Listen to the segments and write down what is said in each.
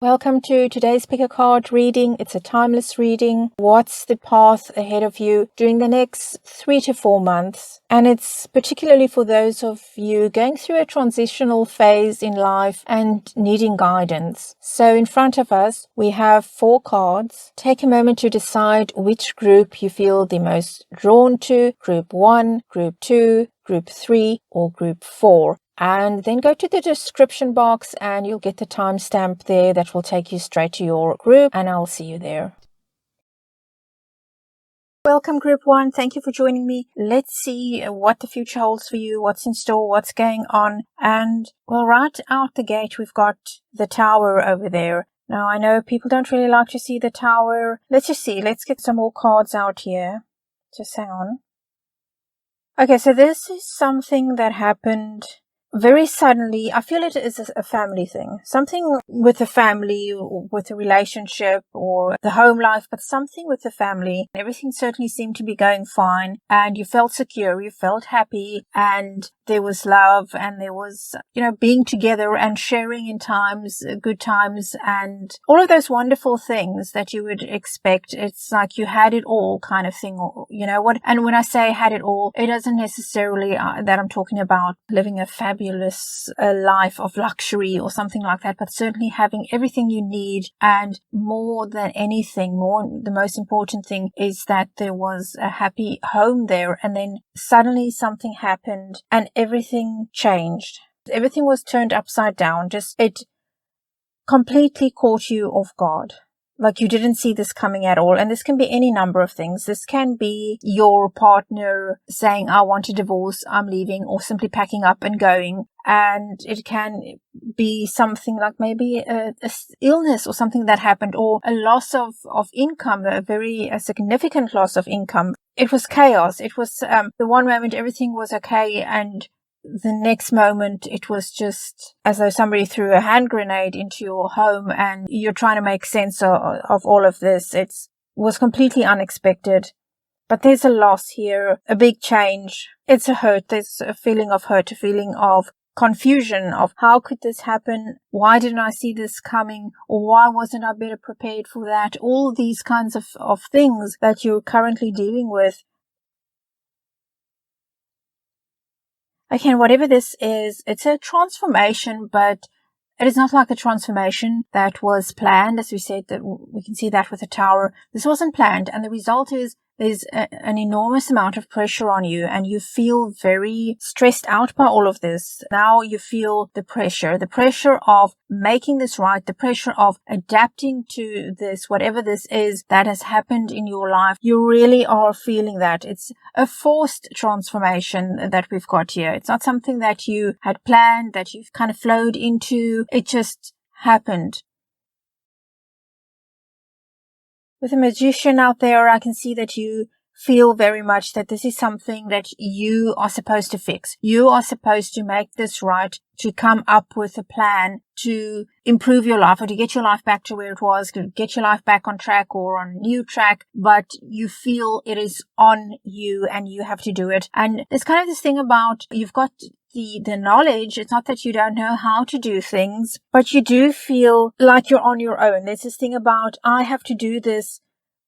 Welcome to today's pick a card reading. It's a timeless reading. What's the path ahead of you during the next 3 to 4 months? And it's particularly for those of you going through a transitional phase in life and needing guidance. So in front of us, we have 4 cards. Take a moment to decide which group you feel the most drawn to, group 1, group 2, group 3, or group 4. And then go to the description box and you'll get the timestamp there that will take you straight to your group, and I'll see you there. Welcome group 1. Thank you for joining me. Let's see what the future holds for you, what's in store, what's going on. And well, right out the gate, we've got the Tower over there. Now, I know people don't really like to see the Tower. Let's just see. Let's get some more cards out here. Just hang on. Okay, so this is something that happened very suddenly. I feel it is a family thing. Something with the family, with the relationship or the home life, but something with the family. Everything certainly seemed to be going fine and you felt secure, you felt happy, and there was love and there was, being together and sharing in times, good times, and all of those wonderful things that you would expect. It's like you had it all kind of thing, what? And when I say had it all, it doesn't necessarily that I'm talking about living a fabulous life of luxury or something like that, but certainly having everything you need, and more than anything, the most important thing is that there was a happy home there. And then suddenly something happened and everything changed. Everything was turned upside down. It completely caught you off guard. Like you didn't see this coming at all. And this can be any number of things. This can be your partner saying, I want a divorce, I'm leaving, or simply packing up and going. And it can be something like maybe a illness or something that happened, or a loss of income, a significant loss of income. It was chaos. It was the one moment everything was okay, and the next moment it was just as though somebody threw a hand grenade into your home and you're trying to make sense of all of this. It was completely unexpected. But there's a loss here, a big change. It's a hurt. There's a feeling of hurt, a feeling of confusion of how could this happen? Why didn't I see this coming? Or why wasn't I better prepared for that? All these kinds of things that you're currently dealing with. Okay, and whatever this is, it's a transformation, but it is not like the transformation that was planned. As we said, that we can see that with the Tower. This wasn't planned, and the result is there's an enormous amount of pressure on you, and you feel very stressed out by all of this. Now you feel the pressure of making this right, the pressure of adapting to this, whatever this is that has happened in your life. You really are feeling that. It's a forced transformation that we've got here. It's not something that you had planned, that you've kind of flowed into. It just happened. With a Magician out there, I can see that you feel very much that this is something that you are supposed to fix. You are supposed to make this right, to come up with a plan to improve your life, or to get your life back to where it was, to get your life back on track or on a new track. But you feel it is on you and you have to do it. And there's kind of this thing about you've got the knowledge. It's not that you don't know how to do things, but you do feel like you're on your own. There's this thing about, I have to do this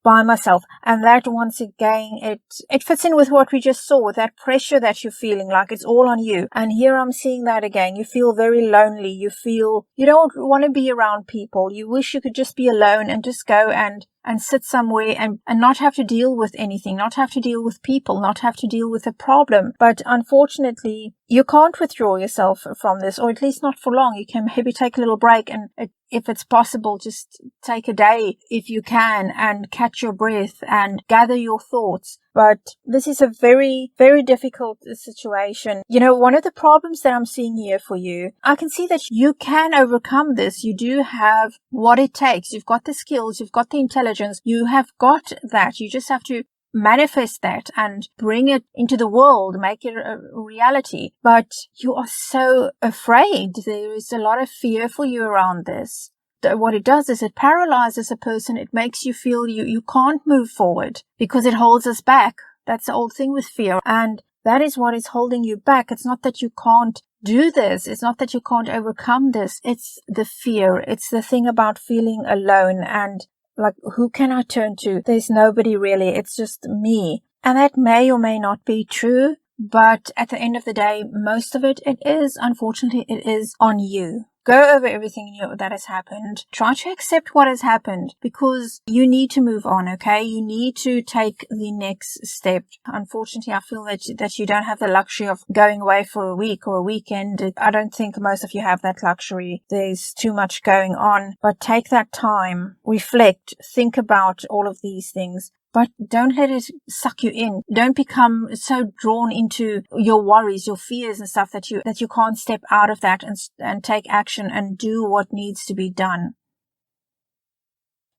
by myself. And that, once again, it fits in with what we just saw, with that pressure that you're feeling like it's all on you. And here I'm seeing that again. You feel very lonely. You feel you don't want to be around people. You wish you could just be alone and just go and sit somewhere and not have to deal with anything, not have to deal with people, not have to deal with a problem. But unfortunately, you can't withdraw yourself from this, or at least not for long. You can maybe take a little break, and if it's possible, just take a day if you can, and catch your breath and gather your thoughts. But this is a very, very difficult situation. One of the problems that I'm seeing here for you, I can see that you can overcome this. You do have what it takes. You've got the skills, you've got the intelligence, you have got that. You just have to manifest that and bring it into the world, make it a reality. But you are so afraid. There is a lot of fear for you around this. What it does is it paralyzes a person. It makes you feel you can't move forward because it holds us back. That's the old thing with fear. And that is what is holding you back. It's not that you can't do this. It's not that you can't overcome this. It's the fear. It's the thing about feeling alone and like, who can I turn to? There's nobody really. It's just me. And that may or may not be true, but at the end of the day, most of it is, unfortunately, it is on you. Go over everything that has happened. Try to accept what has happened because you need to move on, okay? You need to take the next step. Unfortunately, I feel that you don't have the luxury of going away for a week or a weekend. I don't think most of you have that luxury. There's too much going on. But take that time, reflect, think about all of these things. But don't let it suck you in. Don't become so drawn into your worries, your fears and stuff that you can't step out of that and take action and do what needs to be done.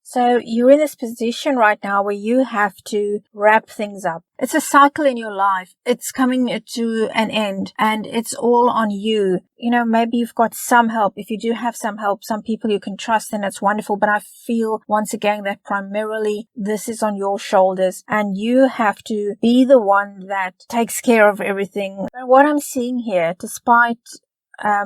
So you're in this position right now where you have to wrap things up. It's a cycle in your life. It's coming to an end and it's all on you. You know, maybe you've got some help. If you do have some help, some people you can trust, then that's wonderful. But I feel once again that primarily this is on your shoulders and you have to be the one that takes care of everything. And what I'm seeing here, despite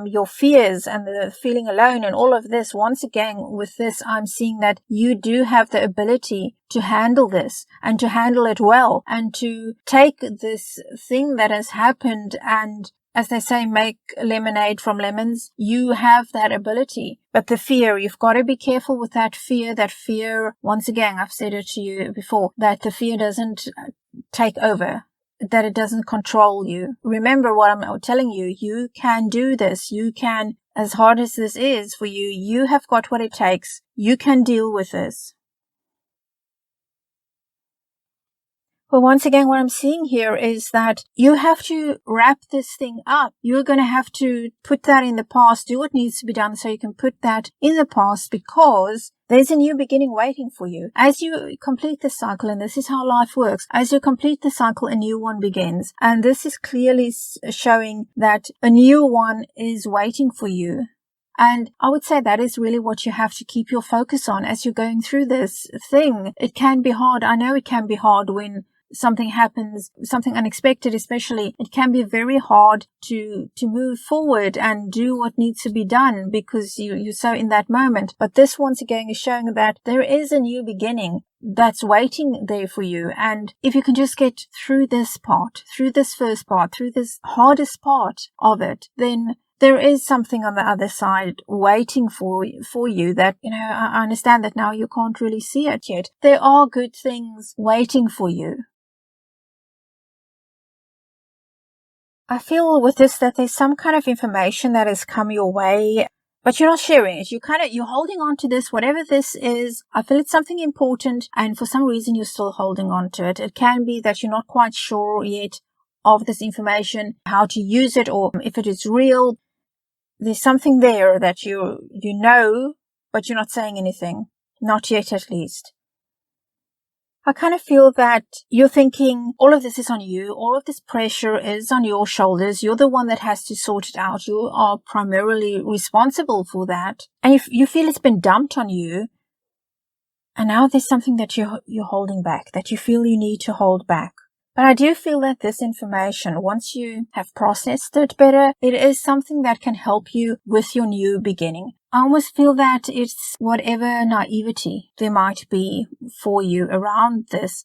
your fears and the feeling alone and all of this, once again with this, I'm seeing that you do have the ability to handle this and to handle it well and to take this thing that has happened and, as they say, make lemonade from lemons. You have that ability. But the fear, you've got to be careful with that fear. That fear, once again, I've said it to you before, that the fear doesn't take over, that it doesn't control you. Remember what I'm telling you. You can do this. You can, as hard as this is for you, you have got what it takes. You can deal with this. Well, once again, what I'm seeing here is that you have to wrap this thing up. You're going to have to put that in the past, do what needs to be done so you can put that in the past because there's a new beginning waiting for you. As you complete the cycle, and this is how life works, as you complete the cycle, a new one begins. And this is clearly showing that a new one is waiting for you. And I would say that is really what you have to keep your focus on as you're going through this thing. It can be hard. I know it can be hard when something happens, something unexpected especially. It can be very hard to move forward and do what needs to be done because you're so in that moment. But this once again is showing that there is a new beginning that's waiting there for you. And if you can just get through this part, through this first part, through this hardest part of it, then there is something on the other side waiting for you that, you know, I understand that now you can't really see it yet. There are good things waiting for you. I feel with this that there's some kind of information that has come your way, but you're not sharing it. You're holding on to this, whatever this is. I feel it's something important, and for some reason you're still holding on to it. It can be that you're not quite sure yet of this information, how to use it, or if it is real. There's something there that you know, but you're not saying anything. Not yet, at least. I kind of feel that you're thinking all of this is on you. All of this pressure is on your shoulders. You're the one that has to sort it out. You are primarily responsible for that. And if you feel it's been dumped on you, and now there's something that you're holding back, that you feel you need to hold back. But I do feel that this information, once you have processed it better, it is something that can help you with your new beginning. I almost feel that it's whatever naivety there might be for you around this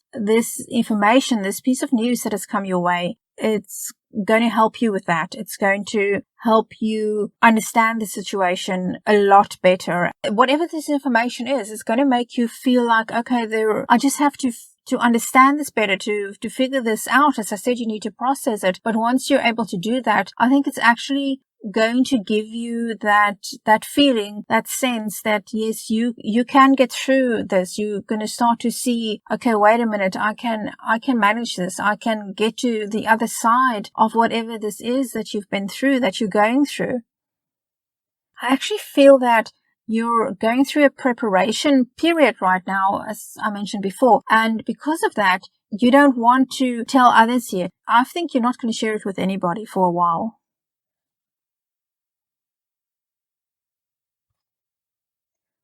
information, this piece of news that has come your way. It's going to help you with that. It's going to help you understand the situation a lot better. Whatever this information is, it's going to make you feel like, okay, I just have to understand this better, to figure this out. As I said, you need to process it. But once you're able to do that, I think it's actually going to give you that feeling, that sense that yes, you can get through this. You're going to start to see, okay, wait a minute, I can manage this. I can get to the other side of whatever this is that you've been through, that you're going through. I actually feel that you're going through a preparation period right now, as I mentioned before. And because of that, you don't want to tell others yet. I think you're not going to share it with anybody for a while.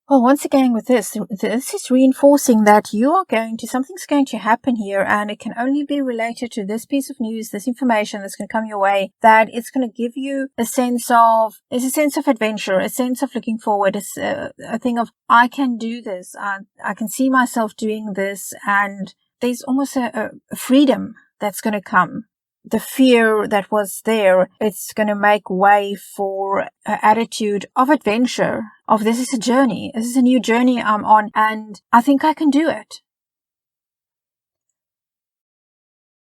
Well, once again with this is reinforcing that something's going to happen here, and it can only be related to this piece of news, this information that's going to come your way, that it's going to give you there's a sense of adventure, a sense of looking forward. It's a thing of, I can do this. I can see myself doing this, and there's almost a freedom that's going to come. The fear that was there, it's going to make way for an attitude of adventure, of this is a journey, this is a new journey I'm on, and I think I can do it.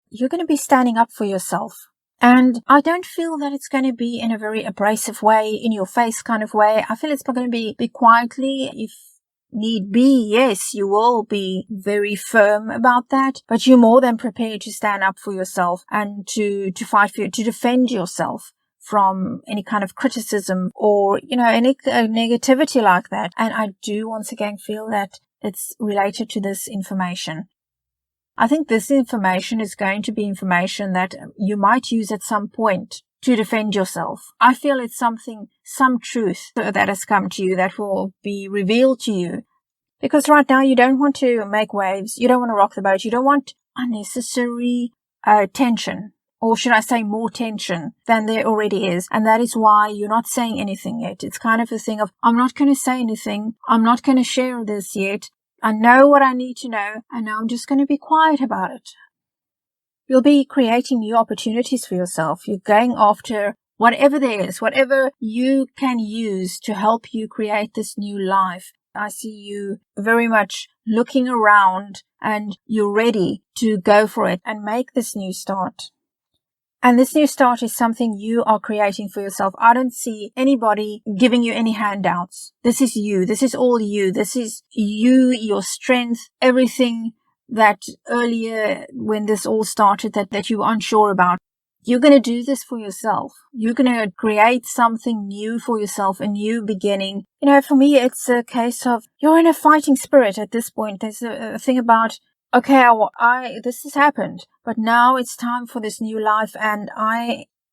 You're going to be standing up for yourself. And I don't feel that it's going to be in a very abrasive way, in your face kind of way. I feel it's going to be quietly, if need be. Yes, you will be very firm about that, but you're more than prepared to stand up for yourself and to fight for you, to defend yourself from any kind of criticism or, any negativity like that. And I do once again feel that it's related to this information. I think this information is going to be information that you might use at some point to defend yourself. I feel it's some truth that has come to you that will be revealed to you. Because right now you don't want to make waves, you don't want to rock the boat, you don't want unnecessary tension. Or should I say more tension than there already is. And that is why you're not saying anything yet. It's kind of a thing of, I'm not going to say anything, I'm not going to share this yet. I know what I need to know, and now I'm just going to be quiet about it. You'll be creating new opportunities for yourself. You're going after whatever there is, whatever you can use to help you create this new life. I see you very much looking around and you're ready to go for it and make this new start. And this new start is something you are creating for yourself. I don't see anybody giving you any handouts. This is you. This is all you. This is you, your strength, everything that earlier when this all started that you were unsure about. You're going to do this for yourself. You're going to create something new for yourself, a new beginning. For me, it's a case of you're in a fighting spirit at this point. There's a thing about, okay, this has happened, but now it's time for this new life, and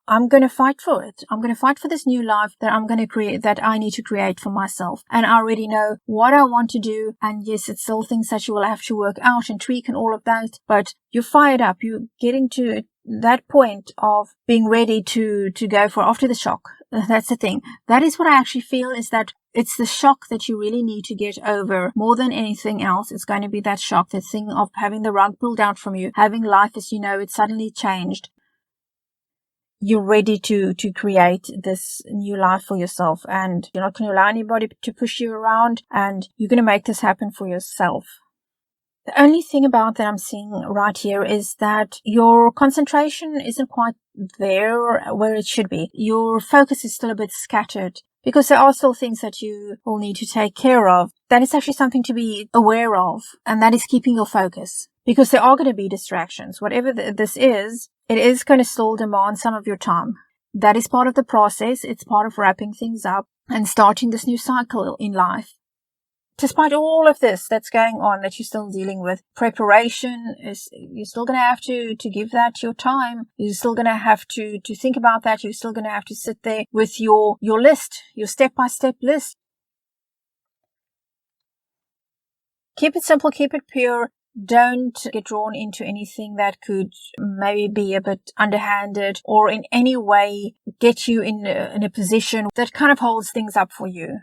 I'm going to fight for it. I'm going to fight for this new life that I'm going to create, that I need to create for myself. And I already know what I want to do. And yes, it's still things that you will have to work out and tweak and all of that, but you're fired up. You're getting to that point of being ready to go for after the shock. That's the thing. That is what I actually feel, is that it's the shock that you really need to get over more than anything else. It's going to be that shock, that thing of having the rug pulled out from you, having life as you know it suddenly changed. You're ready to create this new life for yourself, and you're not going to allow anybody to push you around, and you're going to make this happen for yourself. The only thing about that I'm seeing right here is that your concentration isn't quite there where it should be. Your focus is still a bit scattered because there are still things that you will need to take care of. That is actually something to be aware of, and that is keeping your focus, because there are going to be distractions. Whatever this is, it is going to still demand some of your time. That is part of the process. It's part of wrapping things up and starting this new cycle in life. Despite all of this that's going on that you're still dealing with, preparation is, you're still going to have to give that your time. You're still going to have to think about that. You're still going to have to sit there with your list, your step-by-step list. Keep it simple, keep it pure. Don't get drawn into anything that could maybe be a bit underhanded or in any way get you in a position that kind of holds things up for you.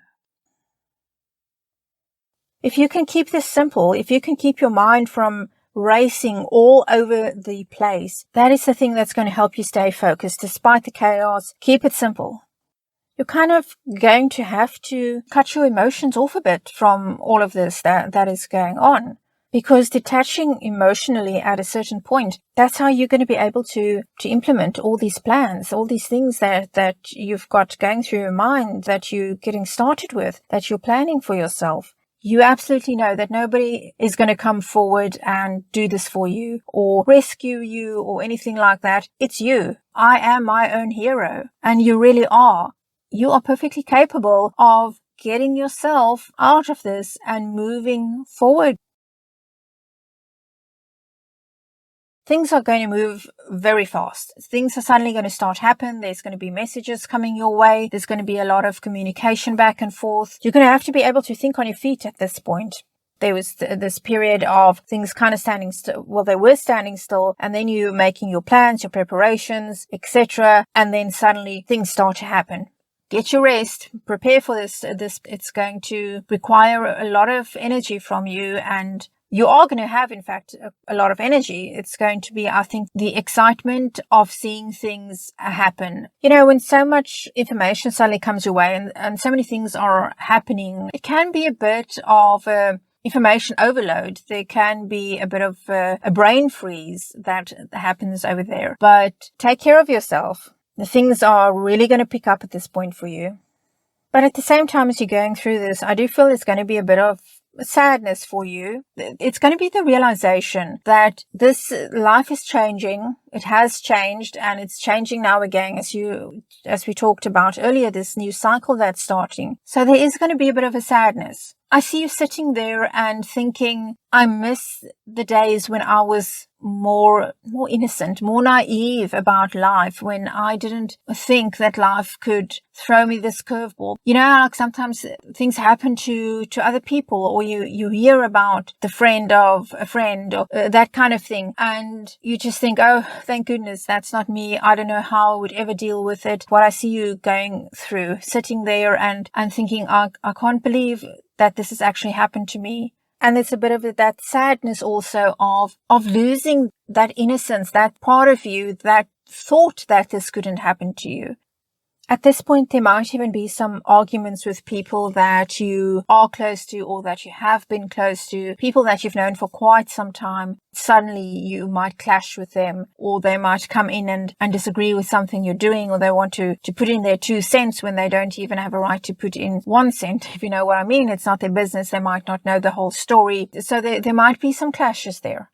If you can keep this simple, if you can keep your mind from racing all over the place, that is the thing that's going to help you stay focused despite the chaos. Keep it simple. You're kind of going to have to cut your emotions off a bit from all of this that is going on. Because detaching emotionally at a certain point, that's how you're going to be able to implement all these plans, all these things that you've got going through your mind, that you're getting started with, that you're planning for yourself. You absolutely know that nobody is going to come forward and do this for you or rescue you or anything like that. It's you. I am my own hero. And you really are. You are perfectly capable of getting yourself out of this and moving forward. things are going to move very fast. Things are suddenly going to start happen. There's going to be messages coming your way. There's going to be a lot of communication back and forth. You're going to have to be able to think on your feet at this point. There was this period of things kind of standing still. Well, they were standing still, and then you're making your plans, your preparations, etc. And then suddenly things start to happen. Get your rest, prepare for this. It's going to require a lot of energy from you, and you are going to have, in fact, a lot of energy. It's going to be, I think, the excitement of seeing things happen. When so much information suddenly comes your way and so many things are happening, it can be a bit of information overload. There can be a bit of a brain freeze that happens over there. But take care of yourself. The things are really going to pick up at this point for you. But at the same time as you're going through this, I do feel there's going to be a bit of sadness for you. It's going to be the realization that this life is changing. It has changed, and it's changing now again, as we talked about earlier, this new cycle that's starting. So there is going to be a bit of a sadness. I see you sitting there and thinking, I miss the days when I was more innocent, more naive about life, when I didn't think that life could throw me this curveball. Like sometimes things happen to other people, or you hear about the friend of a friend, or that kind of thing, and you just think, oh, thank goodness that's not me. I don't know how I would ever deal with it. What I see you going through, sitting there and thinking, I can't believe that this has actually happened to me. And it's a bit of that sadness also of losing that innocence, that part of you that thought that this couldn't happen to you. At this point, there might even be some arguments with people that you are close to, or that you have been close to, people that you've known for quite some time. Suddenly you might clash with them, or they might come in and disagree with something you're doing, or they want to put in their 2 cents when they don't even have a right to put in 1 cent. If you know what I mean, it's not their business. They might not know the whole story. So there might be some clashes there.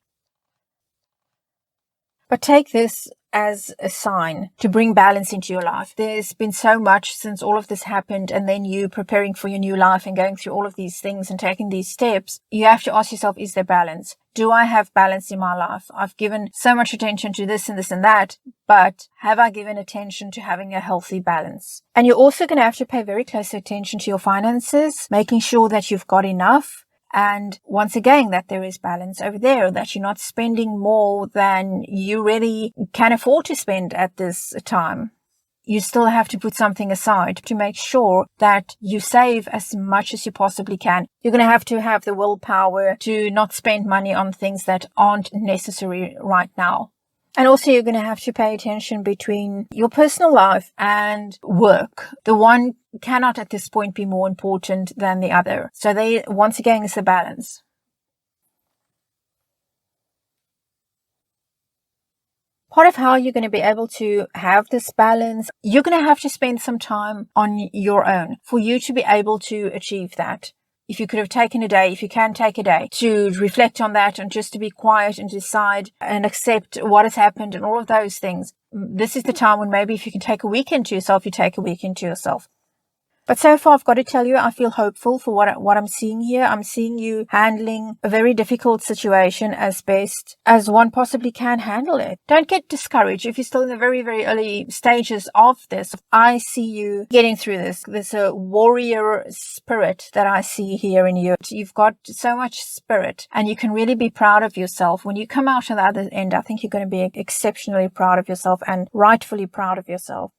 But take this as a sign to bring balance into your life. There's been so much since all of this happened, and then you preparing for your new life and going through all of these things and taking these steps. You have to ask yourself, is there balance? Do I have balance in my life? I've given so much attention to this and this and that, but have I given attention to having a healthy balance? And you're also going to have to pay very close attention to your finances, making sure that you've got enough. And once again, that there is balance over there, that you're not spending more than you really can afford to spend at this time. You still have to put something aside to make sure that you save as much as you possibly can. You're going to have the willpower to not spend money on things that aren't necessary right now. And also you're going to have to pay attention between your personal life and work. The one cannot at this point be more important than the other. So once again, it's a balance. Part of how you're going to be able to have this balance, you're going to have to spend some time on your own for you to be able to achieve that. If you could have taken a day, if you can take a day to reflect on that and just to be quiet and decide and accept what has happened and all of those things, this is the time when maybe if you can take a weekend to yourself, you take a weekend to yourself. But so far, I've got to tell you, I feel hopeful for what I'm seeing here. I'm seeing you handling a very difficult situation as best as one possibly can handle it. Don't get discouraged if you're still in the very, very early stages of this. I see you getting through this. There's a warrior spirit that I see here in you. You've got so much spirit, and you can really be proud of yourself. When you come out on the other end, I think you're going to be exceptionally proud of yourself, and rightfully proud of yourself.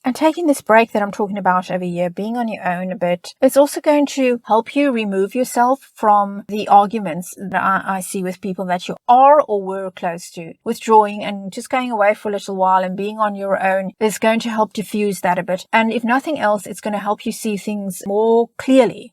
And taking this break that I'm talking about over here, being on your own a bit, it's also going to help you remove yourself from the arguments that I see with people that you are or were close to. Withdrawing and just going away for a little while and being on your own is going to help diffuse that a bit. And if nothing else, it's going to help you see things more clearly.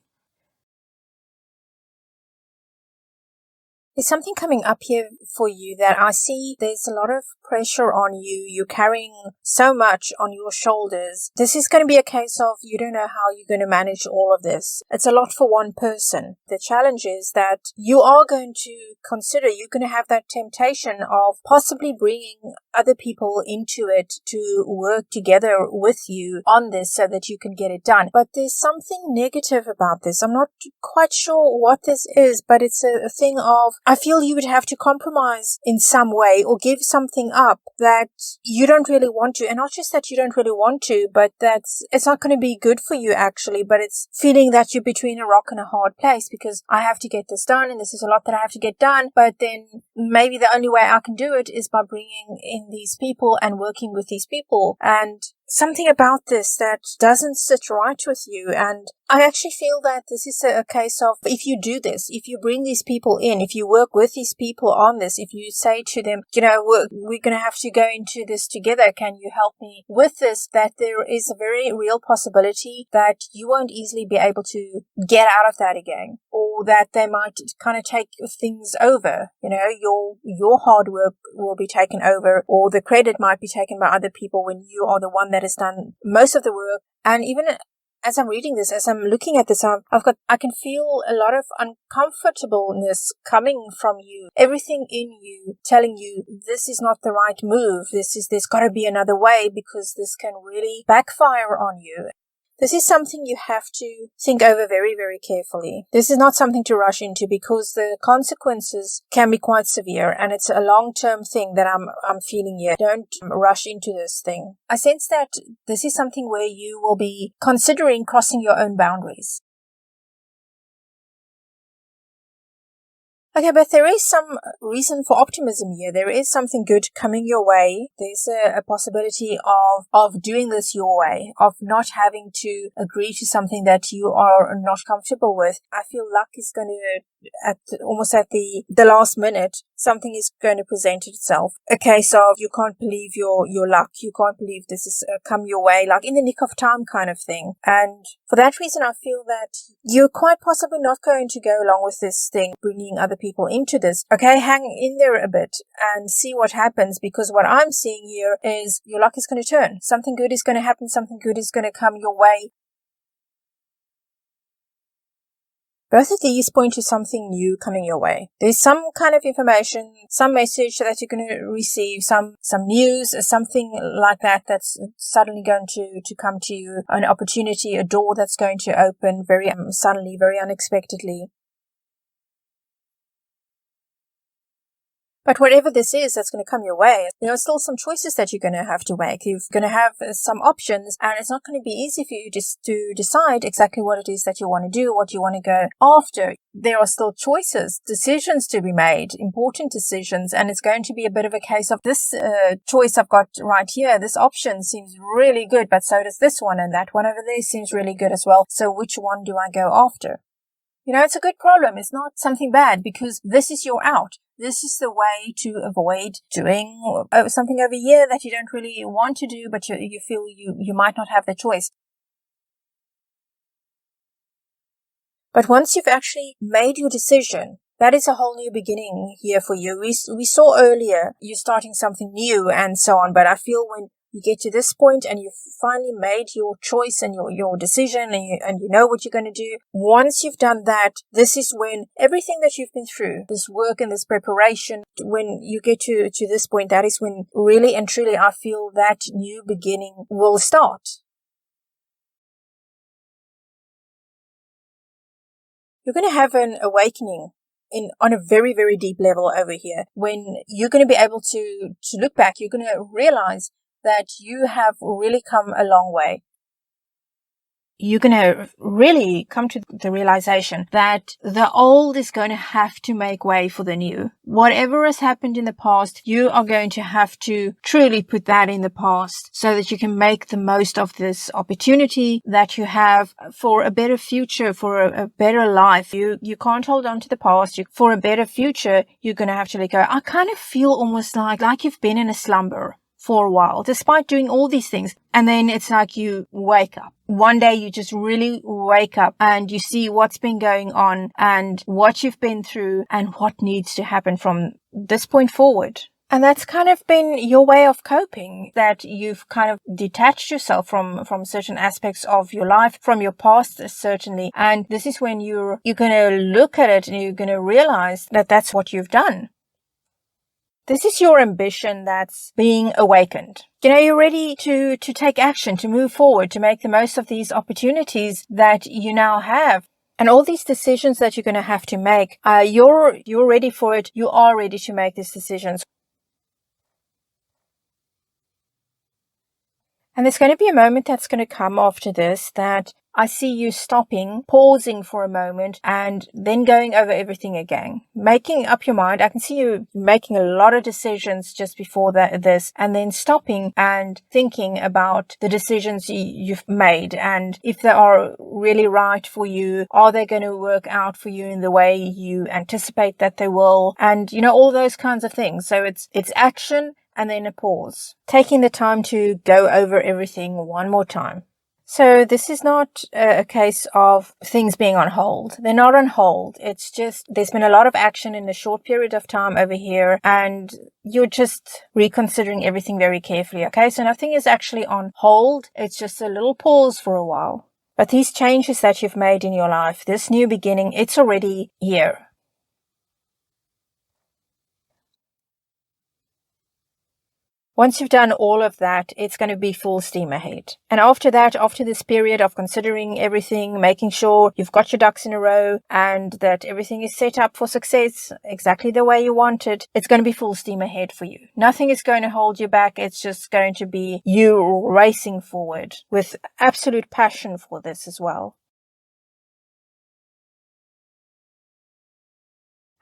There's something coming up here for you that I see there's a lot of pressure on you. You're carrying so much on your shoulders. This is going to be a case of you don't know how you're going to manage all of this. It's a lot for one person. The challenge is that you are going to consider, you're going to have that temptation of possibly bringing other people into it to work together with you on this so that you can get it done. But there's something negative about this. I'm not quite sure what this is, but it's a thing of I feel you would have to compromise in some way or give something up that you don't really want to. And not just that you don't really want to, but it's not going to be good for you actually, but it's feeling that you're between a rock and a hard place because I have to get this done and this is a lot that I have to get done. But then maybe the only way I can do it is by bringing in these people and working with these people. And something about this that doesn't sit right with you. And I actually feel that this is a case of, if you do this, if you bring these people in, if you work with these people on this, if you say to them, we're going to have to go into this together, can you help me with this, that there is a very real possibility that you won't easily be able to get out of that again, or that they might kind of take things over. Your hard work will be taken over, or the credit might be taken by other people when you are the one that has done most of the work. And even as I'm reading this, as I'm looking at this, I can feel a lot of uncomfortableness coming from you. Everything in you telling you this is not the right move. There's got to be another way, because this can really backfire on you. This is something you have to think over very, very carefully. This is not something to rush into, because the consequences can be quite severe, and it's a long-term thing that I'm feeling here. Don't rush into this thing. I sense that this is something where you will be considering crossing your own boundaries. Okay, but there is some reason for optimism here. There is something good coming your way. There's a possibility of doing this your way, of not having to agree to something that you are not comfortable with. I feel luck is going to, almost at the last minute, something is going to present itself. A case of you can't believe your luck. You can't believe this has come your way, like in the nick of time kind of thing. And for that reason, I feel that you're quite possibly not going to go along with this thing, bringing other people into this. Okay, hang in there a bit and see what happens, because what I'm seeing here is your luck is going to turn. Something good is going to happen. Something good is going to come your way. Both of these point to something new coming your way. There's some kind of information, some message that you're going to receive, some news, something like that that's suddenly going to come to you, an opportunity, a door that's going to open very suddenly, very unexpectedly. But whatever this is that's going to come your way, there are still some choices that you're going to have to make. You're going to have some options, and it's not going to be easy for you just to decide exactly what it is that you want to do, what you want to go after. There are still choices, decisions to be made, important decisions, and it's going to be a bit of a case of this choice I've got right here. This option seems really good, but so does this one, and that one over there seems really good as well. So which one do I go after? It's a good problem. It's not something bad, because this is your out. This is the way to avoid doing something over here that you don't really want to do, but you feel you might not have the choice. But once you've actually made your decision, that is a whole new beginning here for you. We saw earlier you're starting something new and so on, but I feel when you get to this point and you've finally made your choice and your decision, and you know what you're going to do. Once you've done that, this is when everything that you've been through, this work and this preparation, when you get to this point, that is when really and truly I feel that new beginning will start. You're going to have an awakening on a very, very deep level over here, when you're going to be able to look back. You're going to realize that you have really come a long way. You're going to really come to the realization that the old is going to have to make way for the new. Whatever has happened in the past, you are going to have to truly put that in the past, so that you can make the most of this opportunity that you have for a better future, for a better life. You can't hold on to the past. For a better future, you're going to have to let go. I kind of feel almost like you've been in a slumber for a while, despite doing all these things. And then it's like you wake up. One day you just really wake up and you see what's been going on and what you've been through and what needs to happen from this point forward. And that's kind of been your way of coping, that you've kind of detached yourself from certain aspects of your life, from your past, certainly. And this is when you're going to look at it and you're going to realize that that's what you've done. This is your ambition that's being awakened. You're ready to take action, to move forward, to make the most of these opportunities that you now have. And all these decisions that you're going to have to make, you're ready for it. You are ready to make these decisions. And there's going to be a moment that's going to come after this that I see you stopping, pausing for a moment, and then going over everything again. Making up your mind. I can see you making a lot of decisions just before this, and then stopping and thinking about the decisions you've made, and if they are really right for you. Are they going to work out for you in the way you anticipate that they will? And, all those kinds of things. So it's action and then a pause. Taking the time to go over everything one more time. So this is not a case of things being on hold. They're not on hold. It's just there's been a lot of action in a short period of time over here, and you're just reconsidering everything very carefully, okay? So nothing is actually on hold. It's just a little pause for a while. But these changes that you've made in your life, this new beginning, it's already here. Once you've done all of that, it's going to be full steam ahead. And after that, after this period of considering everything, making sure you've got your ducks in a row and that everything is set up for success exactly the way you want it, it's going to be full steam ahead for you. Nothing is going to hold you back. It's just going to be you racing forward with absolute passion for this as well.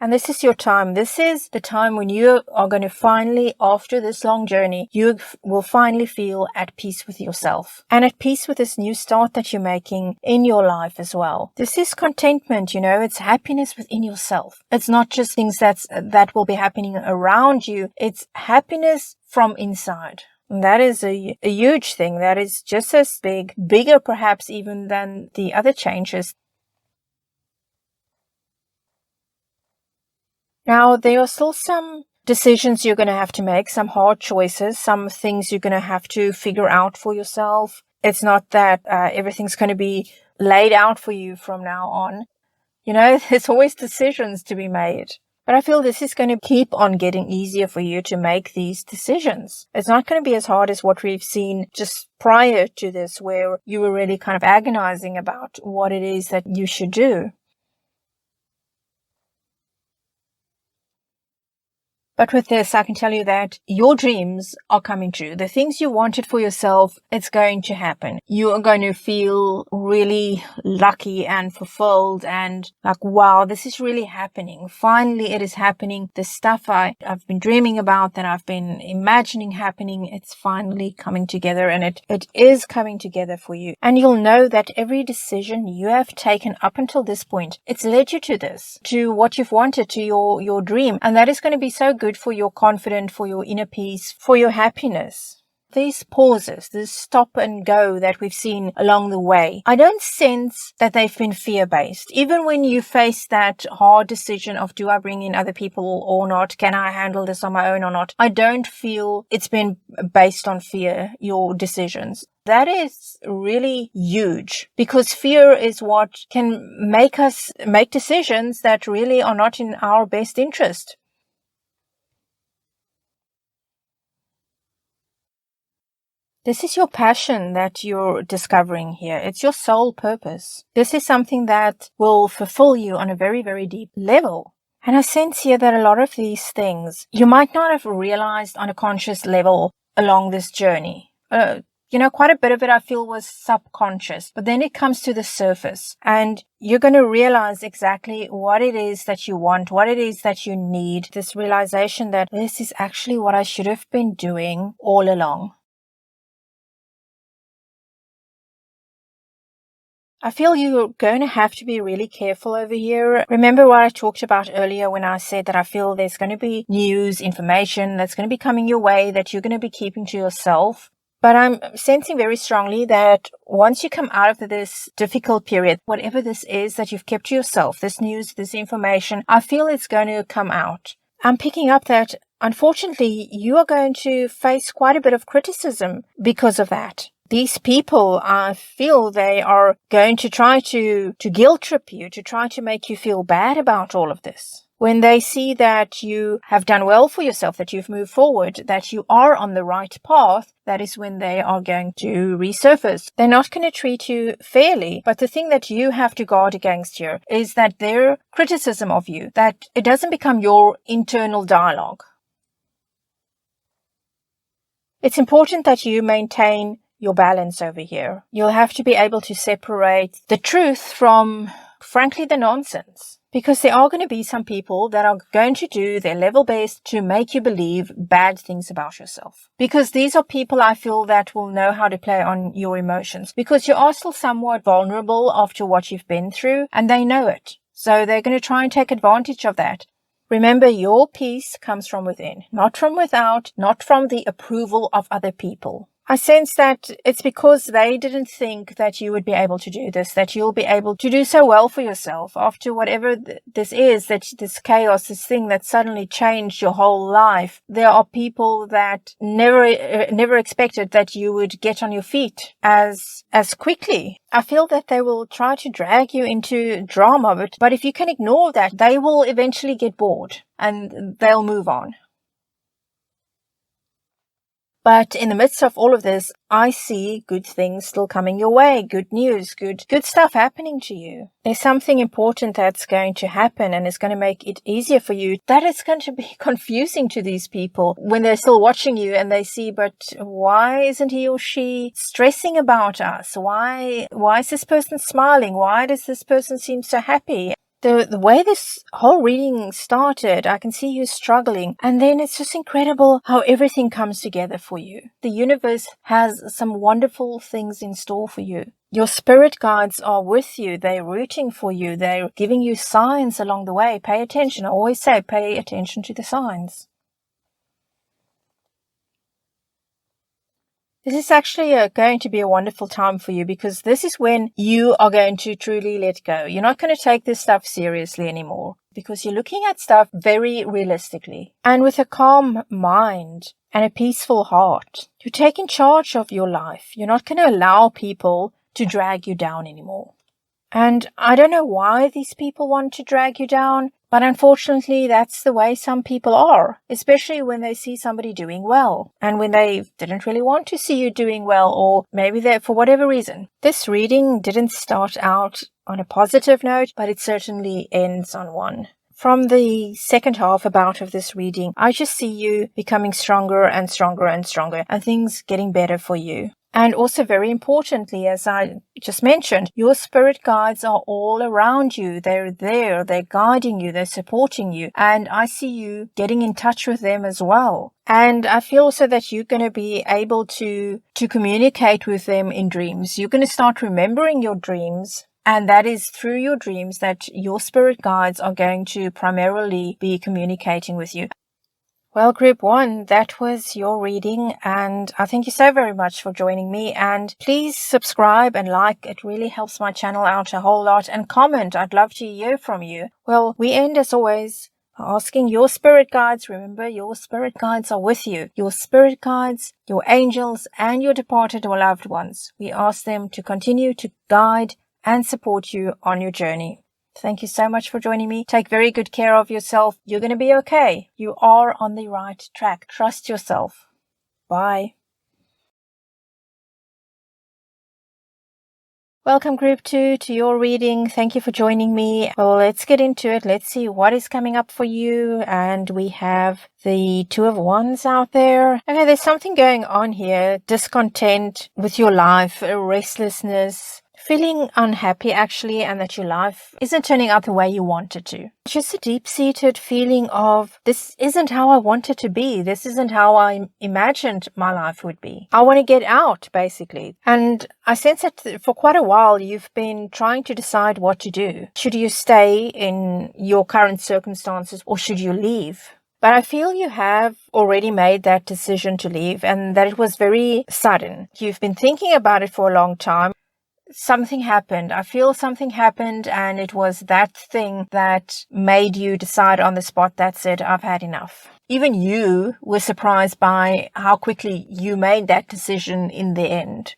And this is your time. This is the time when you are going to finally, after this long journey, you will finally feel at peace with yourself and at peace with this new start that you're making in your life as well. This is contentment, it's happiness within yourself. It's not just things that will be happening around you. It's happiness from inside. And that is a huge thing. That is just as bigger perhaps even than the other changes. Now, there are still some decisions you're going to have to make, some hard choices, some things you're going to have to figure out for yourself. It's not that everything's going to be laid out for you from now on. There's always decisions to be made. But I feel this is going to keep on getting easier for you to make these decisions. It's not going to be as hard as what we've seen just prior to this, where you were really kind of agonizing about what it is that you should do. But with this, I can tell you that your dreams are coming true. The things you wanted for yourself, it's going to happen. You are going to feel really lucky and fulfilled and like, wow, this is really happening. Finally, it is happening. The stuff I've been dreaming about, that I've been imagining happening, it's finally coming together, and it is coming together for you. And you'll know that every decision you have taken up until this point, it's led you to this, to what you've wanted, to your dream. And that is going to be so good for your confidence, for your inner peace, for your happiness. These pauses, this stop and go that we've seen along the way, I don't sense that they've been fear-based. Even when you face that hard decision of, do I bring in other people or not? Can I handle this on my own or not? I don't feel it's been based on fear, your decisions. That is really huge, because fear is what can make us make decisions that really are not in our best interest. This is your passion that you're discovering here. It's your sole purpose. This is something that will fulfill you on a very, very deep level. And I sense here that a lot of these things you might not have realized on a conscious level along this journey. Quite a bit of it I feel was subconscious, but then it comes to the surface and you're going to realize exactly what it is that you want, what it is that you need. This realization that this is actually what I should have been doing all along. I feel you're going to have to be really careful over here. Remember what I talked about earlier when I said that I feel there's going to be news, information that's going to be coming your way that you're going to be keeping to yourself. But I'm sensing very strongly that once you come out of this difficult period, whatever this is that you've kept to yourself, this news, this information, I feel it's going to come out. I'm picking up that, unfortunately, you are going to face quite a bit of criticism because of that. These people, I feel they are going to try to guilt trip you, to try to make you feel bad about all of this. When they see that you have done well for yourself, that you've moved forward, that you are on the right path, that is when they are going to resurface. They're not going to treat you fairly, but the thing that you have to guard against here is that their criticism of you, that it doesn't become your internal dialogue. It's important that you maintain your balance over here. You'll have to be able to separate the truth from, frankly, the nonsense. Because there are going to be some people that are going to do their level best to make you believe bad things about yourself. Because these are people, I feel, that will know how to play on your emotions. Because you are still somewhat vulnerable after what you've been through, and they know it. So they're going to try and take advantage of that. Remember, your peace comes from within, not from without, not from the approval of other people. I sense that it's because they didn't think that you would be able to do this, that you'll be able to do so well for yourself after whatever this is, that this chaos, this thing that suddenly changed your whole life. There are people that never expected that you would get on your feet as quickly. I feel that they will try to drag you into drama, but if you can ignore that, they will eventually get bored and they'll move on. But in the midst of all of this, I see good things still coming your way, good news, good stuff happening to you. There's something important that's going to happen and it's going to make it easier for you. That is going to be confusing to these people when they're still watching you and they see, but why isn't he or she stressing about us? Why is this person smiling? Why does this person seem so happy? The way this whole reading started, I can see you struggling, and then it's just incredible how everything comes together for you. The universe has some wonderful things in store for you. Your spirit guides are with you. They're rooting for you. They're giving you signs along the way. Pay attention. I always say pay attention to the signs. This is actually going to be a wonderful time for you because this is when you are going to truly let go. You're not going to take this stuff seriously anymore because you're looking at stuff very realistically and with a calm mind and a peaceful heart. You're taking charge of your life. You're not going to allow people to drag you down anymore. And I don't know why these people want to drag you down, but unfortunately that's the way some people are, especially when they see somebody doing well and when they didn't really want to see you doing well, or maybe they, for whatever reason. This reading didn't start out on a positive note, but it certainly ends on one. From the second half about of this reading, I just see you becoming stronger and stronger and stronger and things getting better for you. And also very importantly, as I just mentioned, your spirit guides are all around you. They're there, they're guiding you, they're supporting you. And I see you getting in touch with them as well. And I feel also that you're going to be able to communicate with them in dreams. You're going to start remembering your dreams. And that is through your dreams that your spirit guides are going to primarily be communicating with you. Well, Group 1, that was your reading, and I thank you so very much for joining me. And please subscribe and like. It really helps my channel out a whole lot. And comment. I'd love to hear from you. Well, we end as always by asking your spirit guides. Remember, your spirit guides are with you. Your spirit guides, your angels, and your departed or loved ones. We ask them to continue to guide and support you on your journey. Thank you so much for joining me. Take very good care of yourself. You're going to be okay. You are on the right track. Trust yourself. Bye. Welcome, Group 2, to your reading. Thank you for joining me. Well, let's get into it. Let's see what is coming up for you. And we have the Two of Wands out there. Okay, there's something going on here. Discontent with your life, restlessness, feeling unhappy actually, and that your life isn't turning out the way you want it to. Just a deep-seated feeling of, this isn't how I want it to be. This isn't how I imagined my life would be. I want to get out, basically. And I sense that for quite a while you've been trying to decide what to do. Should you stay in your current circumstances or should you leave? But I feel you have already made that decision to leave and that it was very sudden. You've been thinking about it for a long time. Something happened. I feel something happened and it was that thing that made you decide on the spot, that's it, I've had enough. Even you were surprised by how quickly you made that decision in the end.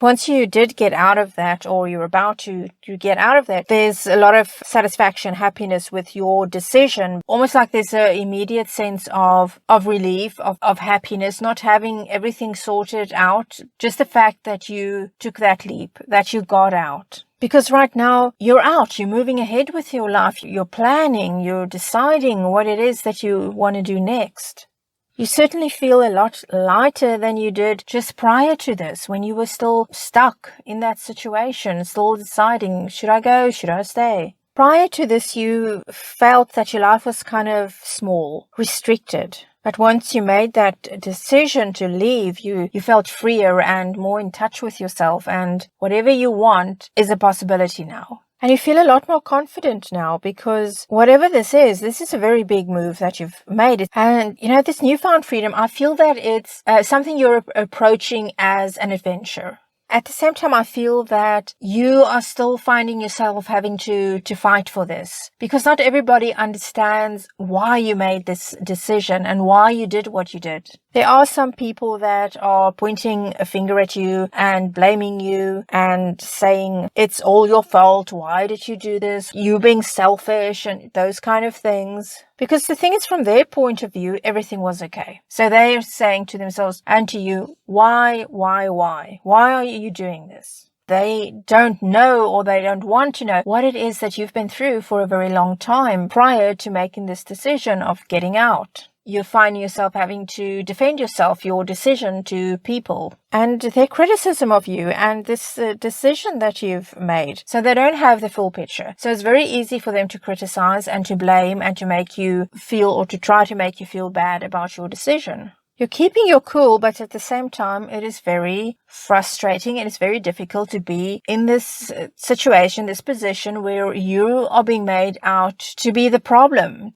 Once you did get out of that, or you're about to get out of that, there's a lot of satisfaction, happiness with your decision. Almost like there's an immediate sense of relief, of happiness, not having everything sorted out. Just the fact that you took that leap, that you got out. Because right now you're out, you're moving ahead with your life, you're planning, you're deciding what it is that you want to do next. You certainly feel a lot lighter than you did just prior to this, when you were still stuck in that situation, still deciding, should I go, should I stay? Prior to this, you felt that your life was kind of small, restricted. But once you made that decision to leave, you felt freer and more in touch with yourself, and whatever you want is a possibility now. And you feel a lot more confident now, because whatever this is a very big move that you've made. And, this newfound freedom, I feel that it's something you're approaching as an adventure. At the same time, I feel that you are still finding yourself having to fight for this, because not everybody understands why you made this decision and why you did what you did. There are some people that are pointing a finger at you and blaming you and saying, it's all your fault. Why did you do this? You being selfish and those kind of things. Because the thing is, from their point of view, everything was okay. So they are saying to themselves and to you, why? Why are you doing this? They don't know, or they don't want to know, what it is that you've been through for a very long time prior to making this decision of getting out. You find yourself having to defend yourself, your decision, to people and their criticism of you and this decision that you've made. So they don't have the full picture. So it's very easy for them to criticize and to blame and to make you feel, or to try to make you feel bad about your decision. You're keeping your cool, but at the same time, it is very frustrating and it's very difficult to be in this situation, this position where you are being made out to be the problem.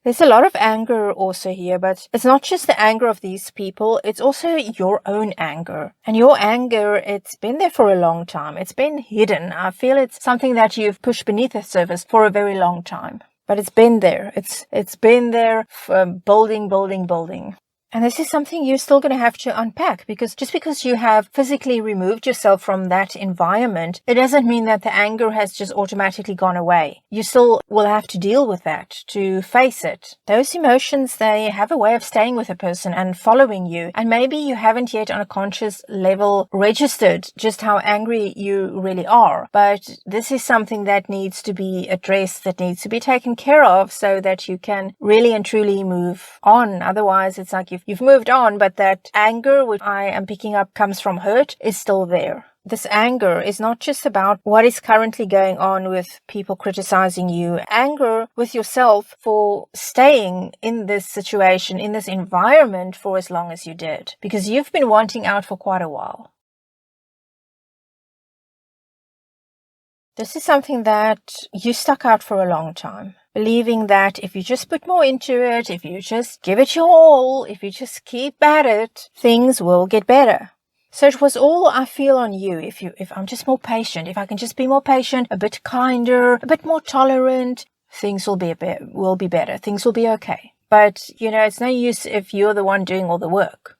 There's a lot of anger also here, but it's not just the anger of these people, it's also your own anger. And your anger, it's been there for a long time. It's been hidden. I feel it's something that you've pushed beneath the surface for a very long time. But it's been there. It's been there, building. And this is something you're still going to have to unpack, because just because you have physically removed yourself from that environment, it doesn't mean that the anger has just automatically gone away. You still will have to deal with that, to face it. Those emotions, they have a way of staying with a person and following you. And maybe you haven't yet on a conscious level registered just how angry you really are. But this is something that needs to be addressed, that needs to be taken care of, so that you can really and truly move on. Otherwise, it's like you've moved on, but that anger, which I am picking up comes from hurt, is still there. This anger is not just about what is currently going on with people criticizing you. Anger with yourself for staying in this situation, in this environment for as long as you did, because you've been wanting out for quite a while. This is something that you stuck out for a long time, believing that if you just put more into it, if you just give it your all, if you just keep at it, things will get better. So it was all, I feel, on you. If I'm just more patient, if I can just be more patient, a bit kinder, a bit more tolerant, things will be better. Things will be okay. But, it's no use if you're the one doing all the work.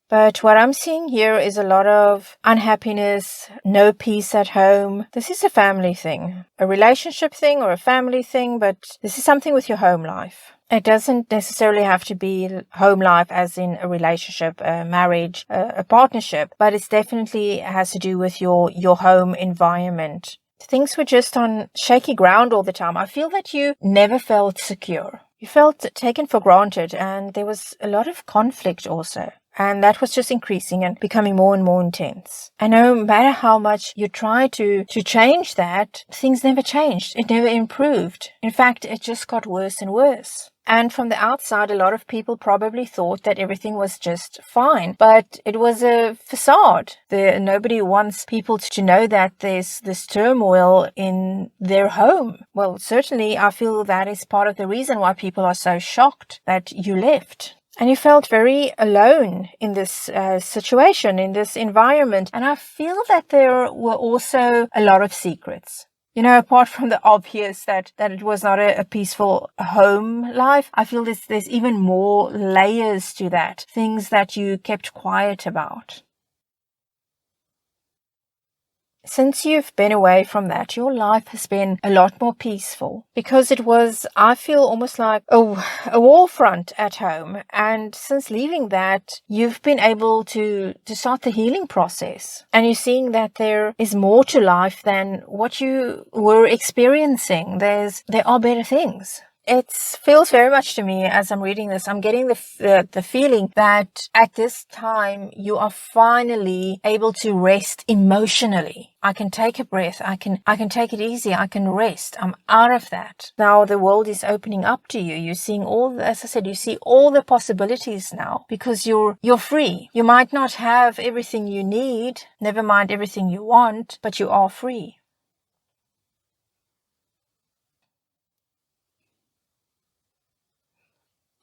But what I'm seeing here is a lot of unhappiness, no peace at home. This is a family thing, a relationship thing or a family thing, but this is something with your home life. It doesn't necessarily have to be home life as in a relationship, a marriage, a partnership, but it definitely has to do with your home environment. Things were just on shaky ground all the time. I feel that you never felt secure. You felt taken for granted, and there was a lot of conflict also. And that was just increasing and becoming more and more intense. And no matter how much you tried to change that, things never changed. It never improved. In fact, it just got worse and worse. And from the outside, a lot of people probably thought that everything was just fine. But it was a facade. Nobody wants people to know that there's this turmoil in their home. Well, certainly I feel that is part of the reason why people are so shocked that you left. And you felt very alone in this situation, in this environment. And I feel that there were also a lot of secrets. Apart from the obvious that it was not a peaceful home life, I feel there's even more layers to that, things that you kept quiet about. Since you've been away from that, your life has been a lot more peaceful because it was, I feel, almost like a war front at home. And since leaving that, you've been able to start the healing process. And you're seeing that there is more to life than what you were experiencing. There are better things. It feels very much to me as I'm reading this, I'm getting the feeling that at this time you are finally able to rest emotionally. I can take a breath. I can take it easy. I can rest. I'm out of that. Now the world is opening up to you. You're seeing as I said, you see all the possibilities now because you're free. You might not have everything you need, never mind everything you want, but you are free.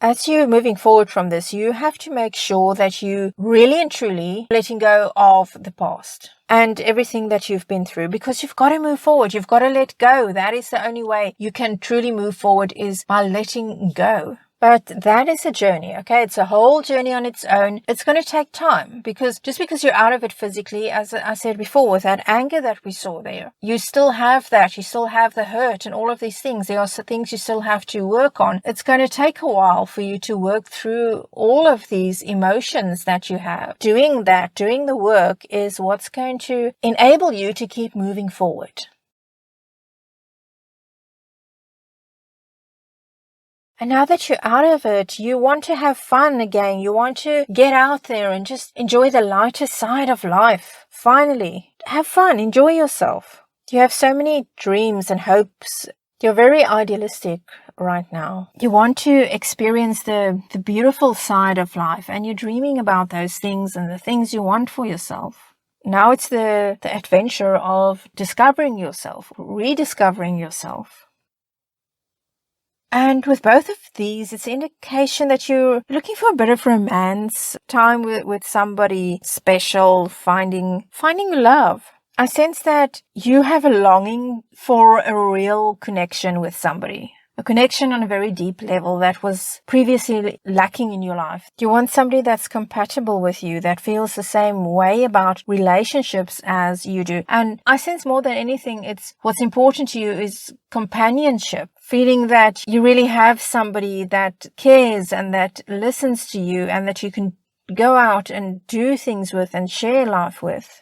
As you're moving forward from this, you have to make sure that you really and truly letting go of the past and everything that you've been through, because you've got to move forward. You've got to let go. That is the only way you can truly move forward, is by letting go. But that is a journey, okay? It's a whole journey on its own. It's going to take time because just because you're out of it physically, as I said before, with that anger that we saw there, you still have that. You still have the hurt and all of these things. There are things you still have to work on. It's going to take a while for you to work through all of these emotions that you have. Doing the work is what's going to enable you to keep moving forward. And now that you're out of it, you want to have fun again. You want to get out there and just enjoy the lighter side of life. Finally, have fun. Enjoy yourself. You have so many dreams and hopes. You're very idealistic right now. You want to experience the beautiful side of life, and you're dreaming about those things and the things you want for yourself. Now it's the adventure of discovering yourself, rediscovering yourself. And with both of these, it's an indication that you're looking for a bit of romance, time with somebody special, finding love. I sense that you have a longing for a real connection with somebody. A connection on a very deep level that was previously lacking in your life. You want somebody that's compatible with you, that feels the same way about relationships as you do. And I sense more than anything, it's what's important to you is companionship. Feeling that you really have somebody that cares and that listens to you and that you can go out and do things with and share life with.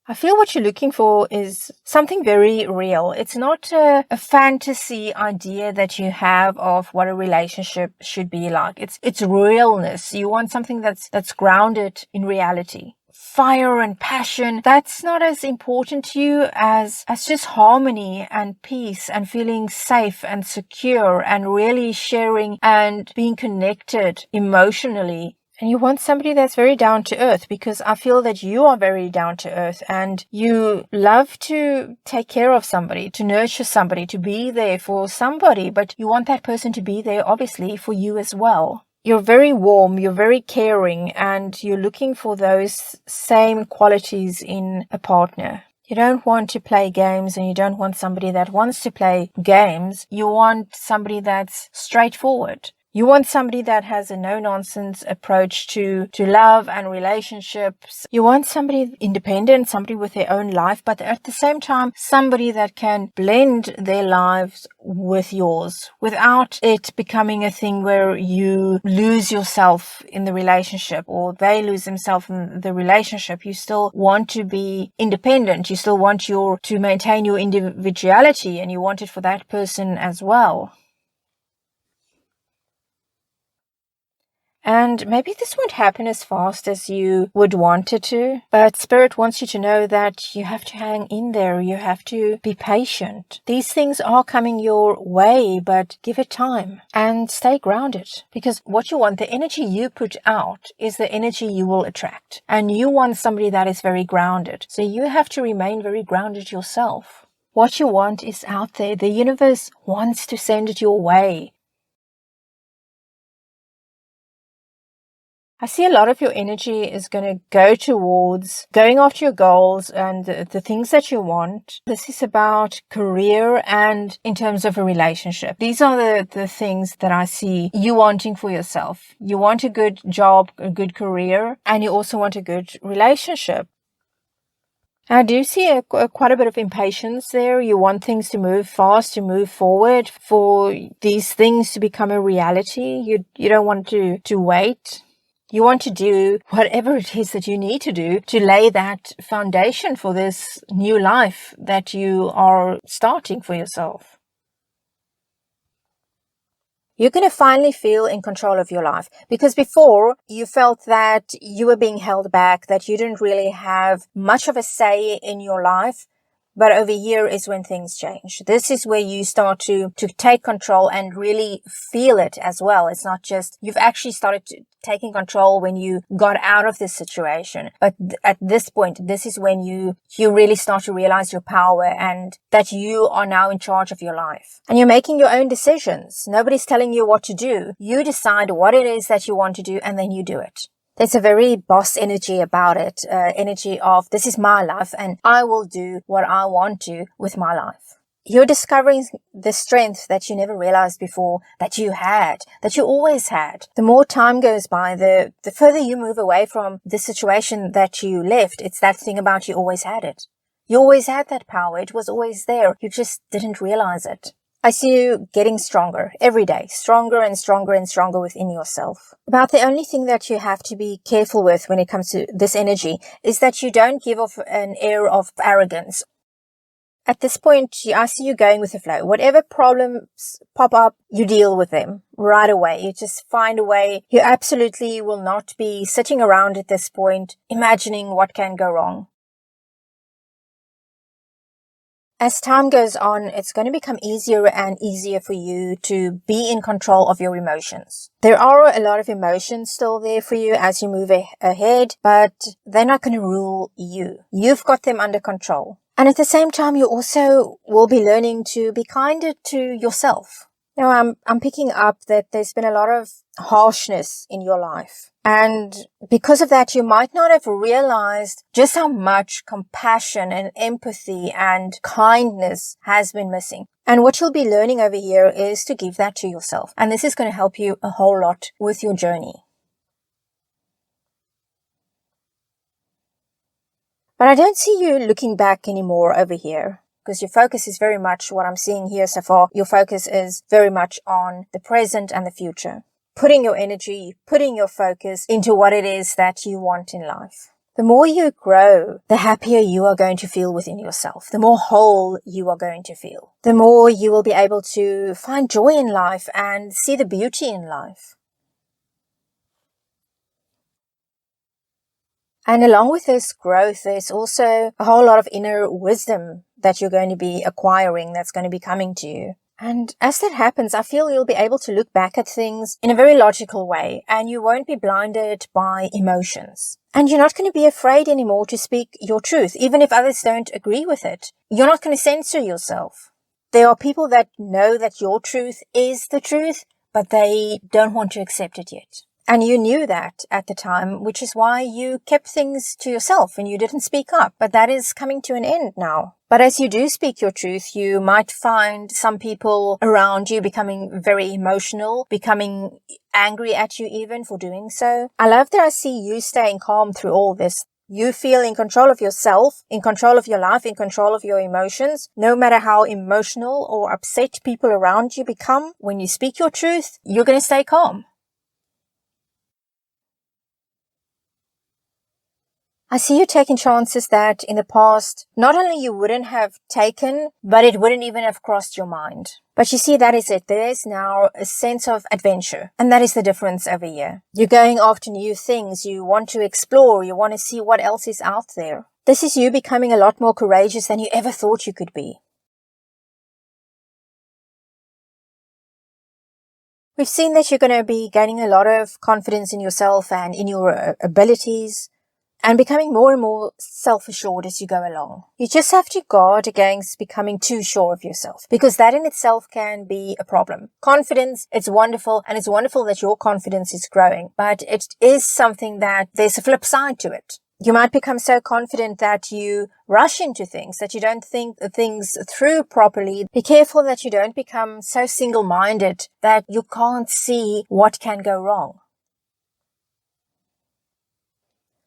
I feel what you're looking for is something very real. It's not a fantasy idea that you have of what a relationship should be like. It's realness. You want something that's grounded in reality. Fire and passion, that's not as important to you as just harmony and peace and feeling safe and secure and really sharing and being connected emotionally. And you want somebody that's very down to earth, because I feel that you are very down to earth and you love to take care of somebody, to nurture somebody, to be there for somebody, but you want that person to be there obviously for you as well. You're very warm, you're very caring, and you're looking for those same qualities in a partner. You don't want to play games, and you don't want somebody that wants to play games. You want somebody that's straightforward. You want somebody that has a no-nonsense approach to love and relationships. You want somebody independent, somebody with their own life, but at the same time, somebody that can blend their lives with yours without it becoming a thing where you lose yourself in the relationship or they lose themselves in the relationship. You still want to be independent. You still want to maintain your individuality, and you want it for that person as well. And maybe this won't happen as fast as you would want it to, but Spirit wants you to know that you have to hang in there. You have to be patient. These things are coming your way, but give it time and stay grounded, because what you want, the energy you put out is the energy you will attract. And you want somebody that is very grounded. So you have to remain very grounded yourself. What you want is out there. The universe wants to send it your way. I see a lot of your energy is going to go towards going after your goals and the things that you want. This is about career and in terms of a relationship. These are the things that I see you wanting for yourself. You want a good job, a good career, and you also want a good relationship. I do see quite a bit of impatience there. You want things to move fast, to move forward, for these things to become a reality. You don't want to wait. You want to do whatever it is that you need to do to lay that foundation for this new life that you are starting for yourself. You're going to finally feel in control of your life, because before you felt that you were being held back, that you didn't really have much of a say in your life. But over here is when things change. This is where you start to take control and really feel it as well. It's not just, you've actually started taking control when you got out of this situation. But at this point, this is when you really start to realize your power and that you are now in charge of your life. And you're making your own decisions. Nobody's telling you what to do. You decide what it is that you want to do, and then you do it. There's a very boss energy about it, energy of this is my life and I will do what I want to with my life. You're discovering the strength that you never realized before that you had, that you always had. The more time goes by, the further you move away from the situation that you left. It's that thing about you always had it. You always had that power. It was always there. You just didn't realize it. I see you getting stronger every day, stronger and stronger and stronger within yourself. About the only thing that you have to be careful with when it comes to this energy is that you don't give off an air of arrogance. At this point, I see you going with the flow. Whatever problems pop up, you deal with them right away. You just find a way. You absolutely will not be sitting around at this point, imagining what can go wrong. As time goes on, it's going to become easier and easier for you to be in control of your emotions. There are a lot of emotions still there for you as you move ahead, but they're not going to rule you. You've got them under control. And at the same time, you also will be learning to be kinder to yourself. Now, I'm picking up that there's been a lot of harshness in your life. And because of that, you might not have realized just how much compassion and empathy and kindness has been missing. And what you'll be learning over here is to give that to yourself. And this is going to help you a whole lot with your journey. But I don't see you looking back anymore over here, because your focus is very much what I'm seeing here so far. Your focus is very much on the present and the future. Putting your energy, putting your focus into what it is that you want in life. The more you grow, the happier you are going to feel within yourself. The more whole you are going to feel. The more you will be able to find joy in life and see the beauty in life. And along with this growth, there's also a whole lot of inner wisdom that you're going to be acquiring, that's going to be coming to you. And as that happens, I feel you'll be able to look back at things in a very logical way, and you won't be blinded by emotions. And you're not going to be afraid anymore to speak your truth, even if others don't agree with it. You're not going to censor yourself. There are people that know that your truth is the truth, but they don't want to accept it yet. And you knew that at the time, which is why you kept things to yourself and you didn't speak up. But that is coming to an end now. But as you do speak your truth, you might find some people around you becoming very emotional, becoming angry at you even for doing so. I love that I see you staying calm through all this. You feel in control of yourself, in control of your life, in control of your emotions. No matter how emotional or upset people around you become, when you speak your truth, you're going to stay calm. I see you taking chances that in the past, not only you wouldn't have taken, but it wouldn't even have crossed your mind. But you see, that is it. There is now a sense of adventure. And that is the difference over here. You're going after new things. You want to explore. You want to see what else is out there. This is you becoming a lot more courageous than you ever thought you could be. We've seen that you're going to be gaining a lot of confidence in yourself and in your abilities. and becoming more and more self-assured as you go along. You just have to guard against becoming too sure of yourself, because that in itself can be a problem. Confidence, it's wonderful, and it's wonderful that your confidence is growing, but it is something that there's a flip side to it. You might become so confident that you rush into things, that you don't think things through properly. Be careful that you don't become so single-minded that you can't see what can go wrong.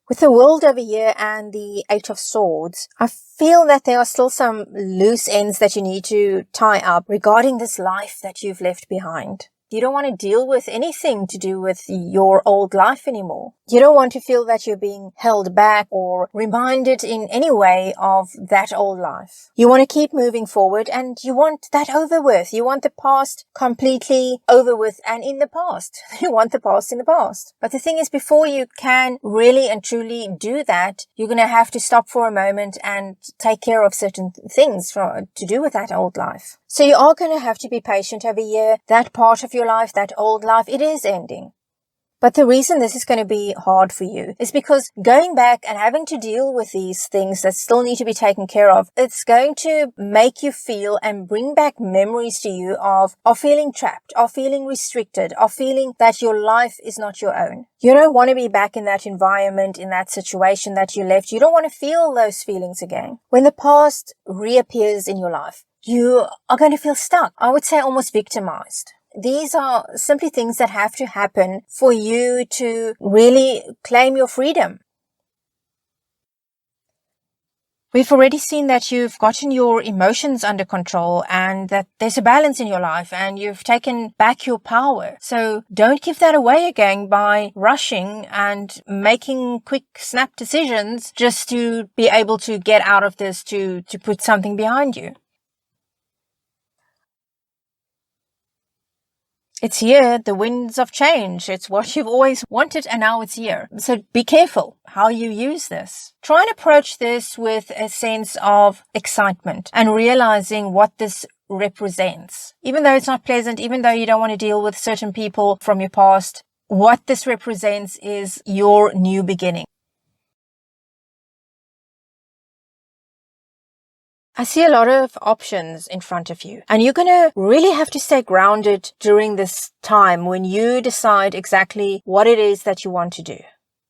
With the World over here and the Eight of Swords, I feel that there are still some loose ends that you need to tie up regarding this life that you've left behind. You don't want to deal with anything to do with your old life anymore. You don't want to feel that you're being held back or reminded in any way of that old life. You want to keep moving forward, and you want that over with. You want the past completely over with and in the past. You want the past in the past. But the thing is, before you can really and truly do that, you're going to have to stop for a moment and take care of certain things to do with that old life. So you are going to have to be patient over here. That part of your life, that old life, it is ending. But the reason this is going to be hard for you is because going back and having to deal with these things that still need to be taken care of, it's going to make you feel and bring back memories to you of feeling trapped, of feeling restricted, of feeling that your life is not your own. You don't want to be back in that environment, in that situation that you left. You don't want to feel those feelings again. When the past reappears in your life, you are going to feel stuck. I would say almost victimized. These are simply things that have to happen for you to really claim your freedom. We've already seen that you've gotten your emotions under control and that there's a balance in your life and you've taken back your power. So don't give that away again by rushing and making quick snap decisions just to be able to get out of this, to put something behind you. It's here, the winds of change. It's what you've always wanted and now it's here. So be careful how you use this. Try and approach this with a sense of excitement and realizing what this represents. Even though it's not pleasant, even though you don't want to deal with certain people from your past, what this represents is your new beginning. I see a lot of options in front of you, and you're going to really have to stay grounded during this time when you decide exactly what it is that you want to do.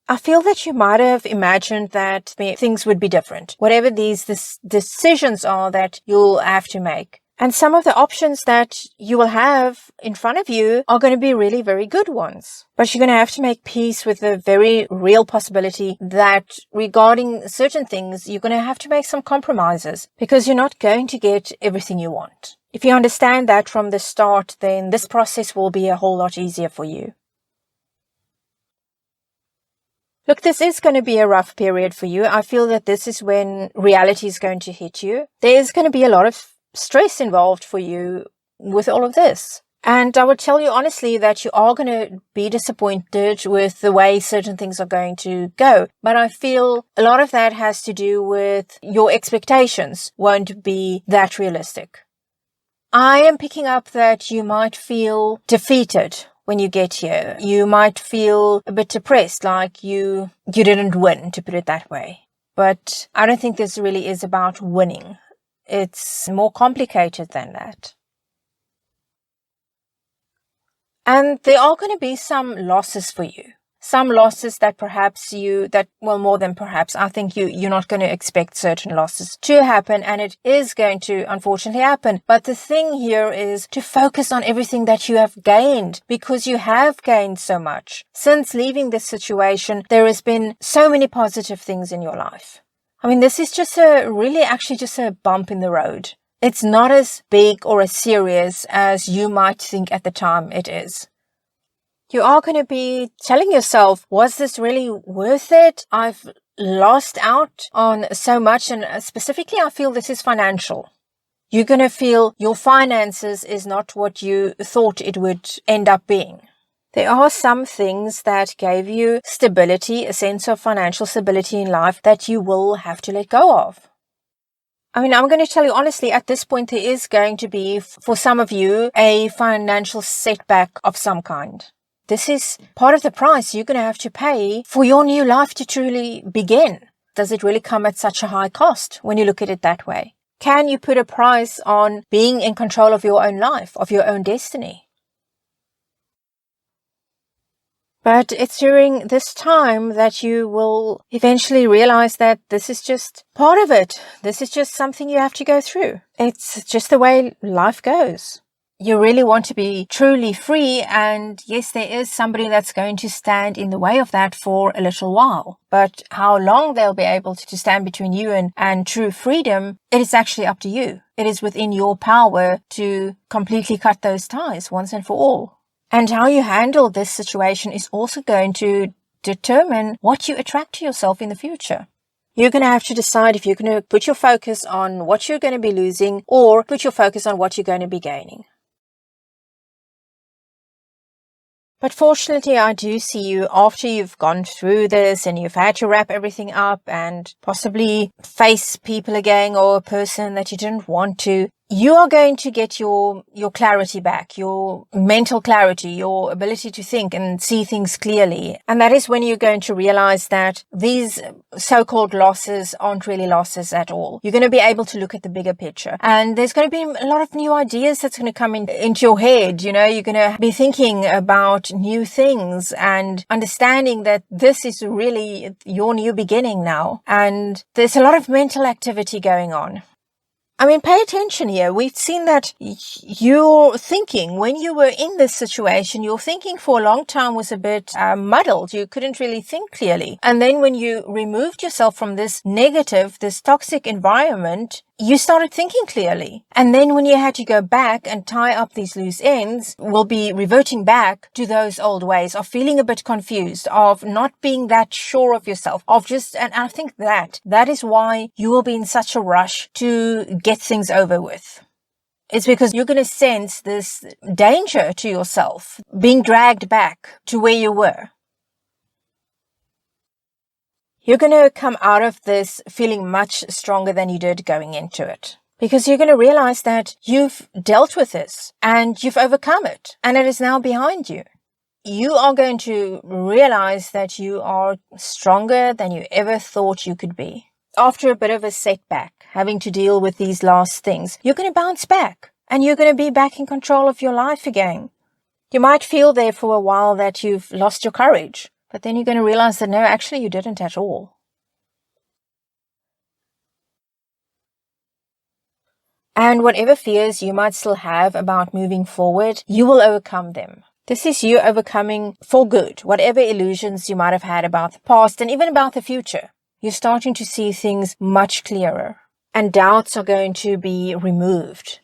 I feel that you might have imagined that things would be different, whatever these decisions are that you'll have to make. And some of the options that you will have in front of you are going to be really very good ones. But you're going to have to make peace with the very real possibility that regarding certain things, you're going to have to make some compromises because you're not going to get everything you want. If you understand that from the start, then this process will be a whole lot easier for you. Look, this is going to be a rough period for you. I feel that this is when reality is going to hit you. There's going to be a lot of stress involved for you with all of this. And I would tell you honestly that you are going to be disappointed with the way certain things are going to go. But I feel a lot of that has to do with your expectations won't be that realistic. I am picking up that you might feel defeated when you get here. You might feel a bit depressed, like you didn't win, to put it that way. But I don't think this really is about winning. It's more complicated than that. And there are going to be some losses for you. Some losses that perhaps more than perhaps, I think you're not going to expect certain losses to happen, and it is going to unfortunately happen. But the thing here is to focus on everything that you have gained, because you have gained so much. Since leaving this situation, there has been so many positive things in your life. I mean, this is just a bump in the road. It's not as big or as serious as you might think at the time it is. You are going to be telling yourself, was this really worth it? I've lost out on so much, and specifically I feel this is financial. You're going to feel your finances is not what you thought it would end up being. There are some things that gave you stability, a sense of financial stability in life that you will have to let go of. I mean, I'm going to tell you honestly, at this point, there is going to be, for some of you, a financial setback of some kind. This is part of the price you're going to have to pay for your new life to truly begin. Does it really come at such a high cost when you look at it that way? Can you put a price on being in control of your own life, of your own destiny? But it's during this time that you will eventually realize that this is just part of it. This is just something you have to go through. It's just the way life goes. You really want to be truly free, and yes, there is somebody that's going to stand in the way of that for a little while. But how long they'll be able to stand between you and true freedom, it is actually up to you. It is within your power to completely cut those ties once and for all. And how you handle this situation is also going to determine what you attract to yourself in the future. You're going to have to decide if you're going to put your focus on what you're going to be losing or put your focus on what you're going to be gaining. But fortunately, I do see you after you've gone through this and you've had to wrap everything up and possibly face people again or a person that you didn't want to. You are going to get your clarity back, your mental clarity, your ability to think and see things clearly. And that is when you're going to realize that these so-called losses aren't really losses at all. You're going to be able to look at the bigger picture. And there's going to be a lot of new ideas that's going to come into your head. You know, you're going to be thinking about new things and understanding that this is really your new beginning now. And there's a lot of mental activity going on. I mean, pay attention here. We've seen that your thinking, when you were in this situation, your thinking for a long time was a bit muddled. You couldn't really think clearly. And then when you removed yourself from this negative, this toxic environment, you started thinking clearly. And then when you had to go back and tie up these loose ends, we'll be reverting back to those old ways of feeling a bit confused, of not being that sure of yourself, and I think that is why you will be in such a rush to get things over with. It's because you're going to sense this danger to yourself, being dragged back to where you were. You're going to come out of this feeling much stronger than you did going into it. Because you're going to realize that you've dealt with this and you've overcome it and it is now behind you. You are going to realize that you are stronger than you ever thought you could be. After a bit of a setback, having to deal with these last things, you're going to bounce back and you're going to be back in control of your life again. You might feel there for a while that you've lost your courage. But then you're going to realize that no, actually you didn't at all. And whatever fears you might still have about moving forward, you will overcome them. This is you overcoming for good, whatever illusions you might have had about the past and even about the future. You're starting to see things much clearer. And doubts are going to be removed.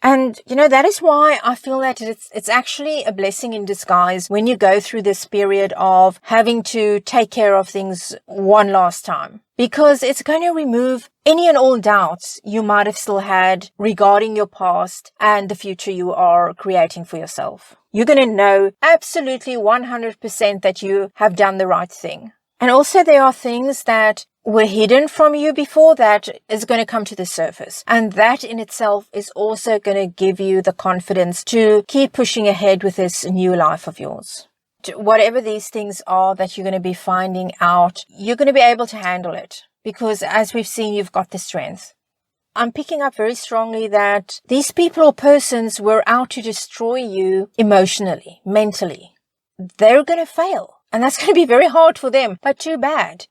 And, you know, that is why I feel that it's actually a blessing in disguise when you go through this period of having to take care of things one last time. Because it's going to remove any and all doubts you might have still had regarding your past and the future you are creating for yourself. You're going to know absolutely 100% that you have done the right thing. And also there are things that were hidden from you before that is going to come to the surface. And that in itself is also going to give you the confidence to keep pushing ahead with this new life of yours. Whatever these things are that you're going to be finding out, you're going to be able to handle it. Because as we've seen, you've got the strength. I'm picking up very strongly that these people or persons were out to destroy you emotionally, mentally. They're going to fail. And that's going to be very hard for them, but too bad.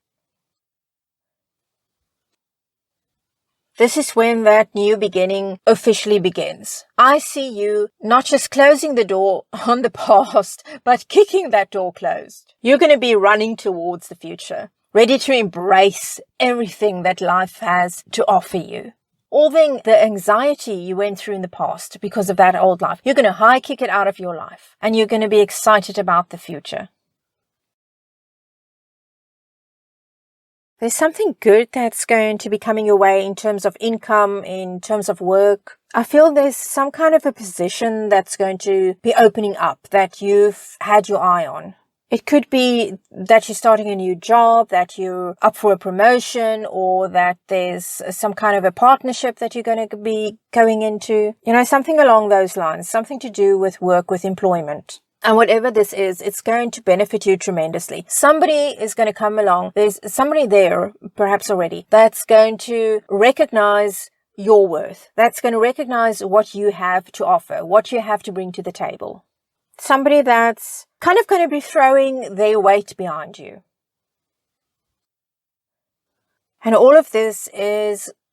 This is when that new beginning officially begins. I see you not just closing the door on the past, but kicking that door closed. You're going to be running towards the future, ready to embrace everything that life has to offer you. All the anxiety you went through in the past because of that old life, you're going to high kick it out of your life, and you're going to be excited about the future. There's something good that's going to be coming your way in terms of income, in terms of work. I feel there's some kind of a position that's going to be opening up that you've had your eye on. It could be that you're starting a new job, that you're up for a promotion, or that there's some kind of a partnership that you're going to be going into. You know, something along those lines, something to do with work, with employment. And whatever this is, it's going to benefit you tremendously. Somebody is going to come along. There's somebody there, perhaps already, that's going to recognize your worth. That's going to recognize what you have to offer, what you have to bring to the table. Somebody that's kind of going to be throwing their weight behind you. And all of this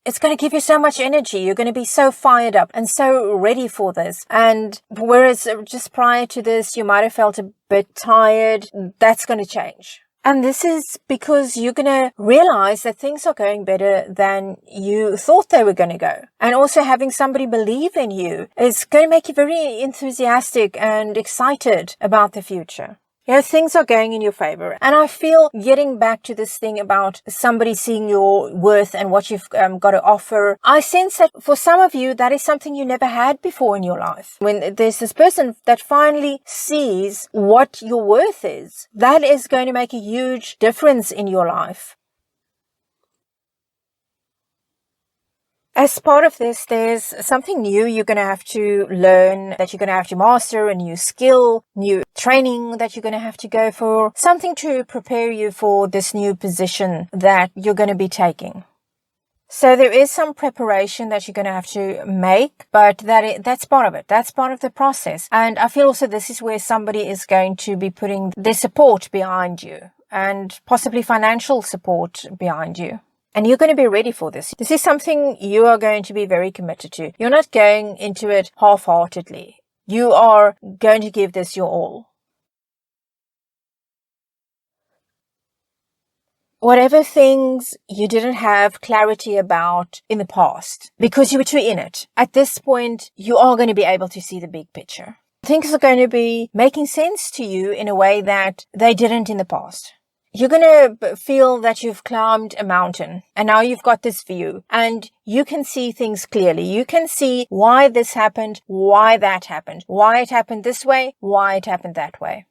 it's going to give you so much energy. You're going to be so fired up and so ready for this. And whereas just prior to this, you might have felt a bit tired, that's going to change. And this is because you're going to realize that things are going better than you thought they were going to go. And also having somebody believe in you is going to make you very enthusiastic and excited about the future. Things are going in your favor. And I feel getting back to this thing about somebody seeing your worth and what you've got to offer, I sense that for some of you, that is something you never had before in your life. When there's this person that finally sees what your worth is, that is going to make a huge difference in your life. As part of this, there's something new you're going to have to learn, that you're going to have to master, a new skill, new training that you're going to have to go for, something to prepare you for this new position that you're going to be taking. So there is some preparation that you're going to have to make, but that's part of it. That's part of the process. And I feel also this is where somebody is going to be putting their support behind you and possibly financial support behind you. And you're going to be ready for this. This is something you are going to be very committed to. You're not going into it half-heartedly. You are going to give this your all. Whatever things you didn't have clarity about in the past, because you were too in it, at this point, you are going to be able to see the big picture. Things are going to be making sense to you in a way that they didn't in the past. You're going to feel that you've climbed a mountain and now you've got this view and you can see things clearly. You can see why this happened, why that happened, why it happened this way, why it happened that way.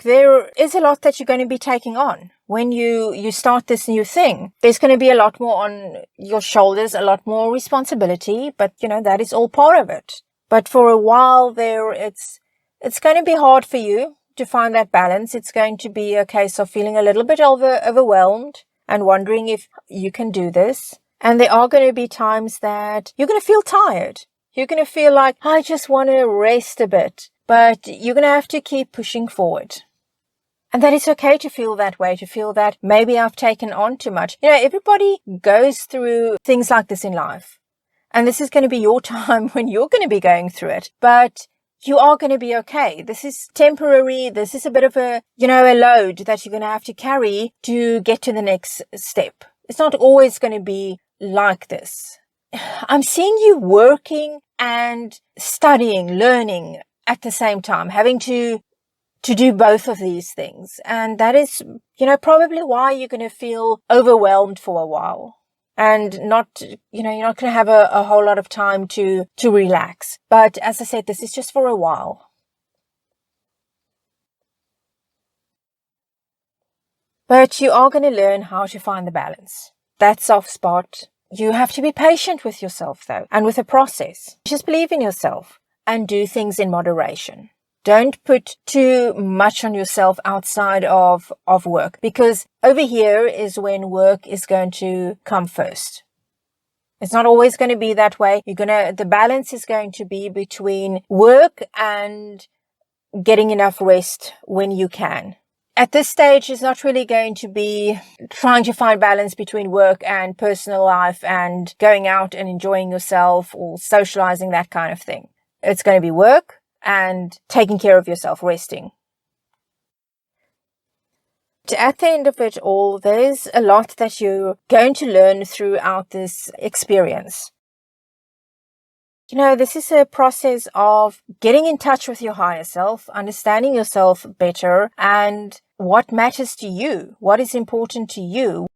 There is a lot that you're going to be taking on. When you start this new thing, there's going to be a lot more on your shoulders, a lot more responsibility, but that is all part of it. But for a while there, it's going to be hard for you to find that balance. It's going to be a case of feeling a little bit overwhelmed and wondering if you can do this. And there are going to be times that you're going to feel tired. You're going to feel like, I just want to rest a bit. But you're going to have to keep pushing forward. And that it's okay to feel that way, to feel that maybe I've taken on too much. Everybody goes through things like this in life. And this is going to be your time when you're going to be going through it. But you are going to be okay. This is temporary. This is a bit of a load that you're going to have to carry to get to the next step. It's not always going to be like this. I'm seeing you working and studying, learning at the same time, having to do both of these things. And that is, probably why you're going to feel overwhelmed for a while. And not, you're not going to have a whole lot of time to relax. But as I said, this is just for a while. But you are going to learn how to find the balance. That soft spot. You have to be patient with yourself, though, and with the process. Just believe in yourself and do things in moderation. Don't put too much on yourself outside of work, because over here is when work is going to come first. It's not always going to be that way. The balance is going to be between work and getting enough rest when you can. At this stage, it's not really going to be trying to find balance between work and personal life and going out and enjoying yourself or socializing, that kind of thing. It's going to be work and taking care of yourself, resting. At the end of it all, there's a lot that you're going to learn throughout this experience. This is a process of getting in touch with your higher self, understanding yourself better, and what matters to you, what is important to you.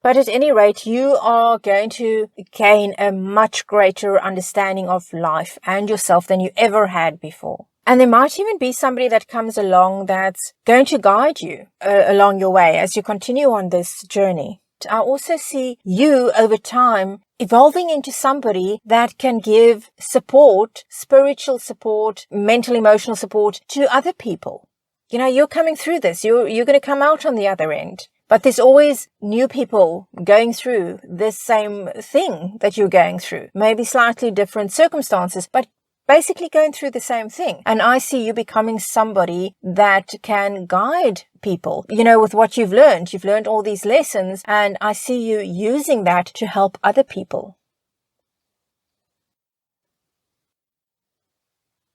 But at any rate, you are going to gain a much greater understanding of life and yourself than you ever had before. And there might even be somebody that comes along that's going to guide you along your way as you continue on this journey. I also see you over time evolving into somebody that can give support, spiritual support, mental, emotional support to other people. You know, you're coming through this. You're going to come out on the other end. But there's always new people going through this same thing that you're going through. Maybe slightly different circumstances, but basically going through the same thing. And I see you becoming somebody that can guide people, you know, with what you've learned. You've learned all these lessons, and I see you using that to help other people.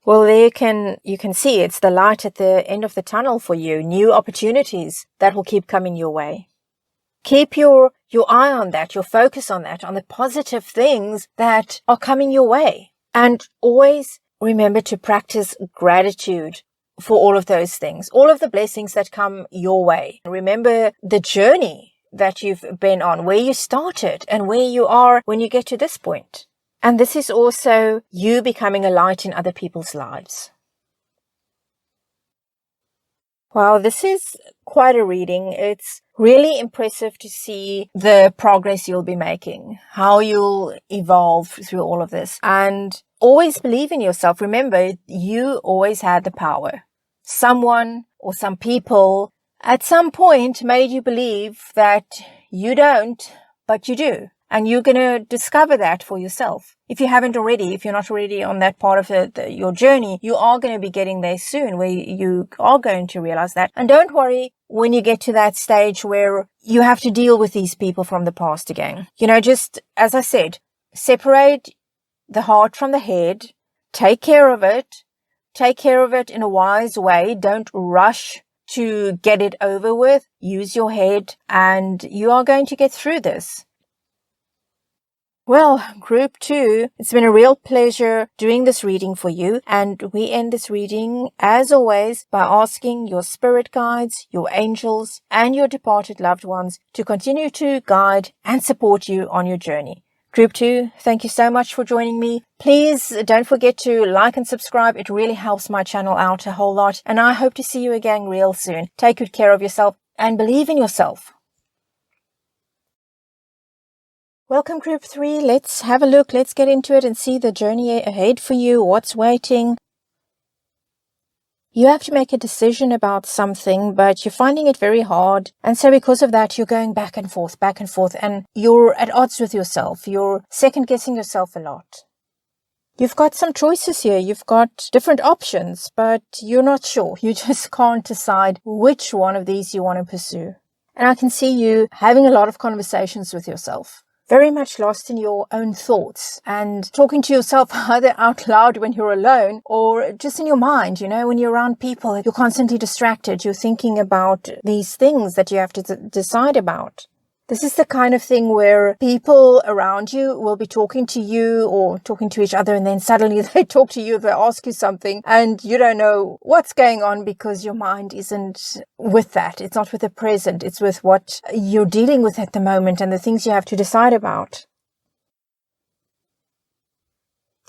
Well, there you can see it's the light at the end of the tunnel for you. New opportunities that will keep coming your way. Keep your eye on that, your focus on that, on the positive things that are coming your way. And always remember to practice gratitude for all of those things, all of the blessings that come your way. Remember the journey that you've been on, where you started and where you are when you get to this point. And this is also you becoming a light in other people's lives. Wow, this is quite a reading. It's really impressive to see the progress you'll be making, how you'll evolve through all of this. And always believe in yourself. Remember, you always had the power. Someone or some people at some point made you believe that you don't, but you do. And you're going to discover that for yourself. If you haven't already, if you're not already on that part of your journey, you are going to be getting there soon where you are going to realize that. And don't worry when you get to that stage where you have to deal with these people from the past again. You know, just as I said, separate the heart from the head. Take care of it. Take care of it in a wise way. Don't rush to get it over with. Use your head, and you are going to get through this. Well, Group 2, it's been a real pleasure doing this reading for you, and we end this reading, as always, by asking your spirit guides, your angels, and your departed loved ones to continue to guide and support you on your journey. Group 2, thank you so much for joining me. Please don't forget to like and subscribe. It really helps my channel out a whole lot, and I hope to see you again real soon. Take good care of yourself and believe in yourself. Welcome, Group 3. Let's have a look. Let's get into it and see the journey ahead for you. What's waiting? You have to make a decision about something, but you're finding it very hard. And so because of that, you're going back and forth, and you're at odds with yourself. You're second-guessing yourself a lot. You've got some choices here. You've got different options, but you're not sure. You just can't decide which one of these you want to pursue. And I can see you having a lot of conversations with yourself. Very much lost in your own thoughts and talking to yourself either out loud when you're alone or just in your mind. You know, when you're around people, you're constantly distracted. You're thinking about these things that you have to decide about. This is the kind of thing where people around you will be talking to you or talking to each other, and then suddenly they talk to you, they ask you something, and you don't know what's going on because your mind isn't with that. It's not with the present. It's with what you're dealing with at the moment and the things you have to decide about.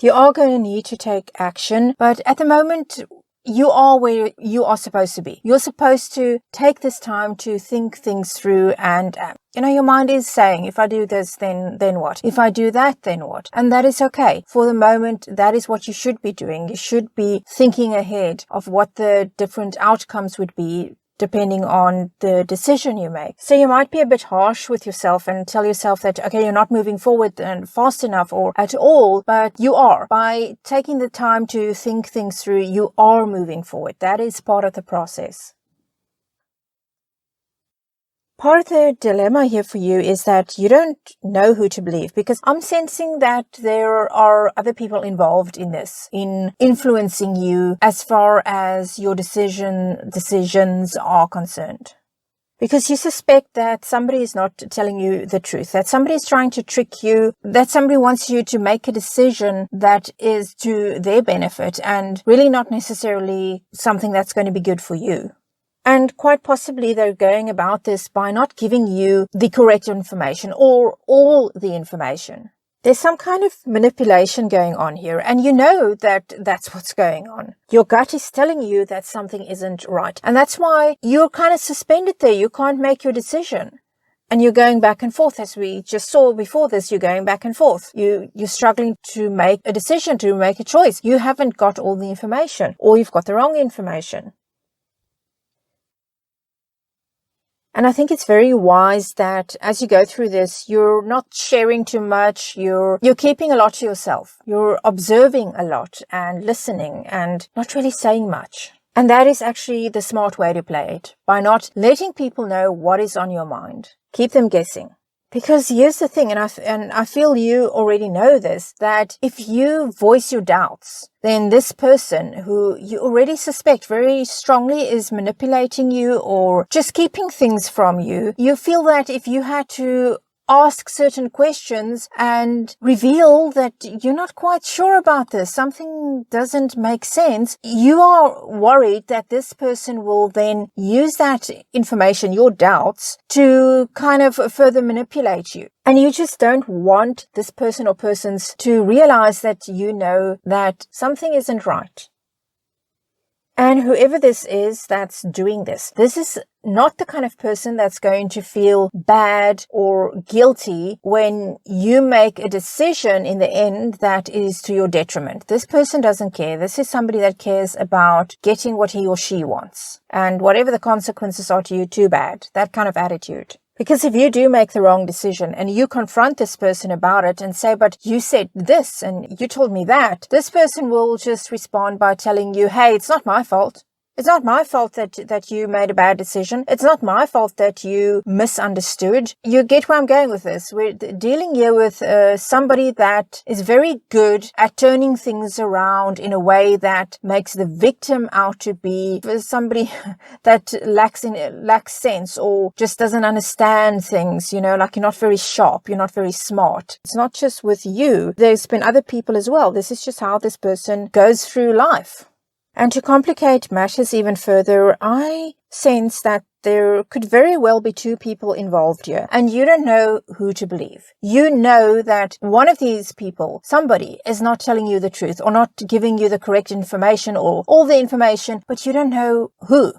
You are going to need to take action, but at the moment, you are where you are supposed to be. You're supposed to take this time to think things through, and your mind is saying, if I do this, then what? If I do that, then what? And that is okay. For the moment, that is what you should be doing. You should be thinking ahead of what the different outcomes would be depending on the decision you make. So you might be a bit harsh with yourself and tell yourself that, okay, you're not moving forward and fast enough or at all, but you are. By taking the time to think things through, you are moving forward. That is part of the process. Part of the dilemma here for you is that you don't know who to believe, because I'm sensing that there are other people involved in this, in influencing you as far as your decisions are concerned. Because you suspect that somebody is not telling you the truth, that somebody is trying to trick you, that somebody wants you to make a decision that is to their benefit and really not necessarily something that's going to be good for you. And quite possibly they're going about this by not giving you the correct information or all the information. There's some kind of manipulation going on here, and you know that that's what's going on. Your gut is telling you that something isn't right, and that's why you're kind of suspended there. You can't make your decision. And you're going back and forth, as we just saw before this. You're going back and forth. You're struggling to make a decision, to make a choice. You haven't got all the information, or you've got the wrong information. And I think it's very wise that as you go through this, you're not sharing too much. You're keeping a lot to yourself. You're observing a lot and listening and not really saying much. And that is actually the smart way to play it, by not letting people know what is on your mind. Keep them guessing. Because here's the thing, and I feel you already know this, that if you voice your doubts, then this person who you already suspect very strongly is manipulating you or just keeping things from you, you feel that if you had to ask certain questions and reveal that you're not quite sure about this, something doesn't make sense, you are worried that this person will then use that information, your doubts, to kind of further manipulate you. And you just don't want this person or persons to realize that you know that something isn't right. And whoever this is that's doing this is not the kind of person that's going to feel bad or guilty when you make a decision in the end that is to your detriment. This person doesn't care. This is somebody that cares about getting what he or she wants. And whatever the consequences are to you, too bad. That kind of attitude. Because if you do make the wrong decision and you confront this person about it and say, but you said this and you told me that, this person will just respond by telling you, hey, it's not my fault. It's not my fault that you made a bad decision. It's not my fault that you misunderstood. You get where I'm going with this. We're dealing here with somebody that is very good at turning things around in a way that makes the victim out to be somebody that lacks sense or just doesn't understand things, like you're not very sharp, you're not very smart. It's not just with you. There's been other people as well. This is just how this person goes through life. And to complicate matters even further, I sense that there could very well be two people involved here, and you don't know who to believe. You know that one of these people, somebody, is not telling you the truth or not giving you the correct information or all the information, but you don't know who.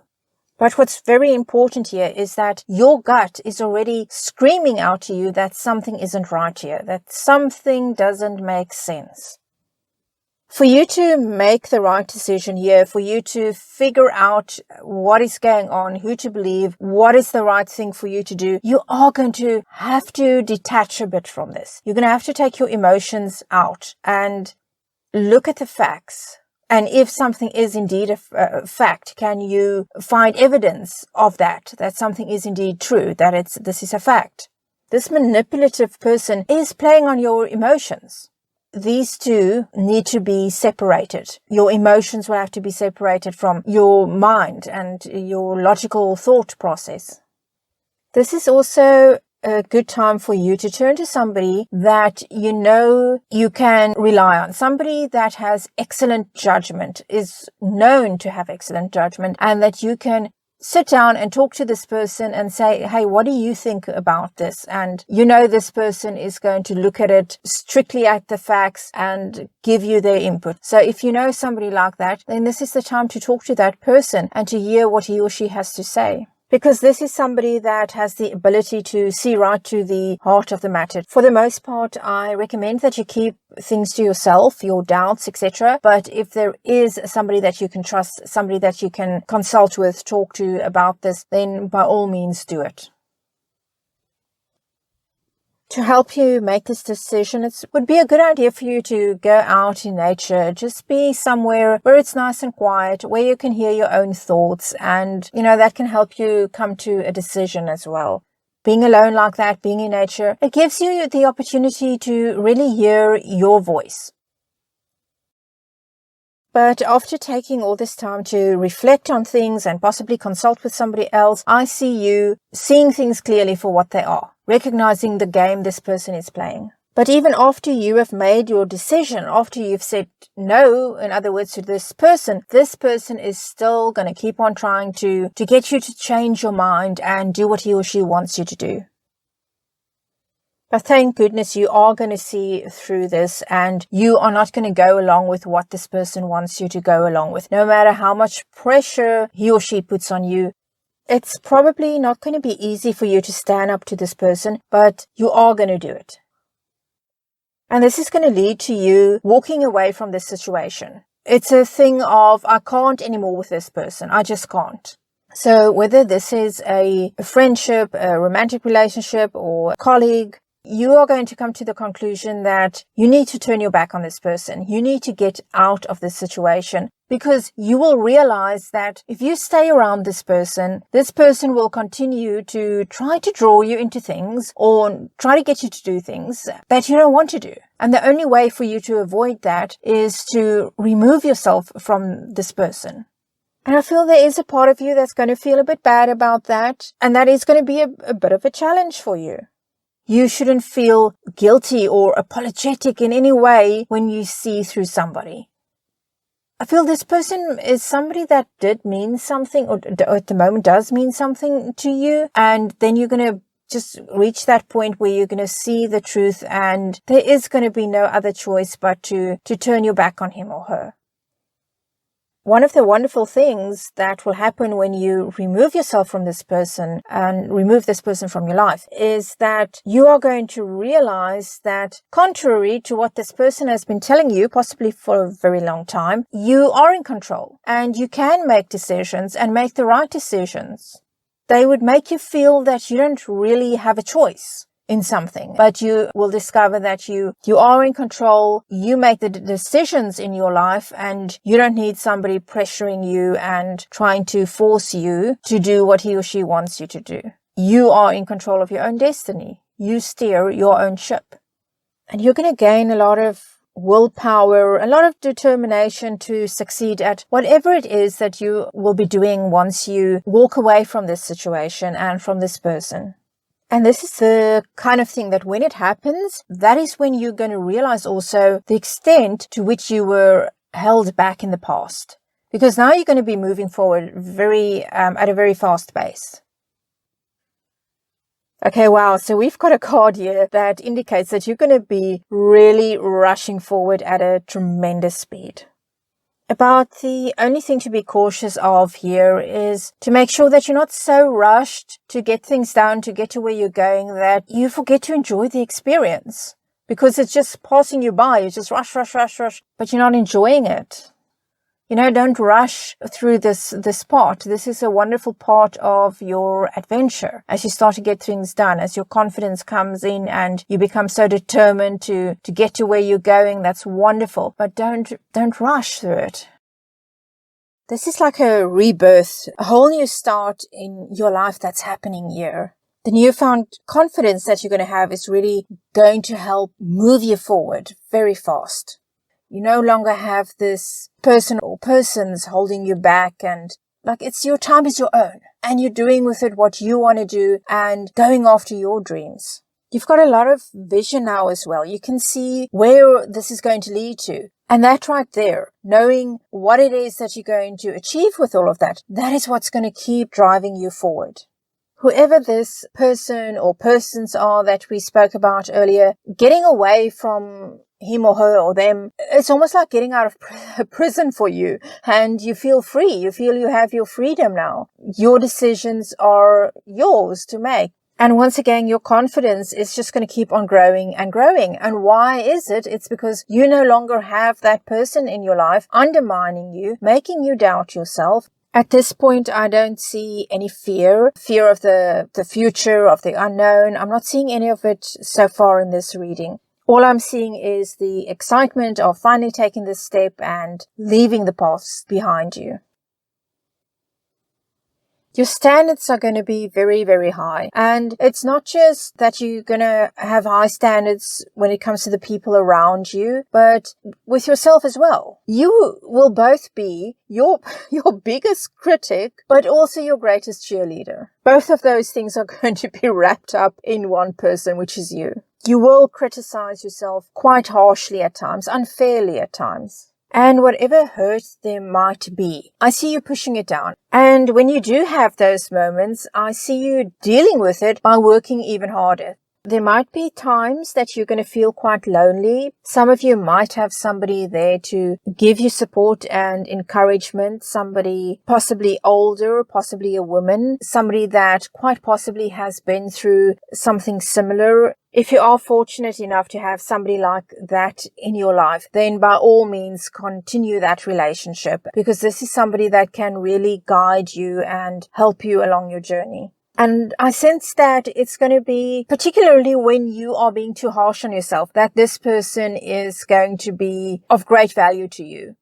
But what's very important here is that your gut is already screaming out to you that something isn't right here, that something doesn't make sense. For you to make the right decision here, for you to figure out what is going on, who to believe, what is the right thing for you to do, you are going to have to detach a bit from this. You're going to have to take your emotions out and look at the facts. And if something is indeed a fact, can you find evidence of that something is indeed true, that this is a fact? This manipulative person is playing on your emotions. These two need to be separated. Your emotions will have to be separated from your mind and your logical thought process. This is also a good time for you to turn to somebody that you know you can rely on. Somebody that has excellent judgment, is known to have excellent judgment, and that you can sit down and talk to this person and say, hey, what do you think about this? And you know this person is going to look at it strictly at the facts and give you their input. So if you know somebody like that, then this is the time to talk to that person and to hear what he or she has to say. Because this is somebody that has the ability to see right to the heart of the matter. For the most part, I recommend that you keep things to yourself, your doubts, etc. But if there is somebody that you can trust, somebody that you can consult with, talk to about this, then by all means do it. To help you make this decision, it would be a good idea for you to go out in nature. Just be somewhere where it's nice and quiet, where you can hear your own thoughts, and, that can help you come to a decision as well. Being alone like that, being in nature, it gives you the opportunity to really hear your voice. But after taking all this time to reflect on things and possibly consult with somebody else, I see you seeing things clearly for what they are, recognizing the game this person is playing. But even after you have made your decision, after you've said no, in other words, to this person is still going to keep on trying to get you to change your mind and do what he or she wants you to do. But thank goodness you are going to see through this, and you are not going to go along with what this person wants you to go along with. No matter how much pressure he or she puts on you, It's probably not going to be easy for you to stand up to this person, but you are going to do it. And this is going to lead to you walking away from this situation. It's a thing of, I can't anymore with this person. I just can't. So whether this is a friendship, a romantic relationship, or a colleague, you are going to come to the conclusion that you need to turn your back on this person. You need to get out of this situation, because you will realize that if you stay around this person will continue to try to draw you into things or try to get you to do things that you don't want to do. And the only way for you to avoid that is to remove yourself from this person. And I feel there is a part of you that's going to feel a bit bad about that. And that is going to be a bit of a challenge for you. You shouldn't feel guilty or apologetic in any way when you see through somebody. I feel this person is somebody that did mean something, or at the moment does mean something to you. And then you're going to just reach that point where you're going to see the truth, and there is going to be no other choice but to turn your back on him or her. One of the wonderful things that will happen when you remove yourself from this person and remove this person from your life is that you are going to realize that, contrary to what this person has been telling you, possibly for a very long time, you are in control and you can make decisions and make the right decisions. They would make you feel that you don't really have a choice in something, but you will discover that you are in control. You make the decisions in your life, and you don't need somebody pressuring you and trying to force you to do what he or she wants you to do. You are in control of your own destiny. You steer your own ship. And you're going to gain a lot of willpower, a lot of determination to succeed at whatever it is that you will be doing once you walk away from this situation and from this person. And this is the kind of thing that when it happens, that is when you're going to realize also the extent to which you were held back in the past. Because now you're going to be moving forward at a very fast pace. Okay, wow. So we've got a card here that indicates that you're going to be really rushing forward at a tremendous speed. About the only thing to be cautious of here is to make sure that you're not so rushed to get things done, to get to where you're going, that you forget to enjoy the experience. Because it's just passing you by. You just rush, but you're not enjoying it. Don't rush through this part. This is a wonderful part of your adventure. As you start to get things done, as your confidence comes in and you become so determined to get to where you're going, that's wonderful. But don't rush through it. This is like a rebirth, a whole new start in your life that's happening here. The newfound confidence that you're going to have is really going to help move you forward very fast. You no longer have this person or persons holding you back, and it's your time is your own, and you're doing with it what you want to do and going after your dreams. You've got a lot of vision now as well. You can see where this is going to lead to. And that right there, knowing what it is that you're going to achieve with all of that, that is what's going to keep driving you forward. Whoever this person or persons are that we spoke about earlier, getting away from him or her or them, it's almost like getting out of prison for you, and you feel free. You feel you have your freedom now. Your decisions are yours to make. And once again, your confidence is just going to keep on growing and growing. And why is it? It's because you no longer have that person in your life undermining you, making you doubt yourself. At this point, I don't see any fear of the future, of the unknown. I'm not seeing any of it so far in this reading. All I'm seeing is the excitement of finally taking this step and leaving the past behind you. Your standards are going to be very, very high. And it's not just that you're going to have high standards when it comes to the people around you, but with yourself as well. You will both be your biggest critic, but also your greatest cheerleader. Both of those things are going to be wrapped up in one person, which is you. You will criticize yourself quite harshly at times, unfairly at times. And whatever hurt there might be, I see you pushing it down. And when you do have those moments, I see you dealing with it by working even harder. There might be times that you're going to feel quite lonely. Some of you might have somebody there to give you support and encouragement, somebody possibly older, possibly a woman, somebody that quite possibly has been through something similar. If you are fortunate enough to have somebody like that in your life, then by all means continue that relationship, because this is somebody that can really guide you and help you along your journey. And I sense that it's going to be, particularly when you are being too harsh on yourself, that this person is going to be of great value to you.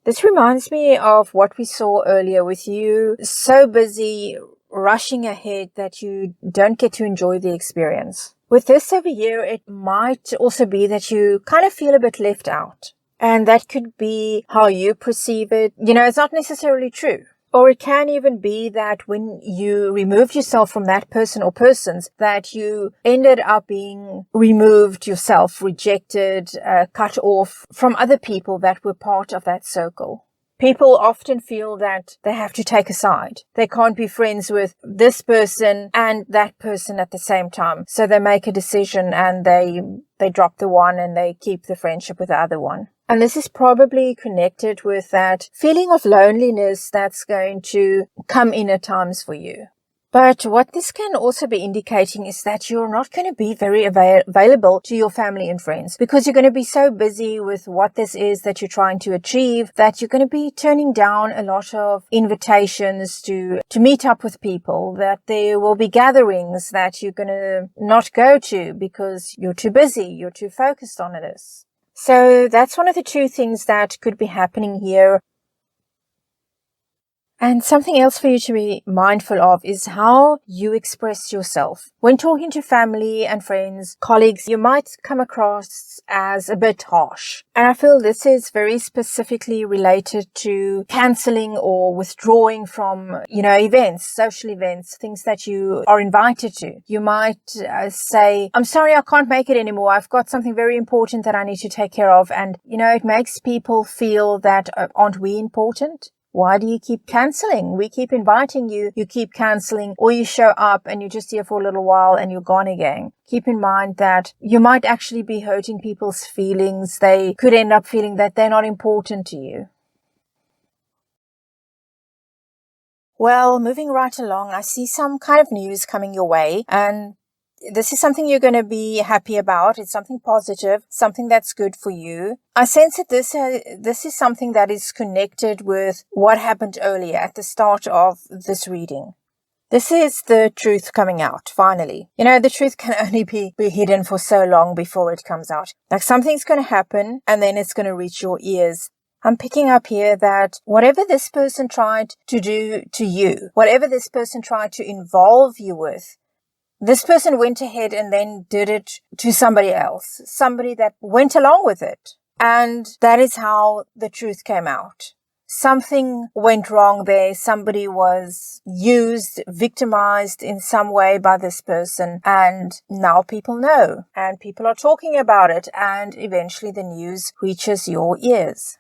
This reminds me of what we saw earlier with you so busy rushing ahead that you don't get to enjoy the experience. With this over here, it might also be that you kind of feel a bit left out. And that could be how you perceive it. It's not necessarily true. Or it can even be that when you removed yourself from that person or persons, that you ended up being removed yourself, rejected, cut off from other people that were part of that circle. People often feel that they have to take a side. They can't be friends with this person and that person at the same time. So they make a decision and they drop the one and they keep the friendship with the other one. And this is probably connected with that feeling of loneliness that's going to come in at times for you. But what this can also be indicating is that you're not going to be very available to your family and friends, because you're going to be so busy with what this is that you're trying to achieve that you're going to be turning down a lot of invitations to meet up with people, that there will be gatherings that you're going to not go to because you're too busy, you're too focused on this. So that's one of the two things that could be happening here. And something else for you to be mindful of is how you express yourself. When talking to family and friends, colleagues, you might come across as a bit harsh. And I feel this is very specifically related to cancelling or withdrawing from, events, social events, things that you are invited to. You might say, I'm sorry, I can't make it anymore. I've got something very important that I need to take care of. And, it makes people feel that, aren't we important? Why do you keep cancelling? We keep inviting you, you keep cancelling, or you show up and you're just here for a little while and you're gone again. Keep in mind that you might actually be hurting people's feelings. They could end up feeling that they're not important to you. Well, moving right along, I see some kind of news coming your way, and this is something you're going to be happy about. It's something positive, something that's good for you. I sense that this is something that is connected with what happened earlier at the start of this reading. This is the truth coming out, finally. The truth can only be hidden for so long before it comes out. Like something's going to happen and then it's going to reach your ears. I'm picking up here that whatever this person tried to do to you, whatever this person tried to involve you with, this person went ahead and then did it to somebody else, somebody that went along with it. And that is how the truth came out. Something went wrong there. Somebody was used, victimized in some way by this person. And now people know and people are talking about it. And eventually the news reaches your ears.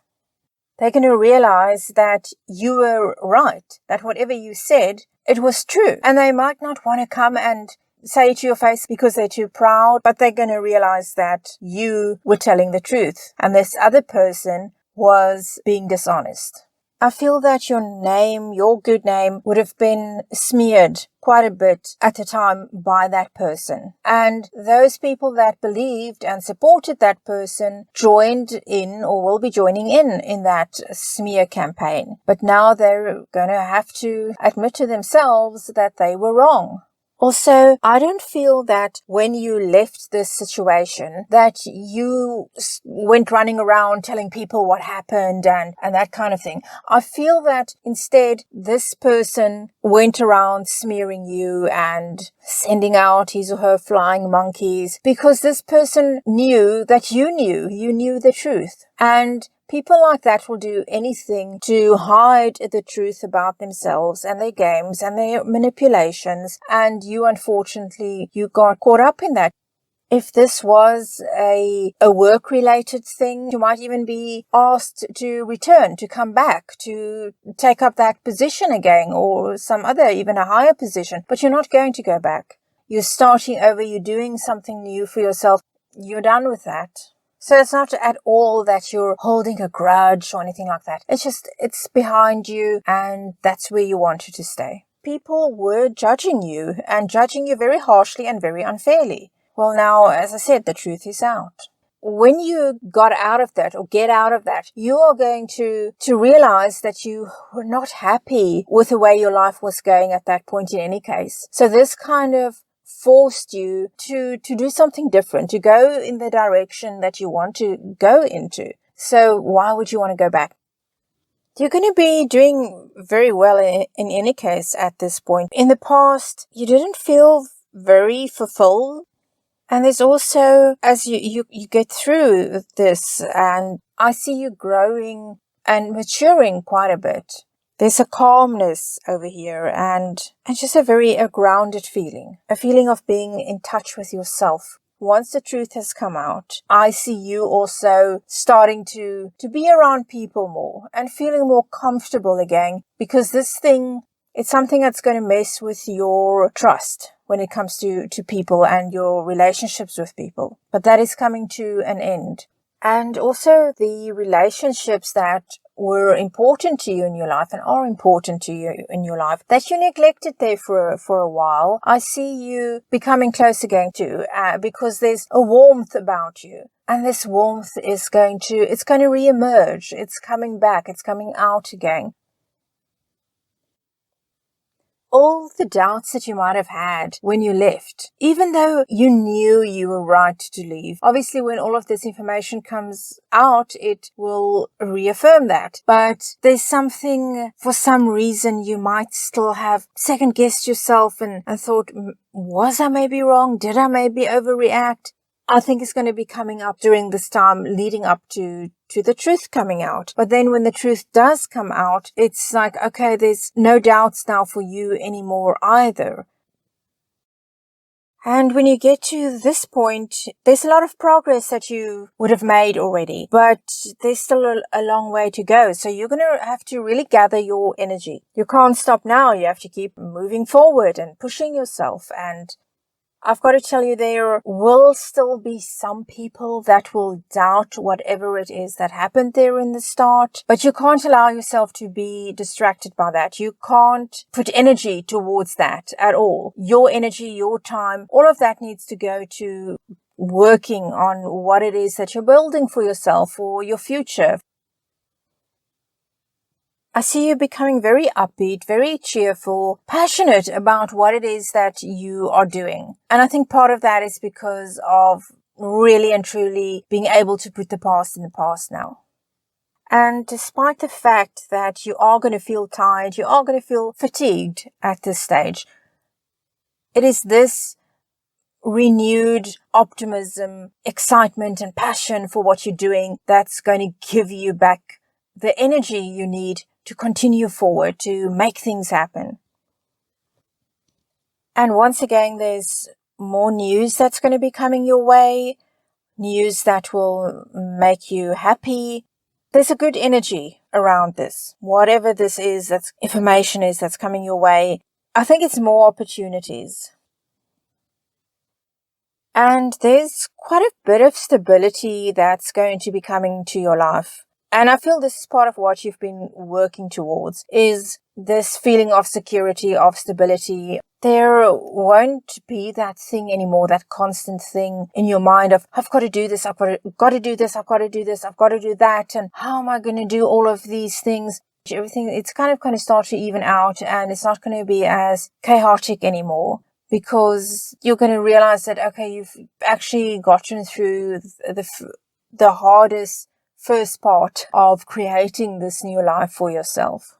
They're going to realize that you were right, that whatever you said, it was true. And they might not want to come and say it to your face because they're too proud, but they're going to realize that you were telling the truth and this other person was being dishonest. I feel that your name, your good name, would have been smeared quite a bit at the time by that person. And those people that believed and supported that person joined in or will be joining in that smear campaign. But now they're going to have to admit to themselves that they were wrong. Also, I don't feel that when you left this situation that you went running around telling people what happened and that kind of thing. I feel that instead this person went around smearing you and sending out his or her flying monkeys because this person knew that you knew the truth. And people like that will do anything to hide the truth about themselves and their games and their manipulations. And you, unfortunately, you got caught up in that. If this was a work-related thing, you might even be asked to return, to come back, to take up that position again or some other, even a higher position. But you're not going to go back. you're starting over, you're doing something new for yourself. You're done with that. So it's not at all that you're holding a grudge or anything like that. It's just, it's behind you and that's where you wanted to stay. People were judging you and judging you very harshly and very unfairly. Well, now, as I said, the truth is out. When you got out of that or get out of that, you are going to realize that you were not happy with the way your life was going at that point in any case. So this kind of forced you to do something different, to go in the direction that you want to go into. So why would you want to go back? You're going to be doing very well in any case at this point. In the past, you didn't feel very fulfilled. And there's also, as you get through this, and I see you growing and maturing quite a bit. There's a calmness over here and just a grounded feeling, a feeling of being in touch with yourself. Once the truth has come out, I see you also starting to be around people more and feeling more comfortable again, because this thing, it's something that's going to mess with your trust when it comes to people and your relationships with people. But that is coming to an end. And also the relationships that were important to you in your life and are important to you in your life that you neglected there for a while, I see you becoming close again to, because there's a warmth about you. And this warmth is going to re-emerge. It's coming back. It's coming out again. All the doubts that you might have had when you left, even though you knew you were right to leave. Obviously, when all of this information comes out, it will reaffirm that. But there's something, for some reason, you might still have second-guessed yourself and thought, was I maybe wrong? Did I maybe overreact? I think it's going to be coming up during this time leading up to the truth coming out. But then when the truth does come out, it's like, okay, there's no doubts now for you anymore either. And when you get to this point, there's a lot of progress that you would have made already, but there's still a long way to go. So you're going to have to really gather your energy. You can't stop now. You have to keep moving forward and pushing yourself. And I've got to tell you, there will still be some people that will doubt whatever it is that happened there in the start, but you can't allow yourself to be distracted by that. You can't put energy towards that at all. Your energy, your time, all of that needs to go to working on what it is that you're building for yourself, for your future. I see you becoming very upbeat, very cheerful, passionate about what it is that you are doing. And I think part of that is because of really and truly being able to put the past in the past now. And despite the fact that you are going to feel tired, you are going to feel fatigued at this stage, it is this renewed optimism, excitement, and passion for what you're doing that's going to give you back the energy you need to continue forward, to make things happen. And once again, there's more news that's going to be coming your way, news that will make you happy. There's a good energy around this. Whatever this is, that's information is that's coming your way, I think it's more opportunities. And there's quite a bit of stability that's going to be coming to your life. And I feel this is part of what you've been working towards, is this feeling of security, of stability. There won't be that thing anymore, that constant thing in your mind of, I've got to do this, I've got to do this, I've got to do this, I've got to do that, and how am I going to do all of these things? Everything, it's kind of start to even out, and it's not going to be as chaotic anymore, because you're going to realize that, okay, you've actually gotten through the hardest first part of creating this new life for yourself.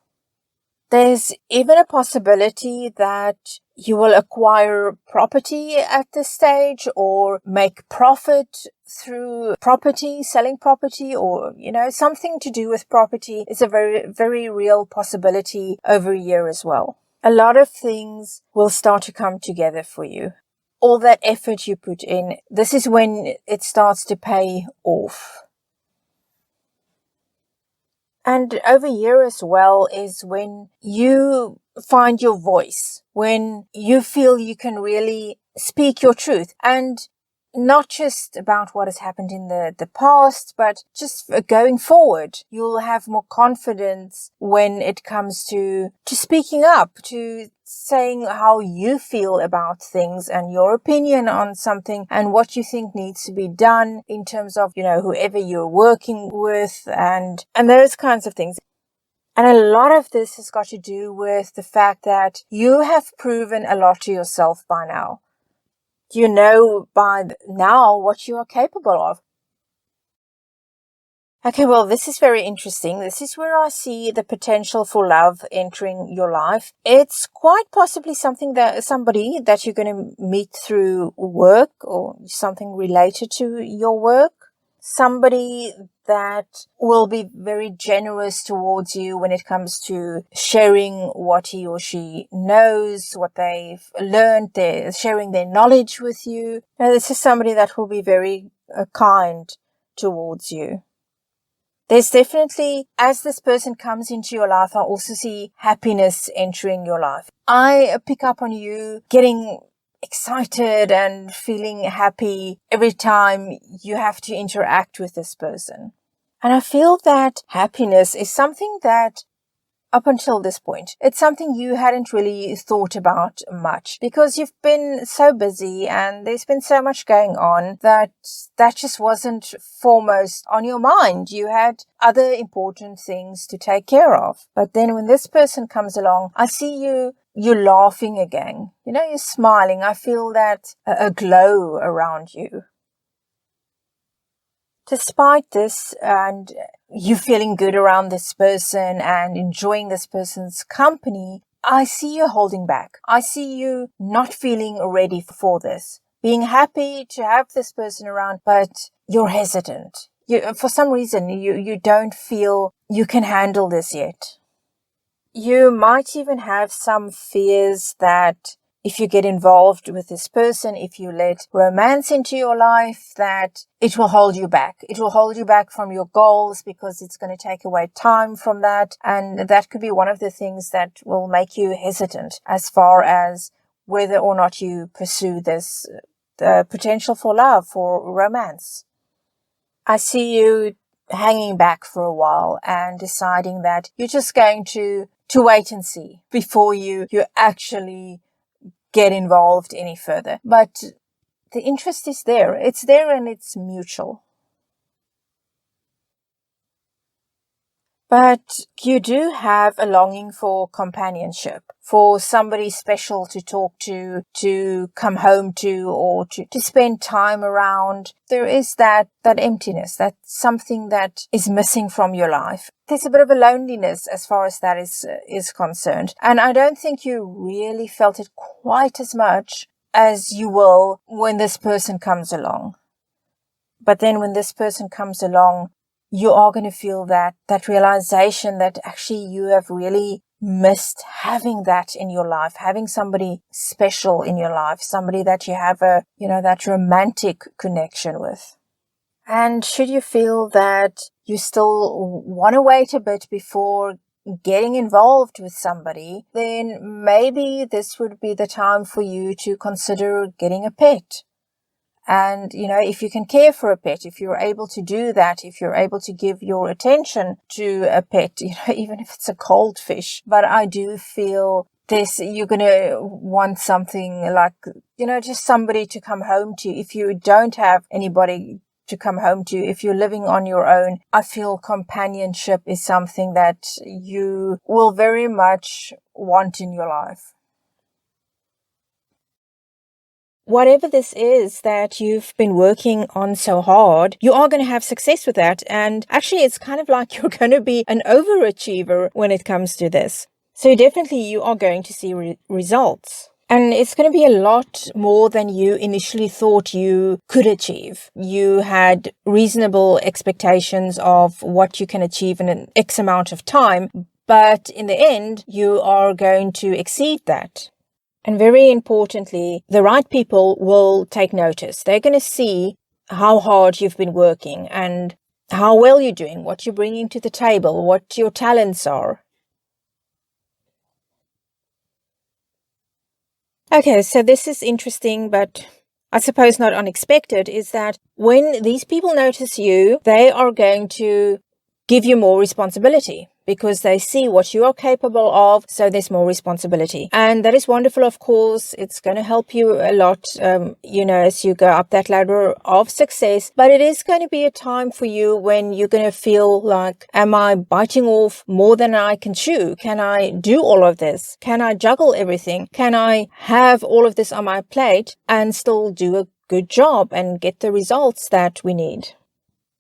There's even a possibility that you will acquire property at this stage, or make profit through property, selling property, or, something to do with property is a very, very real possibility over a year as well. A lot of things will start to come together for you. All that effort you put in, this is when it starts to pay off. And over here as well is when you find your voice, when you feel you can really speak your truth, and not just about what has happened in the past, but just going forward. You'll have more confidence when it comes to speaking up, to saying how you feel about things and your opinion on something and what you think needs to be done in terms of, whoever you're working with and those kinds of things. And a lot of this has got to do with the fact that you have proven a lot to yourself by now. You know by now what you are capable of. Okay, well, this is very interesting. This is where I see the potential for love entering your life. It's quite possibly somebody that you're going to meet through work or something related to your work. Somebody that will be very generous towards you when it comes to sharing what he or she knows, what they've learned, they're sharing their knowledge with you. Now, this is somebody that will be very kind towards you. There's definitely, as this person comes into your life, I also see happiness entering your life. I pick up on you getting excited and feeling happy every time you have to interact with this person. And I feel that happiness is something that up until this point, it's something you hadn't really thought about much because you've been so busy and there's been so much going on that just wasn't foremost on your mind. You had other important things to take care of. But then when this person comes along, I see you're laughing again. You're smiling. I feel that a glow around you. Despite this, and you feeling good around this person and enjoying this person's company, I see you holding back. I see you not feeling ready for this. Being happy to have this person around, but you're hesitant. For some reason, you don't feel you can handle this yet. You might even have some fears that if you get involved with this person, if you let romance into your life, that it will hold you back. It will hold you back from your goals because it's going to take away time from that. And that could be one of the things that will make you hesitant as far as whether or not you pursue this, the potential for love, for romance. I see you hanging back for a while and deciding that you're just going to wait and see before you actually get involved any further. But the interest is there. It's there and it's mutual. But you do have a longing for companionship, for somebody special to talk to come home to, or to spend time around. There is that emptiness, that something that is missing from your life. There's a bit of a loneliness as far as that is concerned. And I don't think you really felt it quite as much as you will when this person comes along. But then when this person comes along, you are going to feel that realization that actually you have really missed having that in your life, having somebody special in your life, somebody that you have that romantic connection with. And should you feel that you still want to wait a bit before getting involved with somebody, then maybe this would be the time for you to consider getting a pet. And, if you can care for a pet, if you're able to do that, if you're able to give your attention to a pet, even if it's a cold fish. But I do feel you're going to want something like, just somebody to come home to. If you don't have anybody to come home to, if you're living on your own, I feel companionship is something that you will very much want in your life. Whatever this is that you've been working on so hard, you are going to have success with that. And actually, it's kind of like you're going to be an overachiever when it comes to this. So definitely you are going to see results. And it's going to be a lot more than you initially thought you could achieve. You had reasonable expectations of what you can achieve in an X amount of time. But in the end, you are going to exceed that. And very importantly, the right people will take notice. They're going to see how hard you've been working and how well you're doing, what you're bringing to the table, what your talents are. Okay, so this is interesting, but I suppose not unexpected, is that when these people notice you, they are going to give you more responsibility because they see what you are capable of, so there's more responsibility. And that is wonderful, of course. It's going to help you a lot, as you go up that ladder of success. But it is going to be a time for you when you're going to feel like, am I biting off more than I can chew? Can I do all of this? Can I juggle everything? Can I have all of this on my plate and still do a good job and get the results that we need?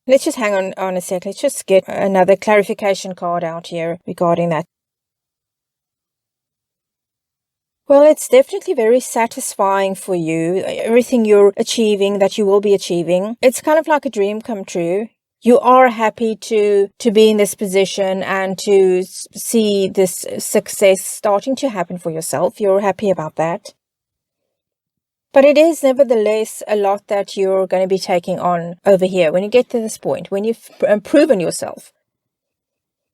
Let's just hang on a sec. Let's just get another clarification card out here regarding that. Well, it's definitely very satisfying for you. Everything you're achieving, that you will be achieving. It's kind of like a dream come true. You are happy to be in this position and to see this success starting to happen for yourself. You're happy about that. But it is nevertheless a lot that you're going to be taking on over here when you get to this point, when you've proven yourself.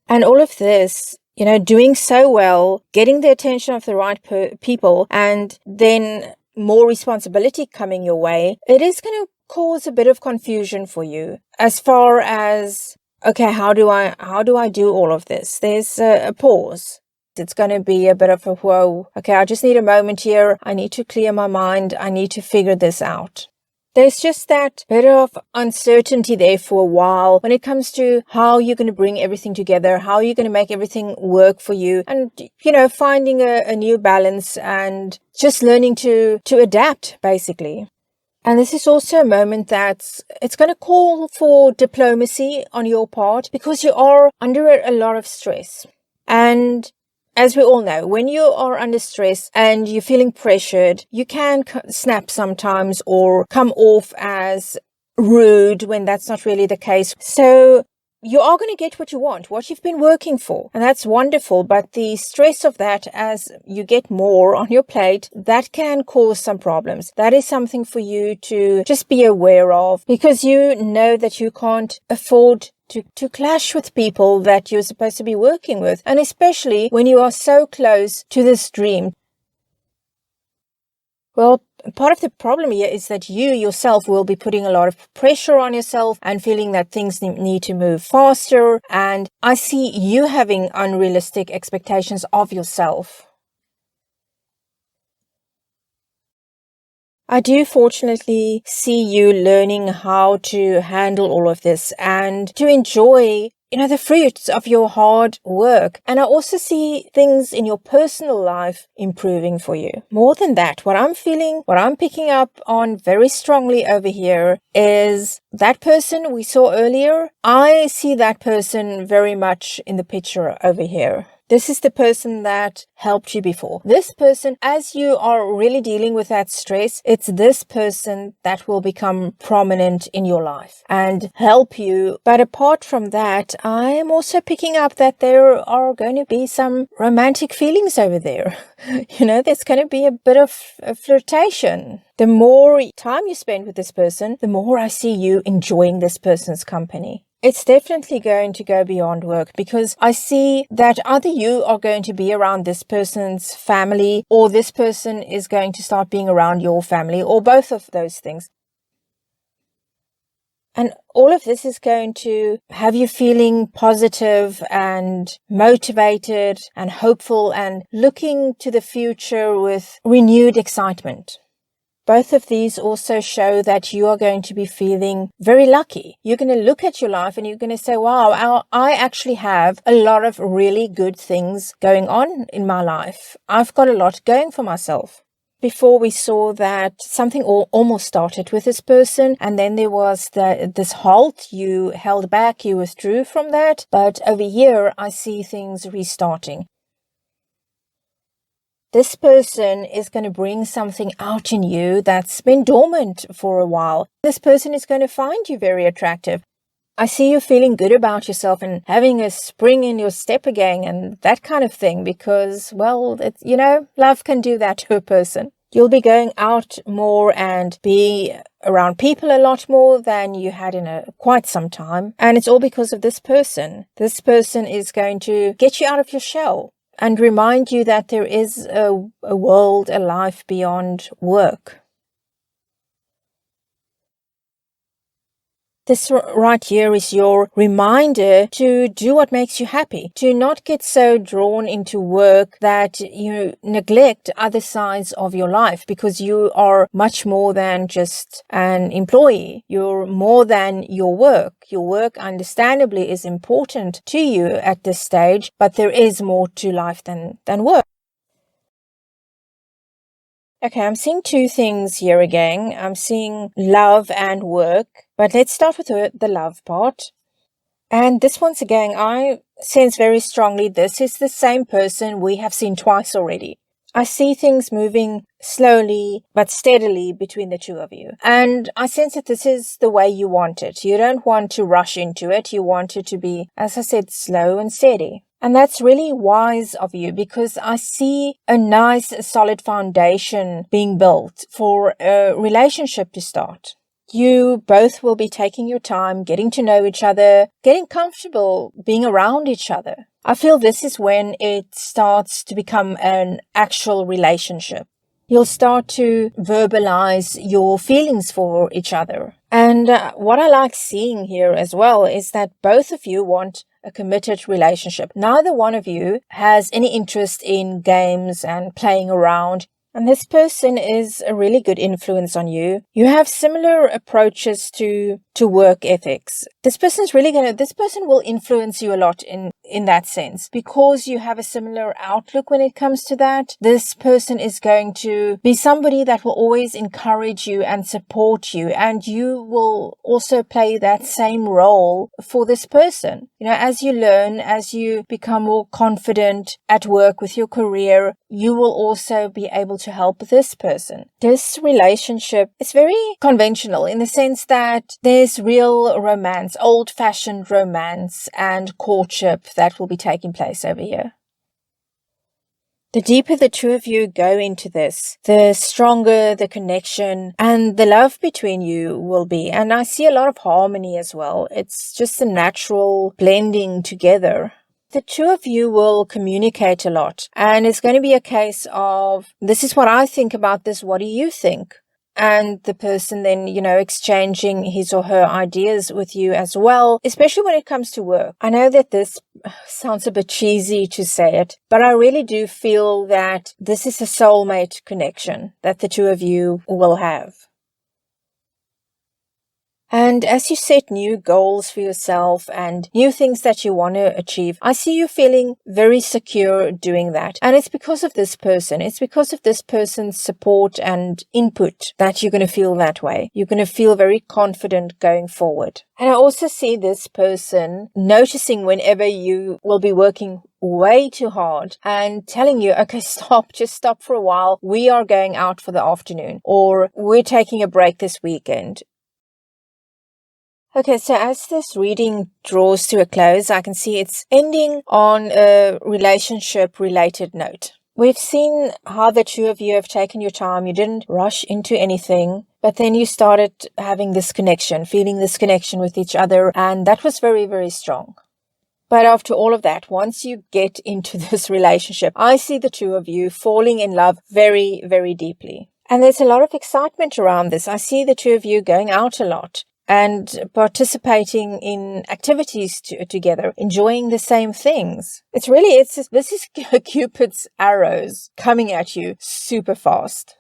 And all of this, doing so well, getting the attention of the right people, and then more responsibility coming your way, it is going to cause a bit of confusion for you as far as, okay, how do I do all of this? There's a pause. It's going to be a bit of a whoa. Okay, I just need a moment here. I need to clear my mind. I need to figure this out. There's just that bit of uncertainty there for a while when it comes to how you're going to bring everything together, how you're going to make everything work for you, and, finding a new balance and just learning to adapt, basically. And this is also a moment it's going to call for diplomacy on your part because you are under a lot of stress. And as we all know, when you are under stress and you're feeling pressured, you can snap sometimes or come off as rude when that's not really the case. So you are going to get what you want, what you've been working for. And that's wonderful. But the stress of that, as you get more on your plate, that can cause some problems. That is something for you to just be aware of, because you know that you can't afford to clash with people that you're supposed to be working with. And especially when you are so close to this dream. Well, part of the problem here is that you yourself will be putting a lot of pressure on yourself and feeling that things need to move faster. And I see you having unrealistic expectations of yourself. I do fortunately see you learning how to handle all of this and to enjoy the fruits of your hard work. And I also see things in your personal life improving for you. More than that, what I'm picking up on very strongly over here is that person we saw earlier. I see that person very much in the picture over here. This is the person that helped you before. This person, as you are really dealing with that stress, it's this person that will become prominent in your life and help you. But apart from that, I am also picking up that there are going to be some romantic feelings over there. There's going to be a bit of a flirtation. The more time you spend with this person, the more I see you enjoying this person's company. It's definitely going to go beyond work, because I see that either you are going to be around this person's family, or this person is going to start being around your family, or both of those things. And all of this is going to have you feeling positive and motivated and hopeful and looking to the future with renewed excitement. Both of these also show that you are going to be feeling very lucky. You're going to look at your life and you're going to say, wow, I actually have a lot of really good things going on in my life. I've got a lot going for myself. Before we saw that something almost started with this person, and then there was this halt. You held back, you withdrew from that. But over here, I see things restarting. This person is going to bring something out in you that's been dormant for a while. This person is going to find you very attractive. I see you feeling good about yourself and having a spring in your step again and that kind of thing, because, well, love can do that to a person. You'll be going out more and be around people a lot more than you had in quite some time. And it's all because of this person. This person is going to get you out of your shell. and remind you that there is a world, a life beyond work. This right here is your reminder to do what makes you happy, to not get so drawn into work that you neglect other sides of your life, because you are much more than just an employee. You're more than your work. Your work, understandably, is important to you at this stage, but there is more to life than work. Okay, I'm seeing two things here again. I'm seeing love and work, but let's start with the love part. And this once again, I sense very strongly this is the same person we have seen twice already. I see things moving slowly but steadily between the two of you. And I sense that this is the way you want it. You don't want to rush into it. You want it to be, as I said, slow and steady. And that's really wise of you, because I see a nice, solid foundation being built for a relationship to start. You both will be taking your time, getting to know each other, getting comfortable being around each other. I feel this is when it starts to become an actual relationship. You'll start to verbalize your feelings for each other. And what I like seeing here as well is that both of you want a committed relationship. Neither one of you has any interest in games and playing around. And this person is a really good influence on you. You have similar approaches to work ethics. This person will influence you a lot in that sense, because you have a similar outlook when it comes to that. This person is going to be somebody that will always encourage you and support you, and you will also play that same role for this person. As you learn, as you become more confident at work with your career, you will also be able to help this person. This relationship is very conventional in the sense that there's real romance, old-fashioned romance and courtship that will be taking place over here. The deeper the two of you go into this, the stronger the connection and the love between you will be. And I see a lot of harmony as well. It's just a natural blending together. The two of you will communicate a lot, and it's going to be a case of, this is what I think about this, what do you think? And the person then, exchanging his or her ideas with you as well, especially when it comes to work. I know that this sounds a bit cheesy to say it, but I really do feel that this is a soulmate connection that the two of you will have. And as you set new goals for yourself and new things that you want to achieve, I see you feeling very secure doing that. And it's because of this person. It's because of this person's support and input that you're going to feel that way. You're going to feel very confident going forward. And I also see this person noticing whenever you will be working way too hard and telling you, okay, just stop for a while. We are going out for the afternoon, or we're taking a break this weekend. Okay, so as this reading draws to a close, I can see it's ending on a relationship-related note. We've seen how the two of you have taken your time. You didn't rush into anything, but then you started having this connection, feeling this connection with each other, and that was very, very strong. But after all of that, once you get into this relationship, I see the two of you falling in love very, very deeply. And there's a lot of excitement around this. I see the two of you going out a lot and participating in activities together, enjoying the same things. This is Cupid's arrows coming at you super fast.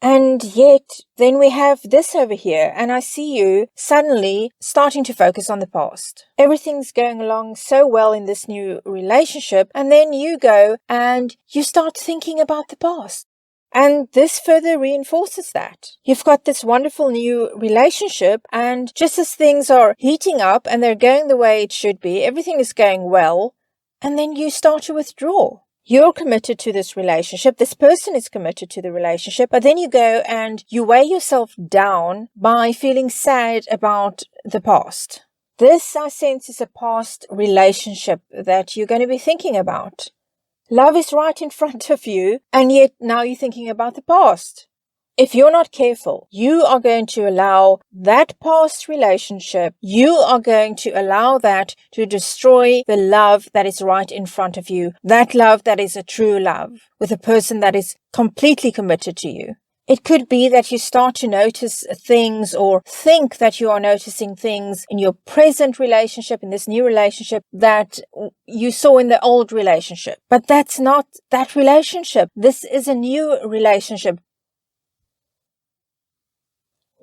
And yet, then we have this over here, and I see you suddenly starting to focus on the past. Everything's going along so well in this new relationship, and then you go and you start thinking about the past. And this further reinforces that. You've got this wonderful new relationship, and just as things are heating up and they're going the way it should be, everything is going well, and then you start to withdraw. You're committed to this relationship. This person is committed to the relationship, but then you go and you weigh yourself down by feeling sad about the past. This, I sense, is a past relationship that you're going to be thinking about. Love is right in front of you, and yet now you're thinking about the past. If you're not careful, you are going to allow that past relationship, you are going to allow that to destroy the love that is right in front of you, that love that is a true love, with a person that is completely committed to you. It could be that you start to notice things or think that you are noticing things in your present relationship, in this new relationship, that you saw in the old relationship. But that's not that relationship. This is a new relationship.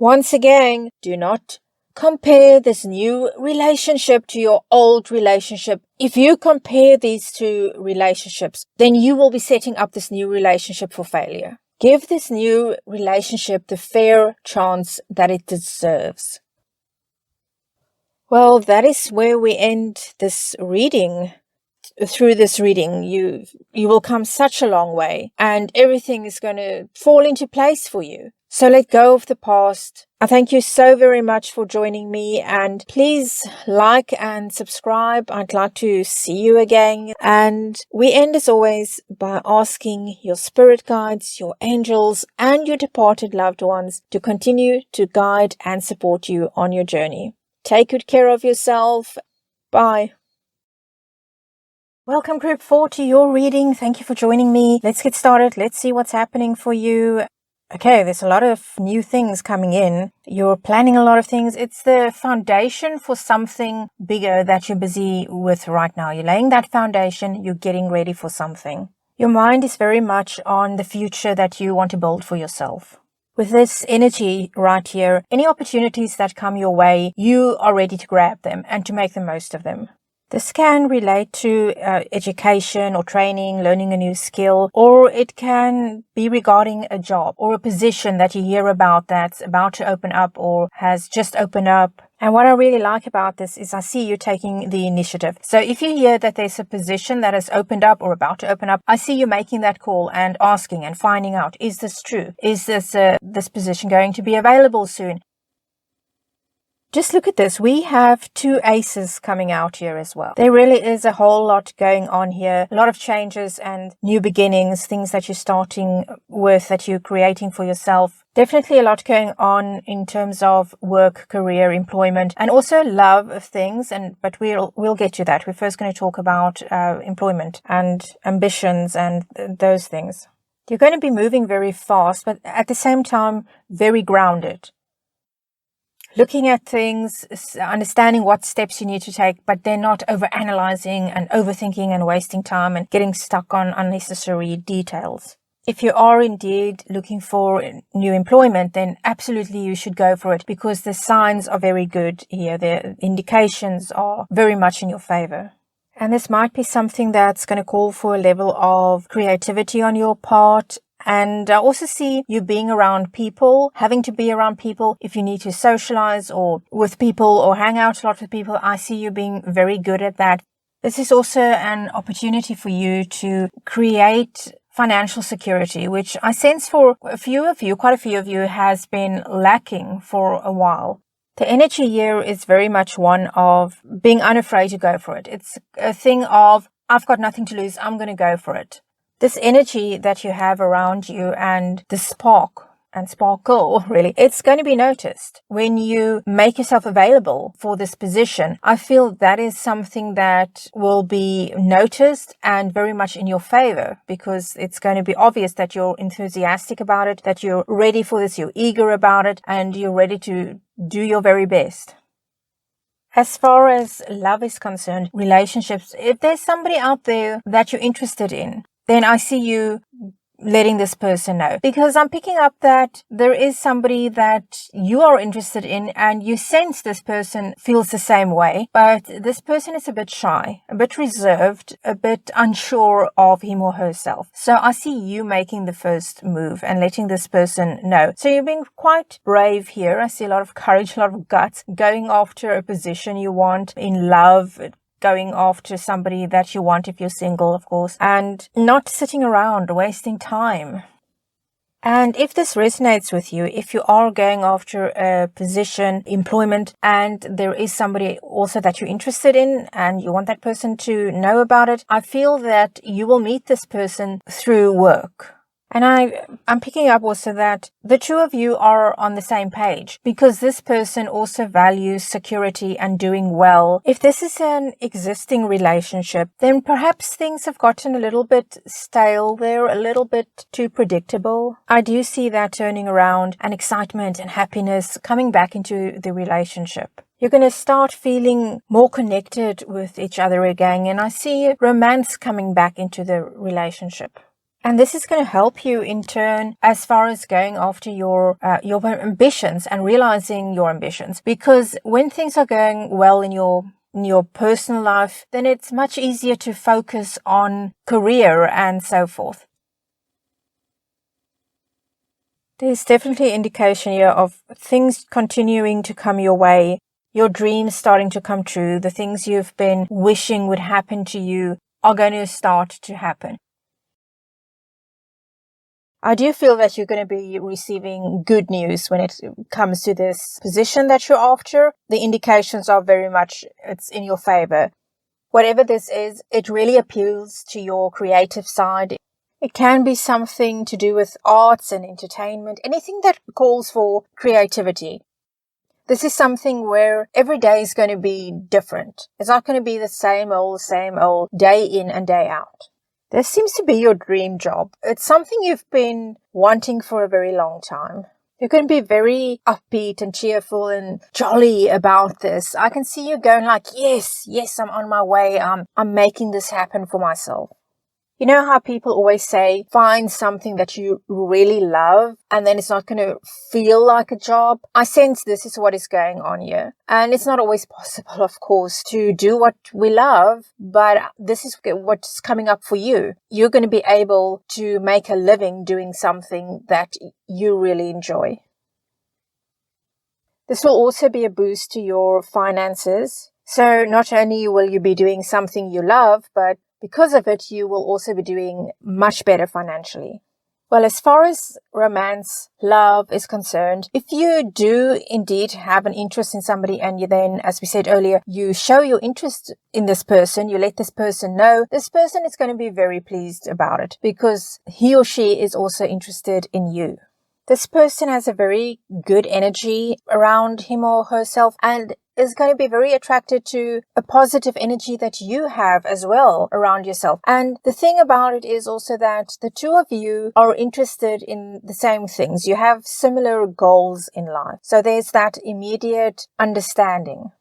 Once again, do not compare this new relationship to your old relationship. If you compare these two relationships, then you will be setting up this new relationship for failure. Give this new relationship the fair chance that it deserves. Well, that is where we end this reading. Through this reading, you will come such a long way, and everything is going to fall into place for you. So let go of the past. I thank you so very much for joining me, and please like and subscribe. I'd like to see you again. And we end as always by asking your spirit guides, your angels, and your departed loved ones to continue to guide and support you on your journey. Take good care of yourself. Bye. Welcome group 4 to your reading. Thank you for joining me. Let's get started. Let's see what's happening for you. Okay, there's a lot of new things coming in. You're planning a lot of things. It's the foundation for something bigger that you're busy with right now. You're laying that foundation. You're getting ready for something. Your mind is very much on the future that you want to build for yourself. With this energy right here, any opportunities that come your way, you are ready to grab them and to make the most of them. This can relate to education or training, learning a new skill, or it can be regarding a job or a position that you hear about that's about to open up or has just opened up. And what I really like about this is I see you taking the initiative. So if you hear that there's a position that has opened up or about to open up, I see you making that call and asking and finding out, is this true? Is this position going to be available soon? Just look at this. We have 2 aces coming out here as well. There really is a whole lot going on here. A lot of changes and new beginnings, things that you're starting with, that you're creating for yourself. Definitely a lot going on in terms of work, career, employment, and also love of things. But we'll get to that. We're first going to talk about employment and ambitions and those things. You're going to be moving very fast, but at the same time, very grounded. Looking at things, understanding what steps you need to take, but then not overanalyzing and overthinking and wasting time and getting stuck on unnecessary details. If you are indeed looking for new employment, then absolutely you should go for it, because the signs are very good here. The indications are very much in your favor. And this might be something that's going to call for a level of creativity on your part. And I also see you being around people, having to be around people if you need to socialize or with people or hang out a lot with people. I see you being very good at that. This is also an opportunity for you to create financial security, which I sense for quite a few of you has been lacking for a while. The energy here is very much one of being unafraid to go for it. It's a thing of, I've got nothing to lose, I'm going to go for it. This energy that you have around you and the spark and sparkle, really, it's going to be noticed when you make yourself available for this position. I feel that is something that will be noticed and very much in your favor, because it's going to be obvious that you're enthusiastic about it, that you're ready for this, you're eager about it, and you're ready to do your very best. As far as love is concerned, relationships, if there's somebody out there that you're interested in, then I see you letting this person know, because I'm picking up that there is somebody that you are interested in and you sense this person feels the same way, but this person is a bit shy, a bit reserved, a bit unsure of him or herself. So I see you making the first move and letting this person know. So you're being quite brave here. I see a lot of courage, a lot of guts, going after a position you want in love, going after somebody that you want if you're single, of course, and not sitting around wasting time. And if this resonates with you, if you are going after a position, employment, and there is somebody also that you're interested in and you want that person to know about it, I feel that you will meet this person through work. And I'm picking up also that the two of you are on the same page because this person also values security and doing well. If this is an existing relationship, then perhaps things have gotten a little bit stale there, a little bit too predictable. I do see that turning around and excitement and happiness coming back into the relationship. You're going to start feeling more connected with each other again, and I see romance coming back into the relationship. And this is going to help you in turn as far as going after your ambitions and realizing your ambitions. Because when things are going well in your personal life, then it's much easier to focus on career and so forth. There's definitely indication here of things continuing to come your way, your dreams starting to come true, the things you've been wishing would happen to you are going to start to happen. I do feel that you're going to be receiving good news when it comes to this position that you're after. The indications are very much it's in your favor. Whatever this is, it really appeals to your creative side. It can be something to do with arts and entertainment, anything that calls for creativity. This is something where every day is going to be different. It's not going to be the same old day in and day out. This seems to be your dream job. It's something you've been wanting for a very long time. You're going to be very upbeat and cheerful and jolly about this. I can see you going like, yes, I'm on my way. I'm making this happen for myself. You know how people always say, find something that you really love and then it's not going to feel like a job? I sense this is what is going on here. And it's not always possible, of course, to do what we love, but this is what's coming up for you. You're going to be able to make a living doing something that you really enjoy. This will also be a boost to your finances. So not only will you be doing something you love, but because of it, you will also be doing much better financially. Well, as far as romance, love is concerned, if you do indeed have an interest in somebody and you then, as we said earlier, you show your interest in this person, you let this person know, this person is going to be very pleased about it because he or she is also interested in you. This person has a very good energy around him or herself and is going to be very attracted to a positive energy that you have as well around yourself. And the thing about it is also that the two of you are interested in the same things. You have similar goals in life. So there's that immediate understanding.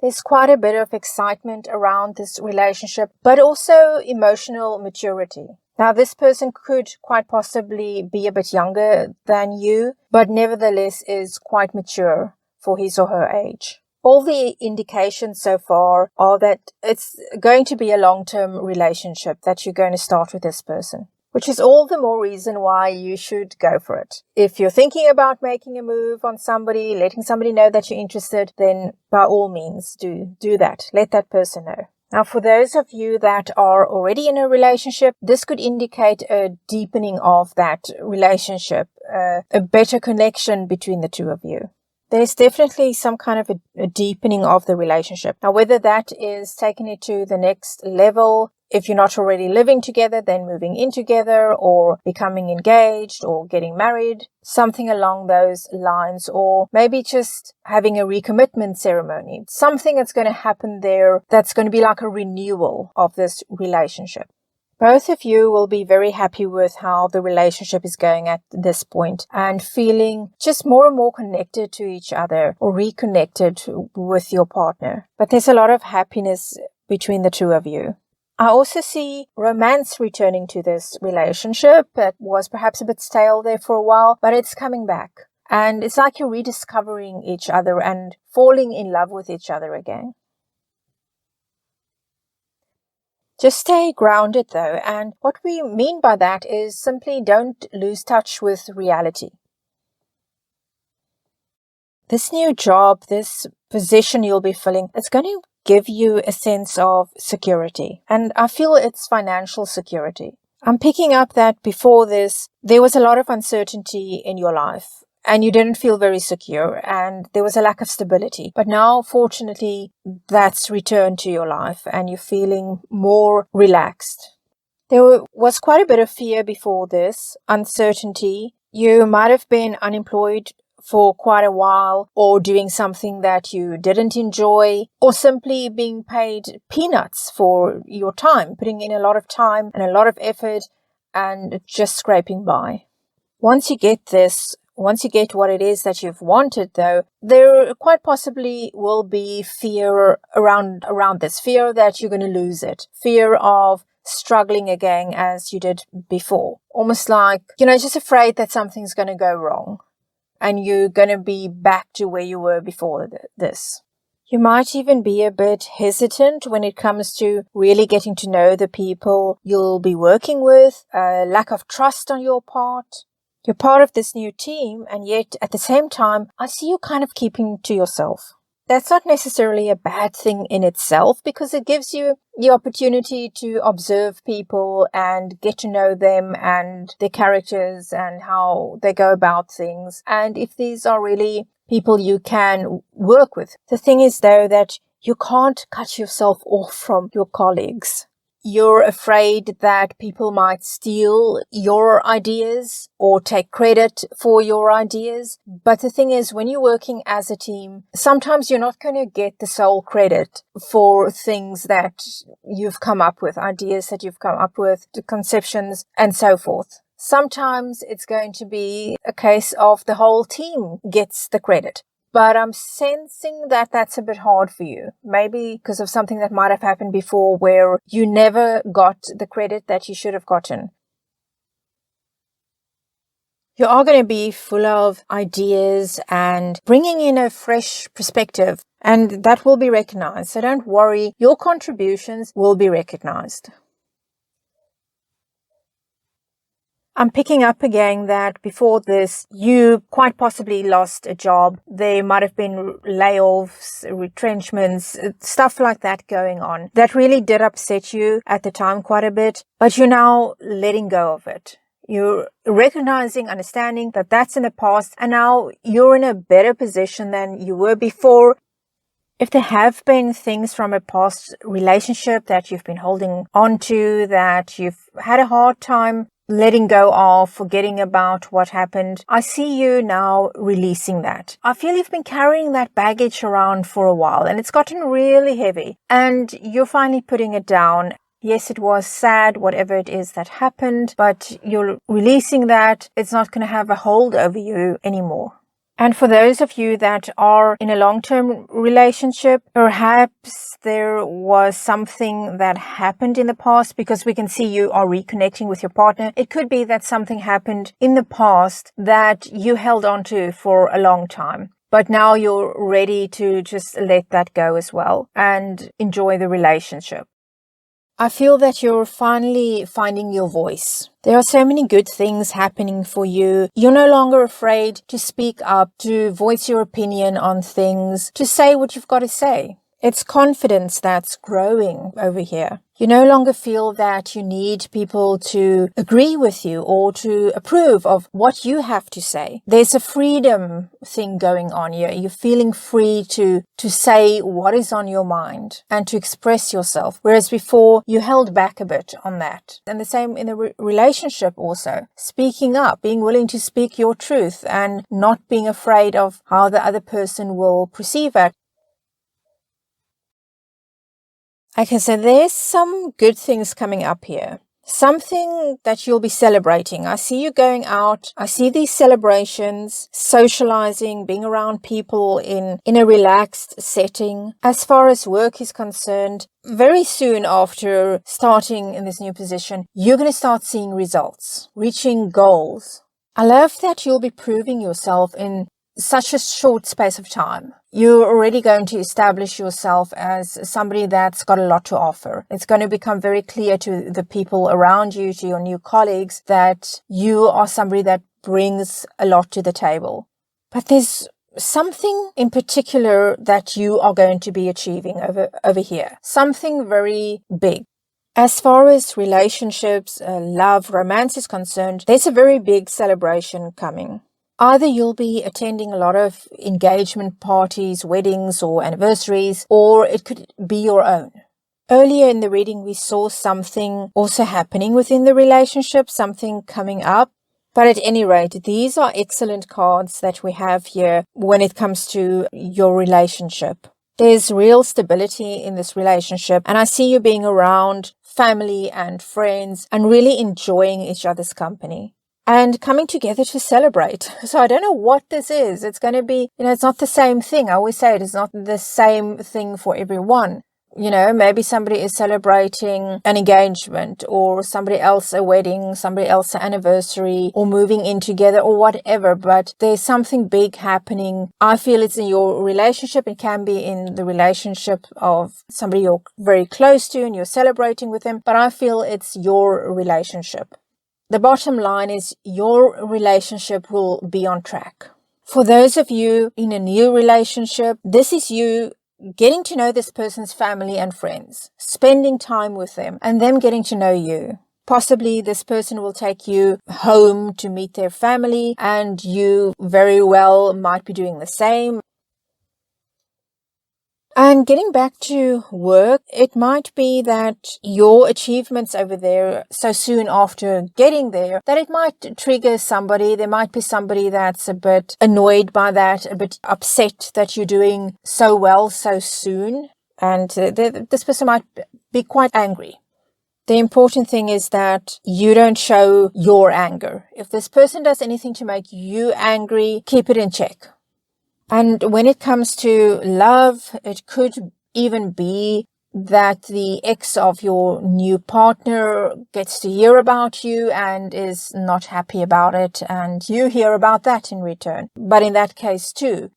There's quite a bit of excitement around this relationship, but also emotional maturity. Now, this person could quite possibly be a bit younger than you, but nevertheless is quite mature for his or her age. All the indications so far are that it's going to be a long-term relationship that you're going to start with this person, which is all the more reason why you should go for it. If you're thinking about making a move on somebody, letting somebody know that you're interested, then by all means do that. Let that person know. Now, for those of you that are already in a relationship, this could indicate a deepening of that relationship, a better connection between the two of you. There's definitely some kind of a deepening of the relationship. Now, whether that is taking it to the next level, if you're not already living together, then moving in together or becoming engaged or getting married, something along those lines, or maybe just having a recommitment ceremony, something that's going to happen there that's going to be like a renewal of this relationship. Both of you will be very happy with how the relationship is going at this point and feeling just more and more connected to each other or reconnected with your partner. But there's a lot of happiness between the two of you. I also see romance returning to this relationship. It was perhaps a bit stale there for a while, but it's coming back. And it's like you're rediscovering each other and falling in love with each other again. Just stay grounded though, and what we mean by that is simply don't lose touch with reality. This new job, this position you'll be filling, it's going to give you a sense of security. And I feel it's financial security. I'm picking up that before this, there was a lot of uncertainty in your life. And you didn't feel very secure and there was a lack of stability. But now, fortunately, that's returned to your life and you're feeling more relaxed. There was quite a bit of fear before this, uncertainty. You might have been unemployed for quite a while, or doing something that you didn't enjoy, or simply being paid peanuts for your time, putting in a lot of time and a lot of effort and just scraping by. Once you get what it is that you've wanted, though, there quite possibly will be fear around this, fear that you're going to lose it, fear of struggling again as you did before. Almost like, just afraid that something's going to go wrong and you're going to be back to where you were before this. You might even be a bit hesitant when it comes to really getting to know the people you'll be working with, a lack of trust on your part. You're part of this new team, and yet at the same time, I see you kind of keeping to yourself. That's not necessarily a bad thing in itself, because it gives you the opportunity to observe people and get to know them and their characters and how they go about things. And if these are really people you can work with. The thing is, though, that you can't cut yourself off from your colleagues. You're afraid that people might steal your ideas or take credit for your ideas. But the thing is, when you're working as a team, sometimes you're not going to get the sole credit for things that you've come up with, ideas that you've come up with, the conceptions, and so forth. Sometimes it's going to be a case of the whole team gets the credit. But I'm sensing that that's a bit hard for you. Maybe because of something that might have happened before where you never got the credit that you should have gotten. You are going to be full of ideas and bringing in a fresh perspective, and that will be recognized. So don't worry, your contributions will be recognized. I'm picking up again that before this, you quite possibly lost a job. There might have been layoffs, retrenchments, stuff like that going on. That really did upset you at the time quite a bit, but you're now letting go of it. You're recognizing, understanding that that's in the past, and now you're in a better position than you were before. If there have been things from a past relationship that you've been holding on to, that you've had a hard time letting go of, forgetting about what happened, I see you now releasing that. I feel you've been carrying that baggage around for a while and it's gotten really heavy and you're finally putting it down. Yes, it was sad, whatever it is that happened, but you're releasing that. It's not going to have a hold over you anymore. And for those of you that are in a long-term relationship, perhaps there was something that happened in the past, because we can see you are reconnecting with your partner. It could be that something happened in the past that you held on to for a long time. But now you're ready to just let that go as well and enjoy the relationship. I feel that you're finally finding your voice. There are so many good things happening for you. You're no longer afraid to speak up, to voice your opinion on things, to say what you've got to say. It's confidence that's growing over here. You no longer feel that you need people to agree with you or to approve of what you have to say. There's a freedom thing going on here. You're feeling free to say what is on your mind and to express yourself. Whereas before, you held back a bit on that. And the same in the relationship also. Speaking up, being willing to speak your truth and not being afraid of how the other person will perceive it. Okay, so there's some good things coming up here. Something that you'll be celebrating. I see you going out. I see these celebrations, socializing, being around people in a relaxed setting. As far as work is concerned, very soon after starting in this new position, you're going to start seeing results, reaching goals. I love that you'll be proving yourself in such a short space of time. You're already going to establish yourself as somebody that's got a lot to offer. It's going to become very clear to the people around you, to your new colleagues, that you are somebody that brings a lot to the table. But there's something in particular that you are going to be achieving over here. Something very big. As far as relationships, love, romance is concerned, there's a very big celebration coming. Either you'll be attending a lot of engagement parties, weddings, or anniversaries, or it could be your own. Earlier in the reading, we saw something also happening within the relationship, something coming up. But at any rate, these are excellent cards that we have here when it comes to your relationship. There's real stability in this relationship, and I see you being around family and friends and really enjoying each other's company and coming together to celebrate. So I don't know what this is. It's going to be, it's not the same thing. I always say it is not the same thing for everyone. Maybe somebody is celebrating an engagement, or somebody else a wedding, somebody else an anniversary, or moving in together, or whatever. But there's something big happening. I feel it's in your relationship. It can be in the relationship of somebody you're very close to and you're celebrating with them. But I feel it's your relationship. The bottom line is your relationship will be on track. For those of you in a new relationship, this is you getting to know this person's family and friends, spending time with them, and them getting to know you. Possibly this person will take you home to meet their family, and you very well might be doing the same. And getting back to work, it might be that your achievements over there so soon after getting there, that it might trigger somebody. There might be somebody that's a bit annoyed by that, a bit upset that you're doing so well so soon. And this person might be quite angry. The important thing is that you don't show your anger. If this person does anything to make you angry, keep it in check. And when it comes to love, it could even be that the ex of your new partner gets to hear about you and is not happy about it, and you hear about that in return. But in that case too,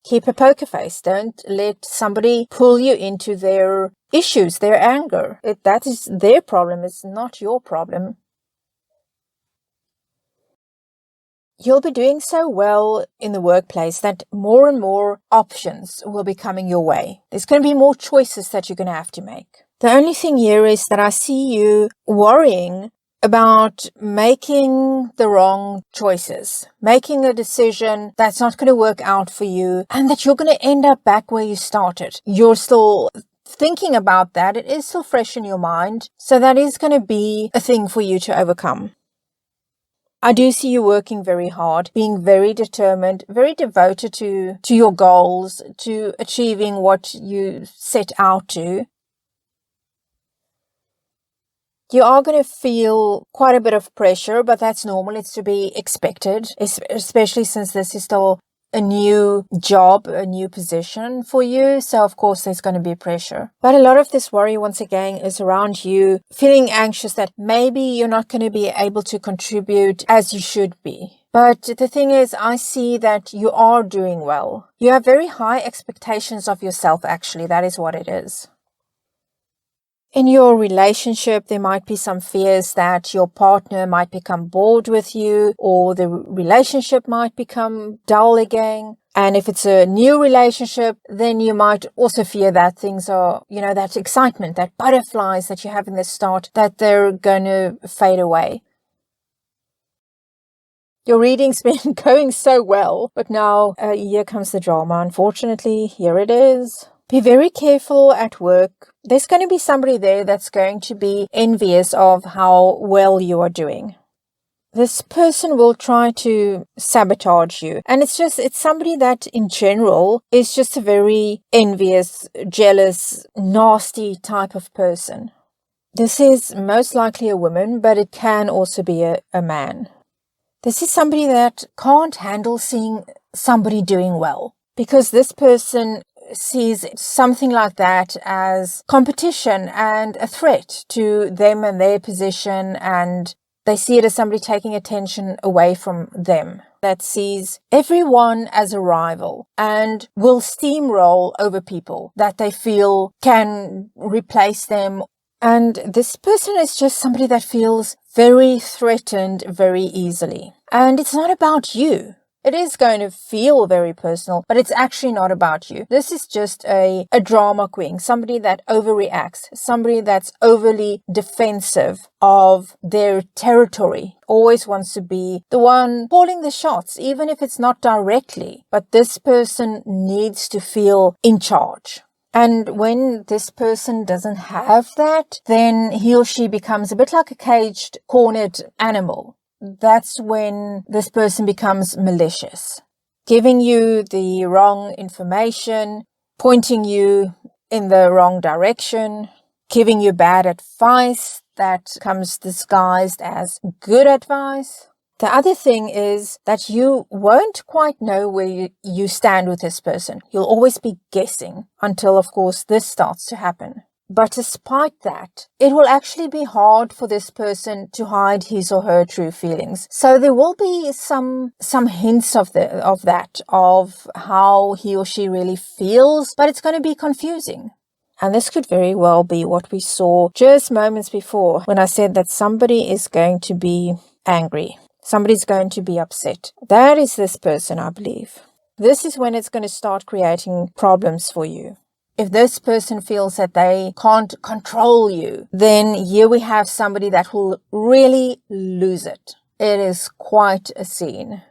keep a poker face. Don't let somebody pull you into their issues, their anger. That is their problem. It's not your problem. You'll be doing so well in the workplace that more and more options will be coming your way. There's going to be more choices that you're going to have to make. The only thing here is that I see you worrying about making the wrong choices, making a decision that's not going to work out for you, and that you're going to end up back where you started. You're still thinking about that. It is still fresh in your mind. So that is going to be a thing for you to overcome. I do see you working very hard, being very determined, very devoted to your goals, to achieving what you set out to. You are going to feel quite a bit of pressure, but that's normal. It's to be expected, especially since this is still a new job, a new position for you. So of course there's going to be pressure. But a lot of this worry, once again, is around you feeling anxious that maybe you're not going to be able to contribute as you should be. But the thing is, I see that you are doing well. You have very high expectations of yourself, actually. That is what it is. In your relationship, there might be some fears that your partner might become bored with you, or the relationship might become dull again. And if it's a new relationship, then you might also fear that things are, that excitement, that butterflies that you have in the start, that they're going to fade away. Your reading's been going so well, but now here comes the drama. Unfortunately, here it is. Be very careful at work. There's going to be somebody there that's going to be envious of how well you are doing. This person will try to sabotage you. And it's somebody that in general is just a very envious, jealous, nasty type of person. This is most likely a woman, but it can also be a man. This is somebody that can't handle seeing somebody doing well, because this person sees something like that as competition and a threat to them and their position, and they see it as somebody taking attention away from them, that sees everyone as a rival and will steamroll over people that they feel can replace them. And this person is just somebody that feels very threatened very easily. And it's not about you. It is going to feel very personal, but it's actually not about you. This is just a drama queen, somebody that overreacts, somebody that's overly defensive of their territory, always wants to be the one calling the shots, even if it's not directly. But this person needs to feel in charge. And when this person doesn't have that, then he or she becomes a bit like a caged, cornered animal. That's when this person becomes malicious, giving you the wrong information, pointing you in the wrong direction, giving you bad advice that comes disguised as good advice. The other thing is that you won't quite know where you stand with this person. You'll always be guessing until, of course, this starts to happen. But despite that, it will actually be hard for this person to hide his or her true feelings. So there will be some hints of how he or she really feels, but it's going to be confusing. And this could very well be what we saw just moments before when I said that somebody is going to be angry. Somebody's going to be upset. That is this person, I believe. This is when it's going to start creating problems for you. If this person feels that they can't control you, then here we have somebody that will really lose it. It is quite a scene.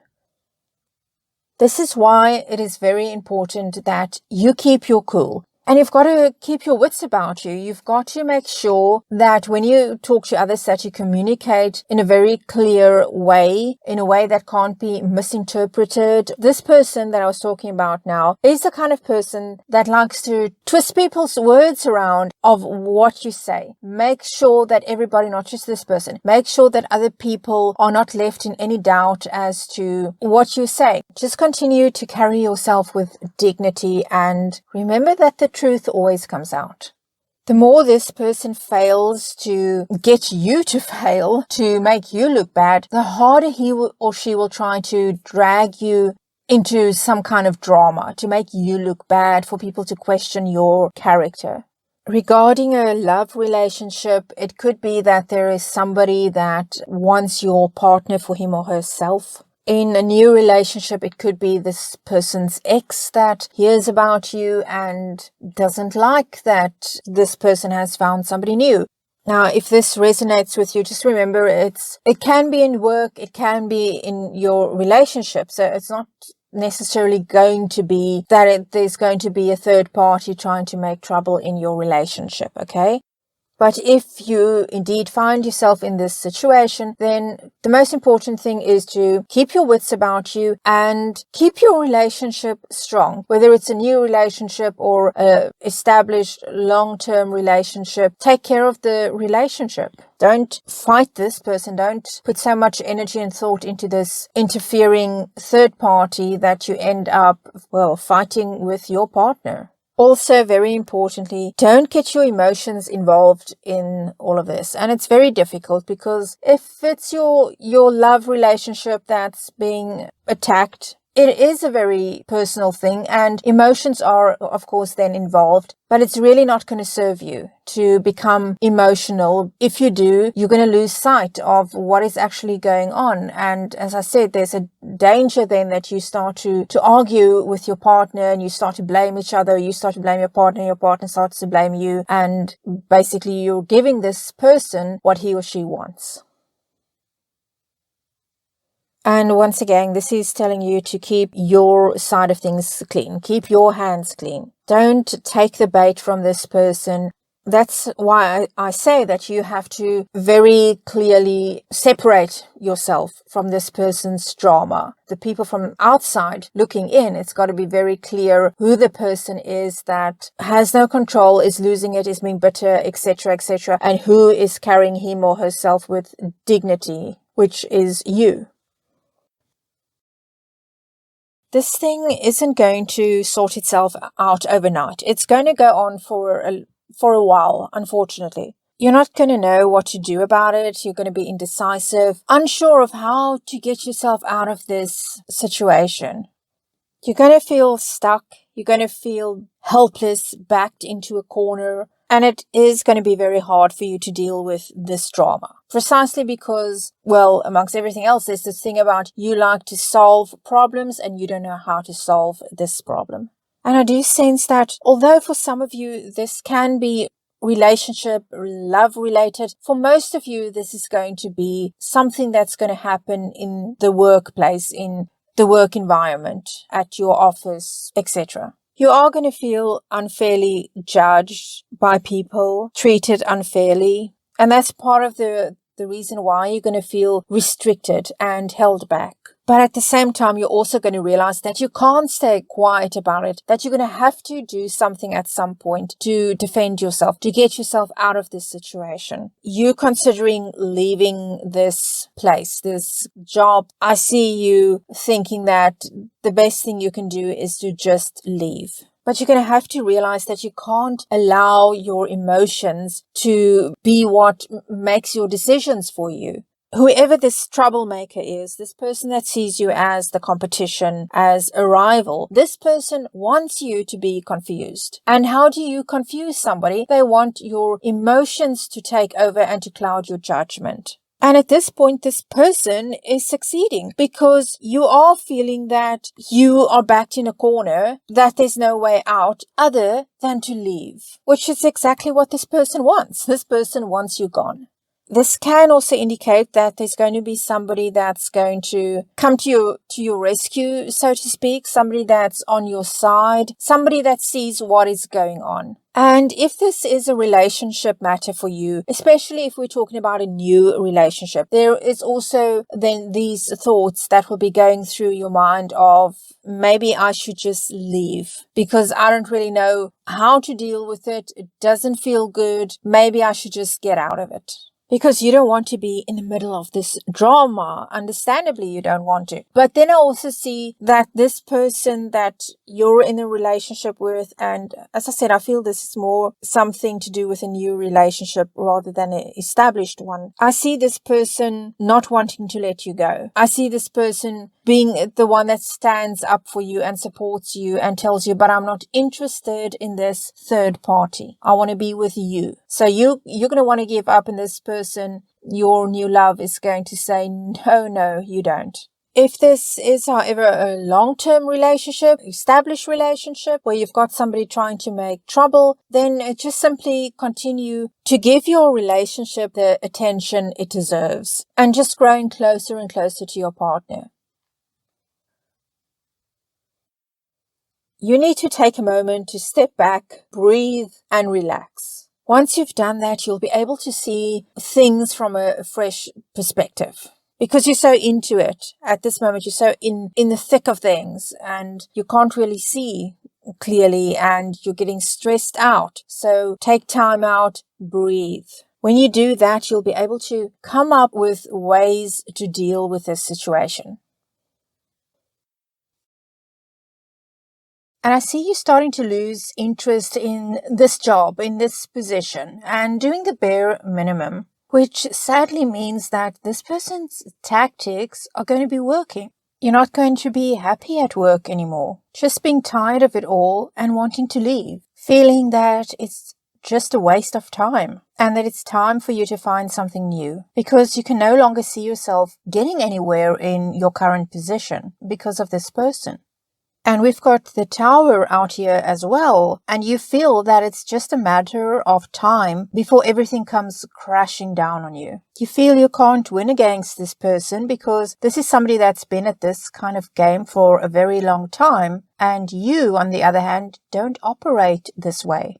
This is why it is very important that you keep your cool. And you've got to keep your wits about you. You've got to make sure that when you talk to others that you communicate in a very clear way, in a way that can't be misinterpreted. This person that I was talking about now is the kind of person that likes to twist people's words around of what you say. Make sure that everybody, not just this person, make sure that other people are not left in any doubt as to what you say. Just continue to carry yourself with dignity and remember that the truth always comes out. The more this person fails to get you to fail, to make you look bad, the harder he or she will try to drag you into some kind of drama, to make you look bad, for people to question your character. Regarding a love relationship, it could be that there is somebody that wants your partner for him or herself. In a new relationship, it could be this person's ex that hears about you and doesn't like that this person has found somebody new. Now, if this resonates with you, just remember it can be in work, it can be in your relationship. So it's not necessarily going to be that there's going to be a third party trying to make trouble in your relationship, okay? But if you indeed find yourself in this situation, then the most important thing is to keep your wits about you and keep your relationship strong. Whether it's a new relationship or an established long-term relationship, take care of the relationship. Don't fight this person. Don't put so much energy and thought into this interfering third party that you end up, fighting with your partner. Also, very importantly, don't get your emotions involved in all of this. And it's very difficult because if it's your love relationship that's being attacked, it is a very personal thing and emotions are, of course, then involved. But it's really not going to serve you to become emotional. If you do, you're going to lose sight of what is actually going on. And as I said, there's a danger then that you start to argue with your partner and you start to blame each other. You start to blame your partner starts to blame you. And basically you're giving this person what he or she wants. And once again, this is telling you to keep your side of things clean. Keep your hands clean. Don't take the bait from this person. That's why I say that you have to very clearly separate yourself from this person's drama. The people from outside looking in, it's got to be very clear who the person is that has no control, is losing it, is being bitter, etc., etc., and who is carrying him or herself with dignity, which is you. This thing isn't going to sort itself out overnight. It's going to go on for a while, unfortunately. You're not going to know what to do about it. You're going to be indecisive, unsure of how to get yourself out of this situation. You're going to feel stuck. You're going to feel helpless, backed into a corner. And it is going to be very hard for you to deal with this drama. Precisely because, amongst everything else, there's this thing about you like to solve problems and you don't know how to solve this problem. And I do sense that although for some of you this can be relationship, love related, for most of you this is going to be something that's going to happen in the workplace, in the work environment, at your office, etc. You are going to feel unfairly judged by people, treated unfairly. And that's part of the reason why you're going to feel restricted and held back. But at the same time, you're also going to realize that you can't stay quiet about it, that you're going to have to do something at some point to defend yourself, to get yourself out of this situation. You considering leaving this place, this job. I see you thinking that the best thing you can do is to just leave. But you're going to have to realize that you can't allow your emotions to be what makes your decisions for you. Whoever this troublemaker is, this person that sees you as the competition, as a rival, this person wants you to be confused. And how do you confuse somebody? They want your emotions to take over and to cloud your judgment. And at this point, this person is succeeding because you are feeling that you are backed in a corner, that there's no way out other than to leave, which is exactly what this person wants. This person wants you gone. This can also indicate that there's going to be somebody that's going to come to your rescue, so to speak, somebody that's on your side, somebody that sees what is going on. And if this is a relationship matter for you, especially if we're talking about a new relationship, there is also then these thoughts that will be going through your mind of maybe I should just leave because I don't really know how to deal with it. It doesn't feel good. Maybe I should just get out of it. Because you don't want to be in the middle of this drama. Understandably, you don't want to. But then I also see that this person that you're in a relationship with, and as I said, I feel this is more something to do with a new relationship rather than an established one. I see this person not wanting to let you go. I see this person being the one that stands up for you and supports you and tells you, but I'm not interested in this third party. I want to be with you. So you're going to want to give up, and this person, your new love, is going to say, no, you don't. If this is, however, a long-term relationship, established relationship, where you've got somebody trying to make trouble, then just simply continue to give your relationship the attention it deserves and just growing closer and closer to your partner. You need to take a moment to step back, breathe, and relax. Once you've done that, you'll be able to see things from a fresh perspective. Because you're so into it at this moment, you're so in the thick of things and you can't really see clearly and you're getting stressed out. So take time out, breathe. When you do that, you'll be able to come up with ways to deal with this situation. And I see you starting to lose interest in this job, in this position, and doing the bare minimum, which sadly means that this person's tactics are going to be working. You're not going to be happy at work anymore, just being tired of it all and wanting to leave, feeling that it's just a waste of time and that it's time for you to find something new because you can no longer see yourself getting anywhere in your current position because of this person. And we've got the Tower out here as well, and you feel that it's just a matter of time before everything comes crashing down on you. You feel you can't win against this person because this is somebody that's been at this kind of game for a very long time, and you, on the other hand, don't operate this way.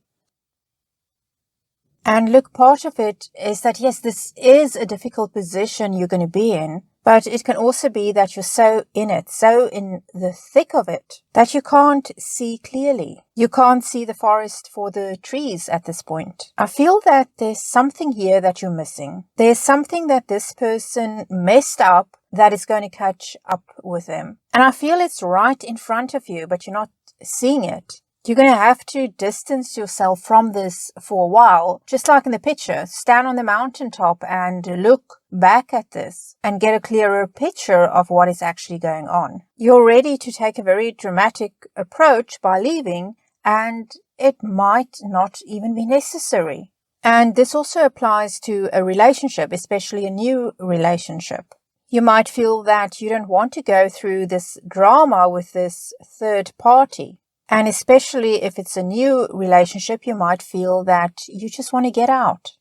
And look, part of it is that, yes, this is a difficult position you're going to be in, but it can also be that you're so in it, so in the thick of it, that you can't see clearly. You can't see the forest for the trees at this point. I feel that there's something here that you're missing. There's something that this person messed up that is going to catch up with them. And I feel it's right in front of you, but you're not seeing it. You're going to have to distance yourself from this for a while, just like in the picture. Stand on the mountaintop and look back at this and get a clearer picture of what is actually going on. You're ready to take a very dramatic approach by leaving, and it might not even be necessary. And this also applies to a relationship, especially a new relationship. You might feel that you don't want to go through this drama with this third party. And especially if it's a new relationship, you might feel that you just want to get out.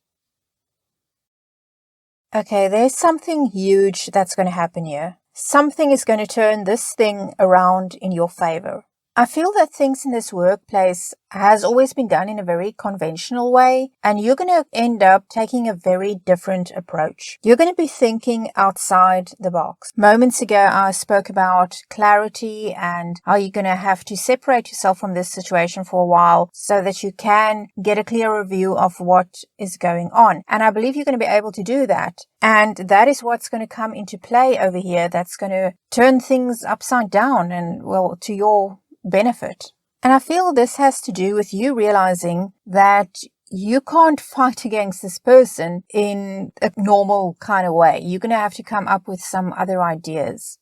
Okay, there's something huge that's going to happen here. Something is going to turn this thing around in your favor. I feel that things in this workplace has always been done in a very conventional way, and you're going to end up taking a very different approach. You're going to be thinking outside the box. Moments ago, I spoke about clarity and how you're going to have to separate yourself from this situation for a while so that you can get a clearer view of what is going on. And I believe you're going to be able to do that. And that is what's going to come into play over here. That's going to turn things upside down and, well, to your benefit. And I feel this has to do with you realizing that you can't fight against this person in a normal kind of way. You're going to have to come up with some other ideas.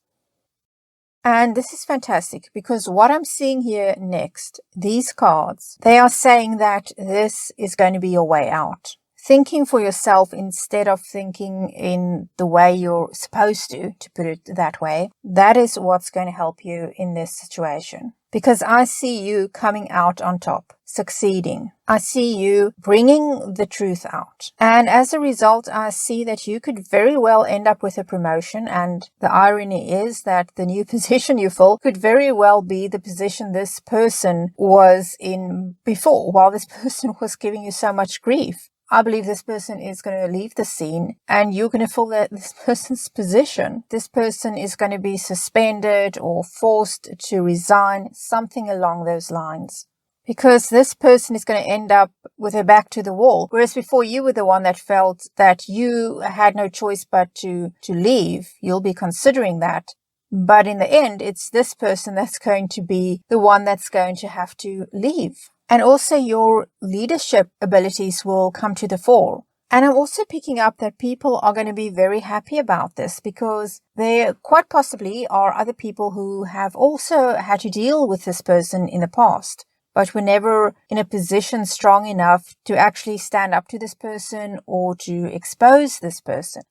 And this is fantastic because what I'm seeing here next, these cards, they are saying that this is going to be your way out. Thinking for yourself instead of thinking in the way you're supposed to put it that way, that is what's going to help you in this situation. Because I see you coming out on top, succeeding. I see you bringing the truth out. And as a result, I see that you could very well end up with a promotion. And the irony is that the new position you fill could very well be the position this person was in before, while this person was giving you so much grief. I believe this person is going to leave the scene and you're going to fill this person's position. This person is going to be suspended or forced to resign, something along those lines. Because this person is going to end up with her back to the wall. Whereas before you were the one that felt that you had no choice but to leave. You'll be considering that. But in the end, it's this person that's going to be the one that's going to have to leave. And also your leadership abilities will come to the fore. And I'm also picking up that people are going to be very happy about this because there quite possibly are other people who have also had to deal with this person in the past, but were never in a position strong enough to actually stand up to this person or to expose this person.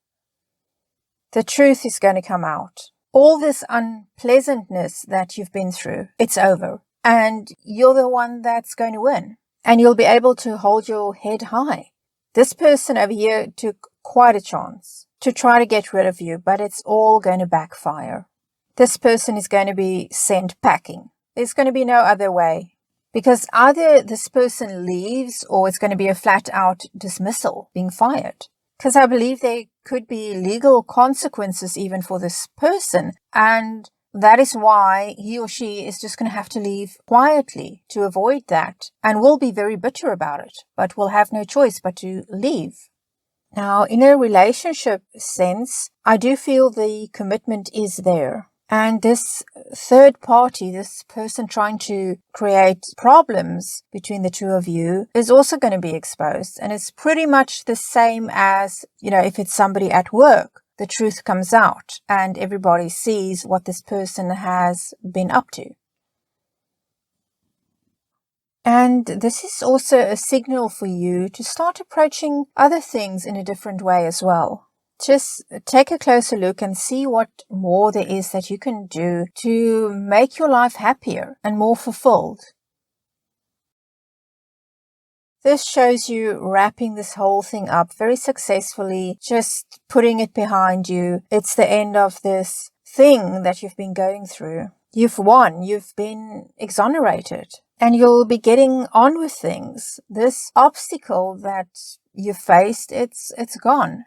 The truth is going to come out. All this unpleasantness that you've been through, it's over. And you're the one that's going to win. And you'll be able to hold your head high. This person over here took quite a chance to try to get rid of you, but it's all going to backfire. This person is going to be sent packing. There's going to be no other way. Because either this person leaves or it's going to be a flat out dismissal, being fired. Because I believe there could be legal consequences even for this person. And that is why he or she is just going to have to leave quietly to avoid that and will be very bitter about it, but will have no choice but to leave. Now, in a relationship sense, I do feel the commitment is there. And this third party, this person trying to create problems between the two of you is also going to be exposed. And it's pretty much the same as, if it's somebody at work. The truth comes out and everybody sees what this person has been up to. And this is also a signal for you to start approaching other things in a different way as well. Just take a closer look and see what more there is that you can do to make your life happier and more fulfilled. This shows you wrapping this whole thing up very successfully, just putting it behind you. It's the end of this thing that you've been going through. You've won, you've been exonerated, and you'll be getting on with things. This obstacle that you faced, it's gone.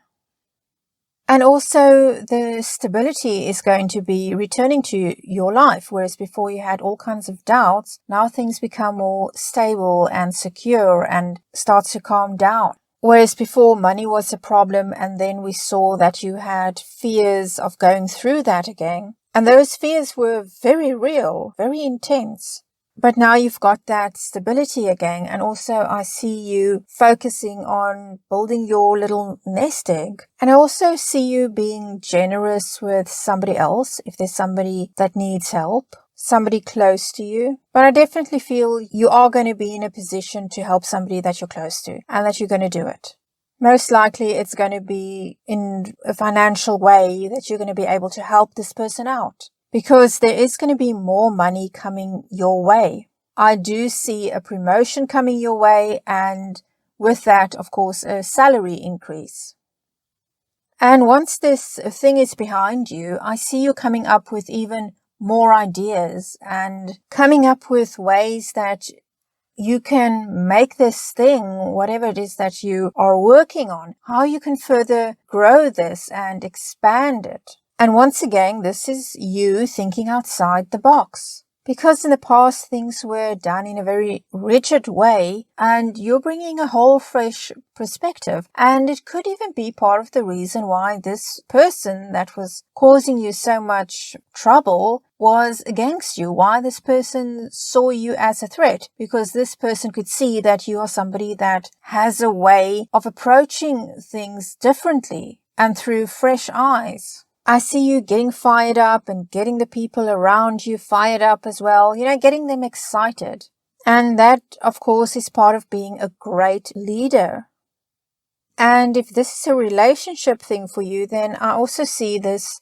And also the stability is going to be returning to your life, whereas before you had all kinds of doubts. Now things become more stable and secure and starts to calm down. Whereas before money was a problem, and then we saw that you had fears of going through that again. And those fears were very real, very intense. But now you've got that stability again. And also I see you focusing on building your little nest egg. And I also see you being generous with somebody else if there's somebody that needs help, somebody close to you. But I definitely feel you are going to be in a position to help somebody that you're close to and that you're going to do it. Most likely it's going to be in a financial way that you're going to be able to help this person out. Because there is going to be more money coming your way. I do see a promotion coming your way, and with that, of course, a salary increase. And once this thing is behind you, I see you coming up with even more ideas and coming up with ways that you can make this thing, whatever it is that you are working on, how you can further grow this and expand it. And once again, this is you thinking outside the box. Because in the past, things were done in a very rigid way, and you're bringing a whole fresh perspective. And it could even be part of the reason why this person that was causing you so much trouble was against you, why this person saw you as a threat, because this person could see that you are somebody that has a way of approaching things differently and through fresh eyes. I see you getting fired up and getting the people around you fired up as well, getting them excited. And that, of course, is part of being a great leader. And if this is a relationship thing for you, then I also see this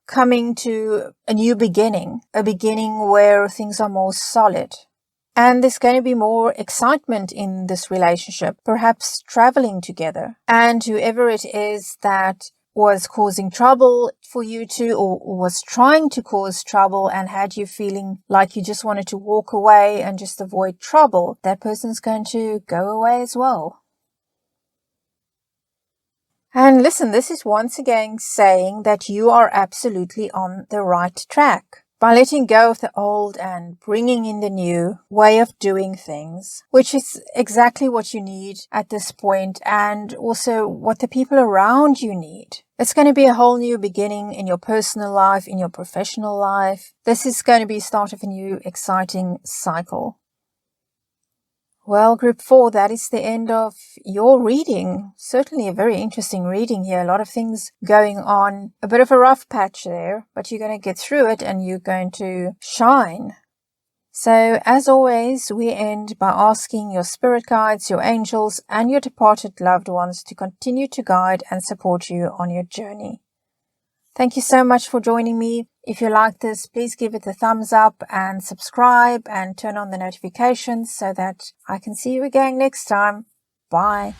coming to a new beginning, a beginning where things are more solid. And there's going to be more excitement in this relationship, perhaps traveling together. And whoever it is that was causing trouble for you two, or was trying to cause trouble and had you feeling like you just wanted to walk away and just avoid trouble, that person's going to go away as well. And listen, this is once again saying that you are absolutely on the right track. By letting go of the old and bringing in the new way of doing things, which is exactly what you need at this point and also what the people around you need. It's going to be a whole new beginning in your personal life, in your professional life. This is going to be the start of a new exciting cycle. Well, Group 4, that is the end of your reading. Certainly a very interesting reading here. A lot of things going on. A bit of a rough patch there, but you're going to get through it and you're going to shine. So, as always, we end by asking your spirit guides, your angels, and your departed loved ones to continue to guide and support you on your journey. Thank you so much for joining me. If you like this, please give it a thumbs up and subscribe and turn on the notifications so that I can see you again next time. Bye.